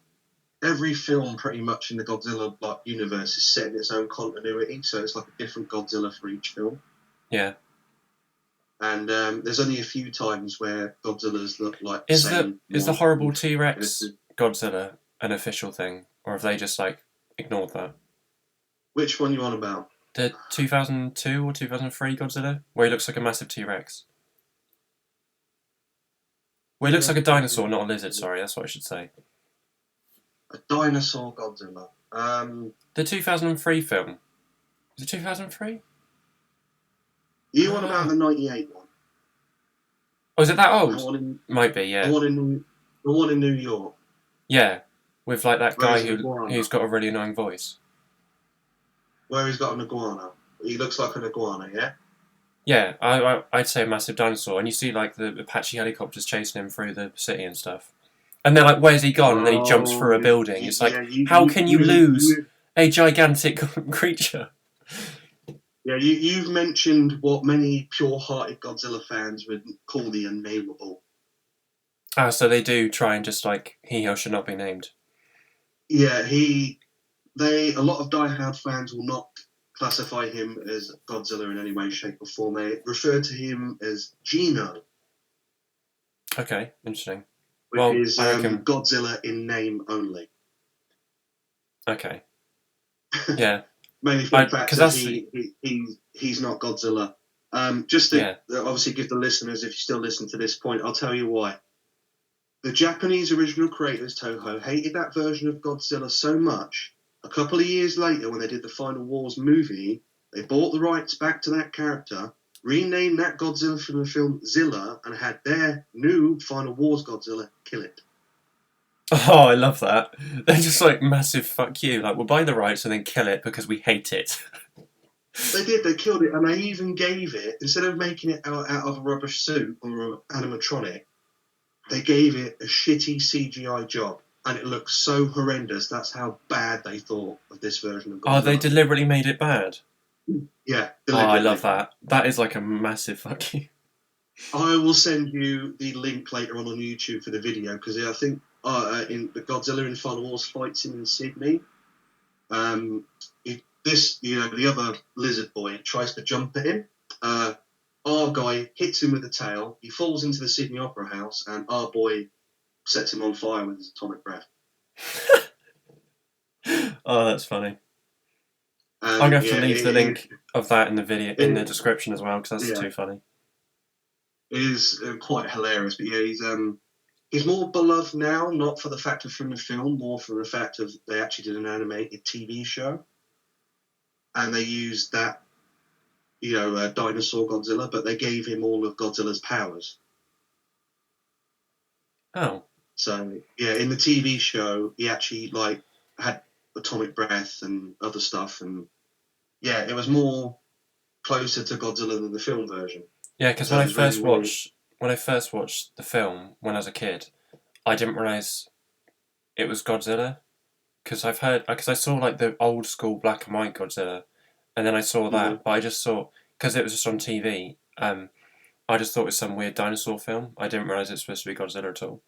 every film pretty much in the Godzilla universe is set in its own continuity, so it's like a different Godzilla for each film. Yeah. And there's only a few times where Godzilla's look like Is the horrible T-Rex Godzilla an official thing, or have they just ignored that? Which one you on about? The 2002 or 2003 Godzilla, where he looks like a massive T-Rex. Well, he looks like a dinosaur, not a lizard. Sorry, that's what I should say. A dinosaur Godzilla. The 2003 film. Was it 2003? You want about the 98 one? Oh, is it that old? Might be, yeah. The one in New York. Yeah, with like that Where guy he's an iguana. who's got a really annoying voice. Where he's got an iguana. He looks like an iguana, yeah? Yeah, I'd say a massive dinosaur, and you see like the Apache helicopters chasing him through the city and stuff. And they're like, "Where's he gone?" And then he jumps through a building. It's like, how can you lose a gigantic creature? Yeah, you've mentioned what many pure-hearted Godzilla fans would call the unnameable. Ah, so they do try and just like he or should not be named. Yeah, a lot of diehard fans will not classify him as Godzilla in any way, shape, or form. They refer to him as Gino. Okay, interesting. Which is Godzilla in name only. Okay. Yeah. Mainly for the fact that he's not Godzilla. Just to obviously give the listeners, if you still listen to this point, I'll tell you why. The Japanese original creators, Toho, hated that version of Godzilla so much, a couple of years later when they did the Final Wars movie, they bought the rights back to that character, renamed that Godzilla from the film Zilla, and had their new Final Wars Godzilla kill it. Oh, I love that. They're just like, massive fuck you. Like, we'll buy the rights and then kill it because we hate it. They did, they killed it, and they even gave it, instead of making it out of a rubber suit or an animatronic, they gave it a shitty CGI job, and it looks so horrendous. That's how bad they thought of this version of Godzilla. Oh, they deliberately made it bad? Yeah, deliberately. Oh, I love that. That is like a massive fuck you. I will send you the link later on YouTube for the video, because I think in the Godzilla in Final Wars fight scene in Sydney, the other lizard boy tries to jump at him. Our guy hits him with the tail. He falls into the Sydney Opera House, and our boy sets him on fire with his atomic breath. Oh, that's funny. I'm going to have to leave the link of that in the video in the description as well, because that's too funny. It is quite hilarious, but he's more beloved now, not for the fact of from the film, more for the fact of they actually did an animated TV show, and they used that, dinosaur Godzilla, but they gave him all of Godzilla's powers. Oh. So in the TV show, he actually had atomic breath and other stuff, and it was more closer to Godzilla than the film version. Yeah, because when I first watched the film when I was a kid, I didn't realise it was Godzilla, because I saw like the old school black and white Godzilla, and then I saw that, but I just saw, because it was just on TV, I just thought it was some weird dinosaur film. I didn't realise it was supposed to be Godzilla at all.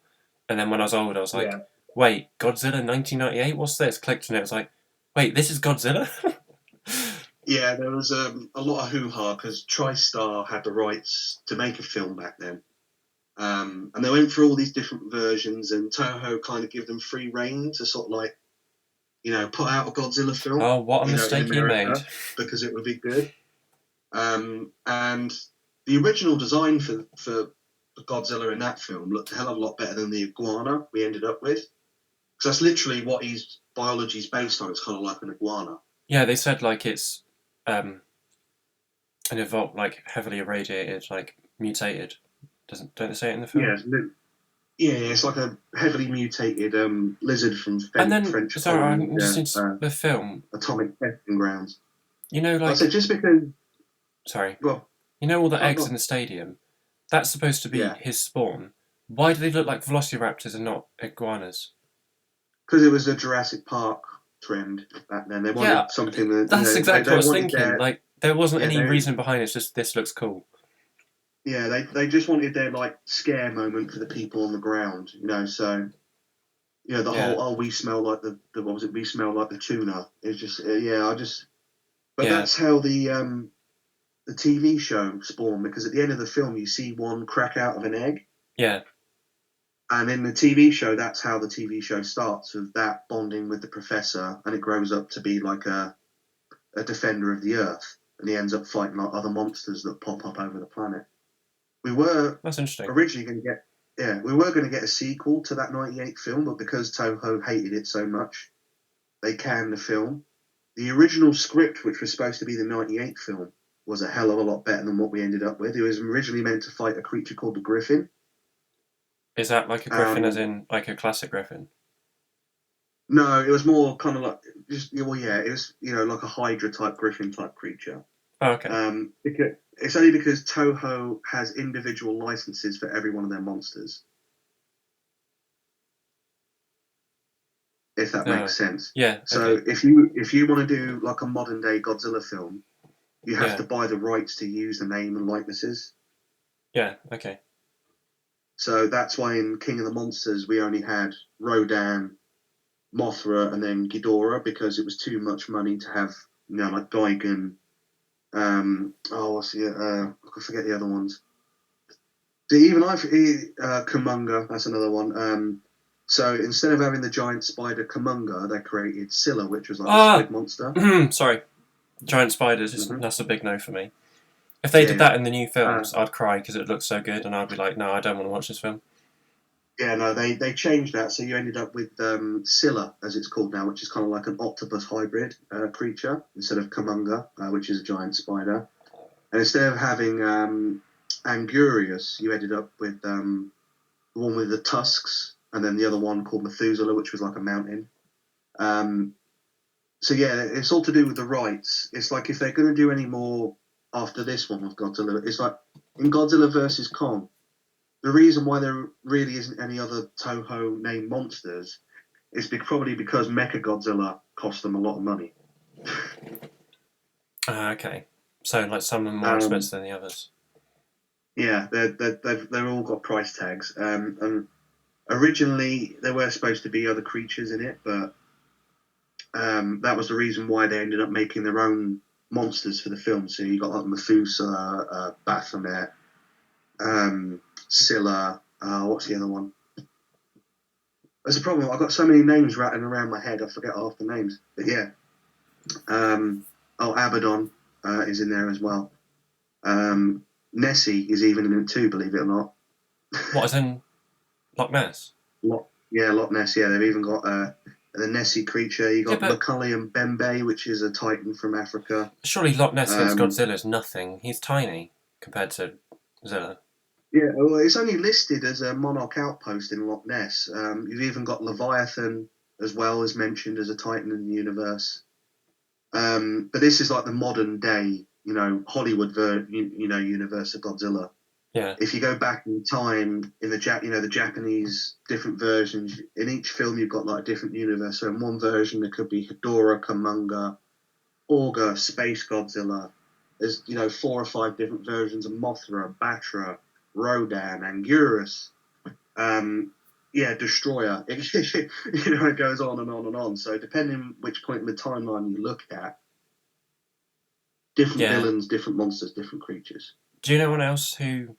And then when I was older, I was like, wait, Godzilla 1998? What's this? Clicked on it, I was like, wait, this is Godzilla? Yeah, there was a lot of hoo-ha because TriStar had the rights to make a film back then. And they went through all these different versions, and Toho kind of gave them free rein to sort of put out a Godzilla film. Oh, what a mistake he made. Because it would be good. And the original design for Godzilla in that film looked a hell of a lot better than the iguana we ended up with. Because that's literally what his biology is based on. It's kind of like an iguana. Yeah, they said like it's an evolved, like heavily irradiated, like mutated. Don't they say it in the film? Yeah, it's like a heavily mutated lizard from French. I'm just into the film. Atomic testing grounds. Like I said just because. Sorry. Well, all the eggs in the stadium. That's supposed to be his spawn. Why do they look like velociraptors and not iguanas? Because it was a Jurassic Park trend back then. They wanted something that. That's exactly what I was thinking. Like there wasn't any reason behind it. It's just this looks cool. Yeah, they just wanted their scare moment for the people on the ground. So. Whole we smell like the what was it? We smell like the tuna. It's just But that's how the TV show spawned, because at the end of the film you see one crack out of an egg. Yeah. And in the TV show, that's how the TV show starts, with that bonding with the professor, and it grows up to be like a defender of the Earth, and he ends up fighting like other monsters that pop up over the planet. That's interesting. Originally going to get a sequel to that '98 film, but because Toho hated it so much, they canned the film. The original script, which was supposed to be the '98 film, was a hell of a lot better than what we ended up with. It was originally meant to fight a creature called the Griffin. Is that like a griffin as in like a classic griffin? No, it was more kind of like well, yeah, it was like a Hydra type, Griffin type creature. Oh, okay. Because it's only because Toho has individual licenses for every one of their monsters, if that makes sense. Yeah. So Okay. if you want to do like a modern day Godzilla film, you have Yeah. to buy the rights to use the name and likenesses. Yeah. Okay. So that's why in King of the Monsters we only had Rodan, Mothra, and then Ghidorah because it was too much money to have like Gigan. What's the I forget the other ones. So even Kumunga, that's another one. So instead of having the giant spider Kumunga, they created Scylla, which was like the squid monster. Sorry. Giant spiders. Mm-hmm. That's a big no for me. If they did Yeah, that in the new yeah. films, I'd cry because it looks so good, and I'd be like, no, I don't want to watch this film. Yeah, no, they changed that, so you ended up with Scylla, as it's called now, which is kind of like an octopus hybrid creature instead of Kumunga, which is a giant spider. And instead of having Angurius, you ended up with the one with the tusks, and then the other one called Methuselah, which was like a mountain. Um, so yeah, it's all to do with the rights. It's like if they're going to do any more after this one with Godzilla, it's like in Godzilla versus Kong. The reason why there really isn't any other Toho named monsters is probably because Mechagodzilla cost them a lot of money. Okay. So, like, some are more Um, expensive than the others. yeah, they're all got price tags. And originally there were supposed to be other creatures in it, but that was the reason why they ended up making their own monsters for the film. So you got like Methuselah, Baphomet, Scylla. What's the other one? There's a problem. I've got so many names rattling around my head. I forget half the names. But yeah. Abaddon is in there as well. Nessie is even in it too, believe it or not. What, as in Loch Ness? Loch Ness. Yeah, they've even got the Nessie creature. You Yeah, got but Macaulay and Bembe, which is a Titan from Africa. surely Loch Ness against Um, Godzilla is nothing. He's tiny compared to Zilla. yeah, well, it's only listed as a monarch outpost in Loch Ness. You've even got Leviathan as well as mentioned as a Titan in the universe. But this is like the modern day, Hollywood universe of Godzilla. Yeah. If you go back in time in the the Japanese different versions, in each film you've got like a different universe. So in one version there could be Hedorah, Kumunga, Orga, Space Godzilla. There's 4 or 5 different versions of Mothra, Batra, Rodan, Anguirus. Destroyer. It goes on and on and on. So depending which point in the timeline you look at, different Yeah. villains, different monsters, different creatures. Do you know anyone else who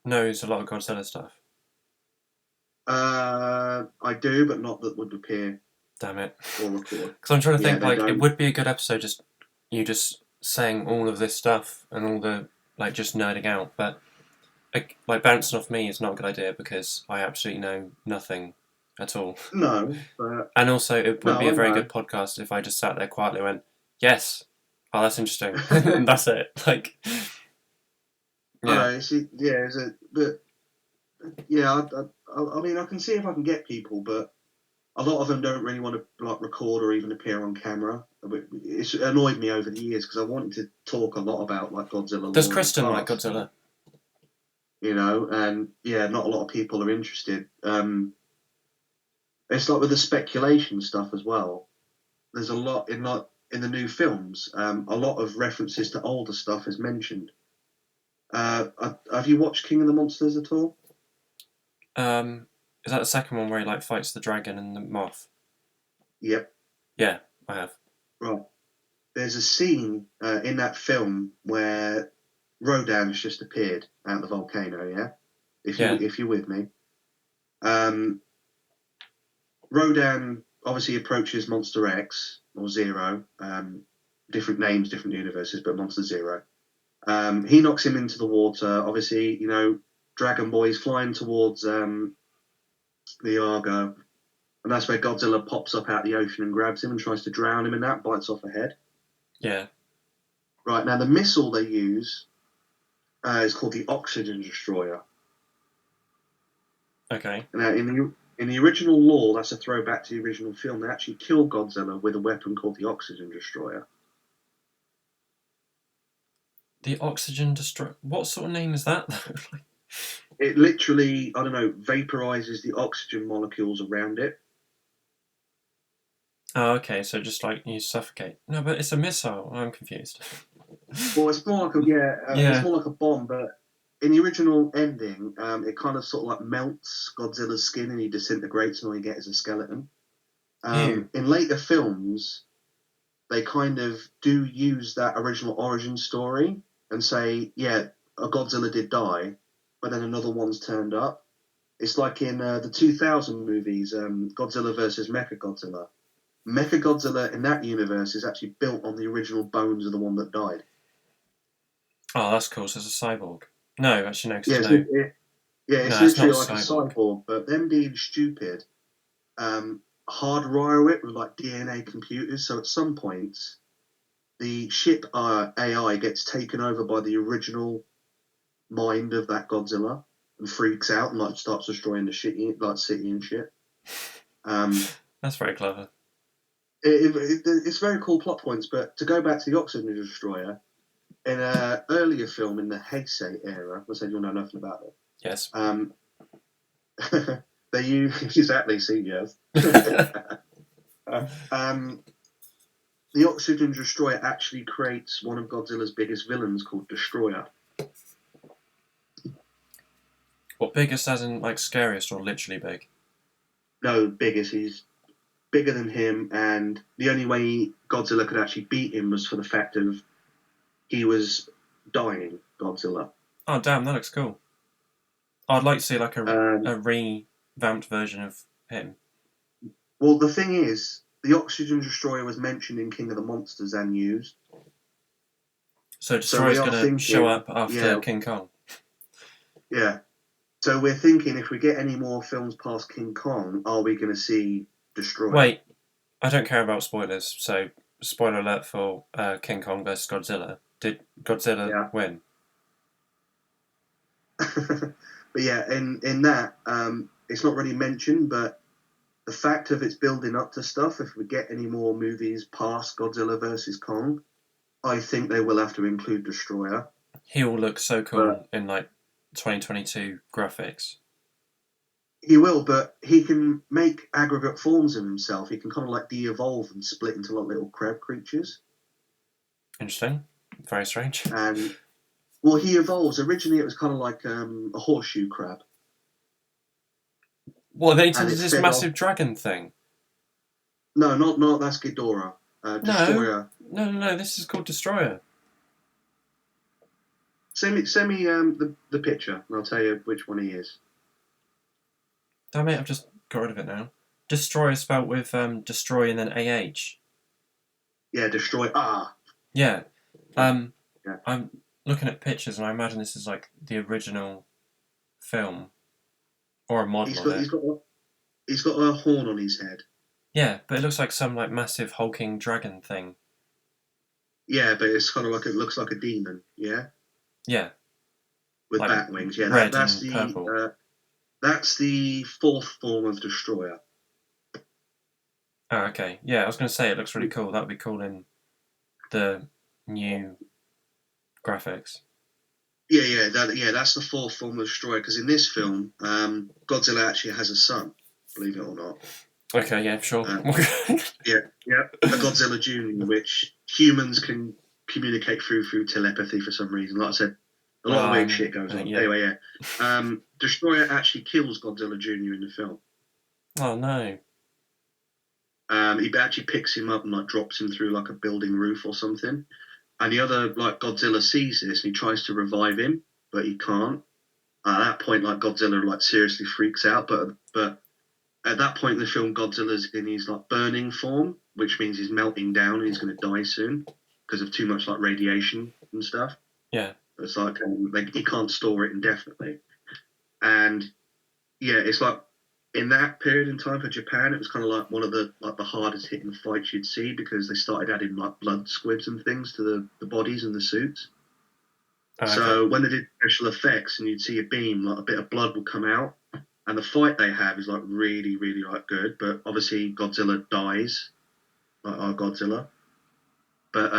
knows a lot of Godzilla stuff? I do, but not that would appear Damn it. or record. Because I'm trying to Yeah, think, they like, it don't. would be a good episode just you just saying all of this stuff and all the, like, just nerding out. But, like, bouncing off me is not a good idea because I absolutely know nothing at all. No, but And also, it wouldn't be no, a I very know. good podcast if I just sat there quietly and went, yes, oh, that's interesting. And that's it. Like, I yeah. know. But yeah, I mean, I can see if I can get people, but a lot of them don't really want to like record or even appear on camera. It's annoyed me over the years because I wanted to talk a lot about like Godzilla Does lore in the Kristen like past, Godzilla? and yeah, not a lot of people are interested. It's like with the speculation stuff as well. There's a lot in the new films. A lot of references to older stuff is mentioned. Have you watched King of the Monsters at all? Is that the second one where he, like, fights the dragon and the moth? Yep. Yeah, I have. Right. There's a scene in that film where Rodan has just appeared out of the volcano. Yeah. Yeah. If you're with me, um, Rodan obviously approaches Monster X or Zero. Different names, different universes, but Monster Zero. He knocks him into the water. Obviously, Dragon Boy's flying towards the Argo, and that's where Godzilla pops up out the ocean and grabs him and tries to drown him, and that bites off a head. Yeah. Right now, the missile they use is called the Oxygen Destroyer. Okay. Now, In the original lore, that's a throwback to the original film. They actually kill Godzilla with a weapon called the Oxygen Destroyer. The Oxygen Destroyer. What sort of name is that? It literally, I don't know, vaporizes the oxygen molecules around it. Oh, okay. So just like you suffocate. No, but it's a missile. I'm confused. Well, it's more like it's more like a bomb. But in the original ending, it kind of sort of like melts Godzilla's skin and he disintegrates, and all you get is a skeleton. Ew. In later films, they kind of do use that original origin story and say, yeah, a Godzilla did die, but then another one's turned up. It's like in the 2000 movies, Godzilla versus Mechagodzilla. Mechagodzilla in that universe is actually built on the original bones of the one that died. Oh, that's cool. So it's a cyborg. No, actually, no, because Yeah, there's no. it's No, it's not literally a like a cyborg. cyborg, but them being stupid, hardwire it with like DNA computers. So at some points, the ship AI gets taken over by the original mind of that Godzilla and freaks out and like starts destroying the shit, like city and shit. That's very clever. It's very cool plot points. But to go back to the Oxygen Destroyer, in an earlier film in the Heisei era, I said you'll know nothing about it. Yes. They use exactly see yes. The Oxygen Destroyer actually creates one of Godzilla's biggest villains called Destroyer. What, biggest as in like scariest or literally big? No, biggest. He's bigger than him, and the only way Godzilla could actually beat him was for the fact of he was dying. Godzilla. Oh, damn, that looks cool. I'd like to see like Um, a revamped version of him. well, the thing is, the Oxygen Destroyer was mentioned in King of the Monsters and used. So So we Destroyer's are gonna show thinking, up after yeah, King Kong. yeah. So we're thinking if we get any more films past King Kong, are we going to see Destroyer? Wait, I don't care about spoilers, so spoiler alert for King Kong versus Godzilla. Did Godzilla Yeah. win? But yeah, in that, it's not really mentioned, but the fact of it's building up to stuff, if we get any more movies past Godzilla versus Kong, I think they will have to include Destroyer. He will look so But cool in like 2022 graphics. he will, but he can make aggregate forms of himself. He can kind of like de-evolve and split into like little crab creatures. Interesting. Very strange. And well, he evolves. Originally, it was kind of like a horseshoe crab, What, they and did it's this fed off. massive dragon thing? No, not that's Ghidorah. No, Destroyer. no. This is called Destroyer. Send me the picture, and I'll tell you which one he is. Damn it! I've just got rid of it now. Destroyer spelt with destroy and then ah. Yeah, Destroy. Ah, Yeah. yeah. I'm looking at pictures and I imagine this is like the original film or a model He's of got it. he's got a horn on his head. Yeah, but it looks like some like massive hulking dragon thing. Yeah, but it's kind of like it looks like a demon. Yeah, Yeah, with like bat wings. Yeah, red and purple. that's the fourth form of Destroyer. Oh, okay. Yeah, I was going to say it looks really cool. That would be cool in the new graphics. Yeah, that's the fourth form of Destroyer. Because in this film, Godzilla actually has a son. Believe it or not. Okay, yeah, sure. Yeah, a Godzilla Junior, which humans can communicate through telepathy for some reason. Like I said, a lot of weird shit goes on. Yeah. Anyway, yeah. Destroyer actually kills Godzilla Junior in the film. Oh no. He actually picks him up and like drops him through like a building roof or something. And the other like Godzilla sees this and he tries to revive him, but he can't. At that point, like Godzilla like seriously freaks out. But at that point in the film, Godzilla's in his like burning form, which means he's melting down and he's going to die soon because of too much like radiation and stuff. Yeah. It's like he can't store it indefinitely. And yeah, it's like in that period in time for Japan, it was kind of like one of the hardest hitting fights you'd see because they started adding like blood squibs and things to the bodies and the suits. Oh, okay. So when they did special effects and you'd see a beam, like a bit of blood would come out, and the fight they have is like really, really like good. But obviously Godzilla dies, like our Godzilla. But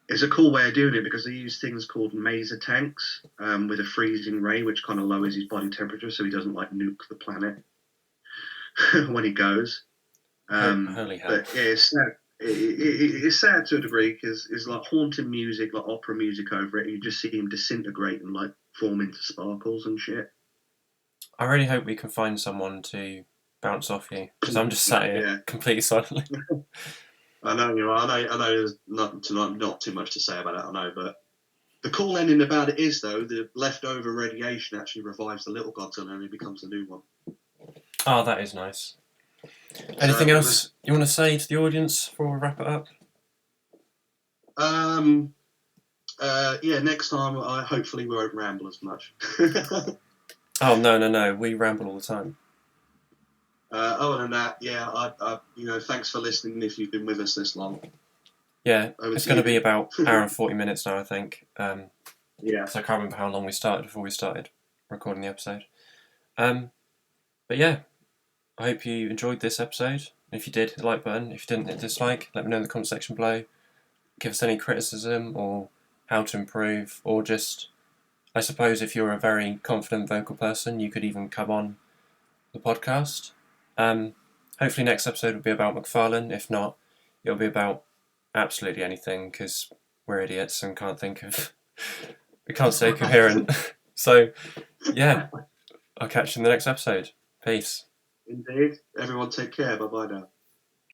it's a cool way of doing it because they use things called maser tanks with a freezing ray, which kind of lowers his body temperature so he doesn't like nuke the planet when he goes. Holy hell! But yeah, it's sad. It's sad to a degree because it's like haunting music, like opera music over it. And you just see him disintegrate and like form into sparkles and shit. I really hope we can find someone to bounce off you because I'm just sat here completely silently. I know you are. I know. There's not too much to say about it. I know, but the cool ending about it is though the leftover radiation actually revives the little Godzilla and he becomes the new one. Oh, that is nice. Anything else you want to say to the audience before we wrap it up? Yeah. Next time, hopefully we won't ramble as much. Oh no! We ramble all the time. Other than that, yeah, thanks for listening if you've been with us this long. Yeah, it's going to be about an hour and 40 minutes now, I think. Yeah. So I can't remember how long we started before we started recording the episode. But yeah, I hope you enjoyed this episode. If you did, hit the like button. If you didn't, hit dislike. Let me know in the comment section below. Give us any criticism or how to improve, or just, I suppose, if you're a very confident vocal person, you could even come on the podcast. Hopefully next episode will be about McFarlane. If not, it'll be about absolutely anything because we're idiots and we can't stay coherent. So, yeah, I'll catch you in the next episode. Peace. Indeed. Everyone take care. Bye-bye now.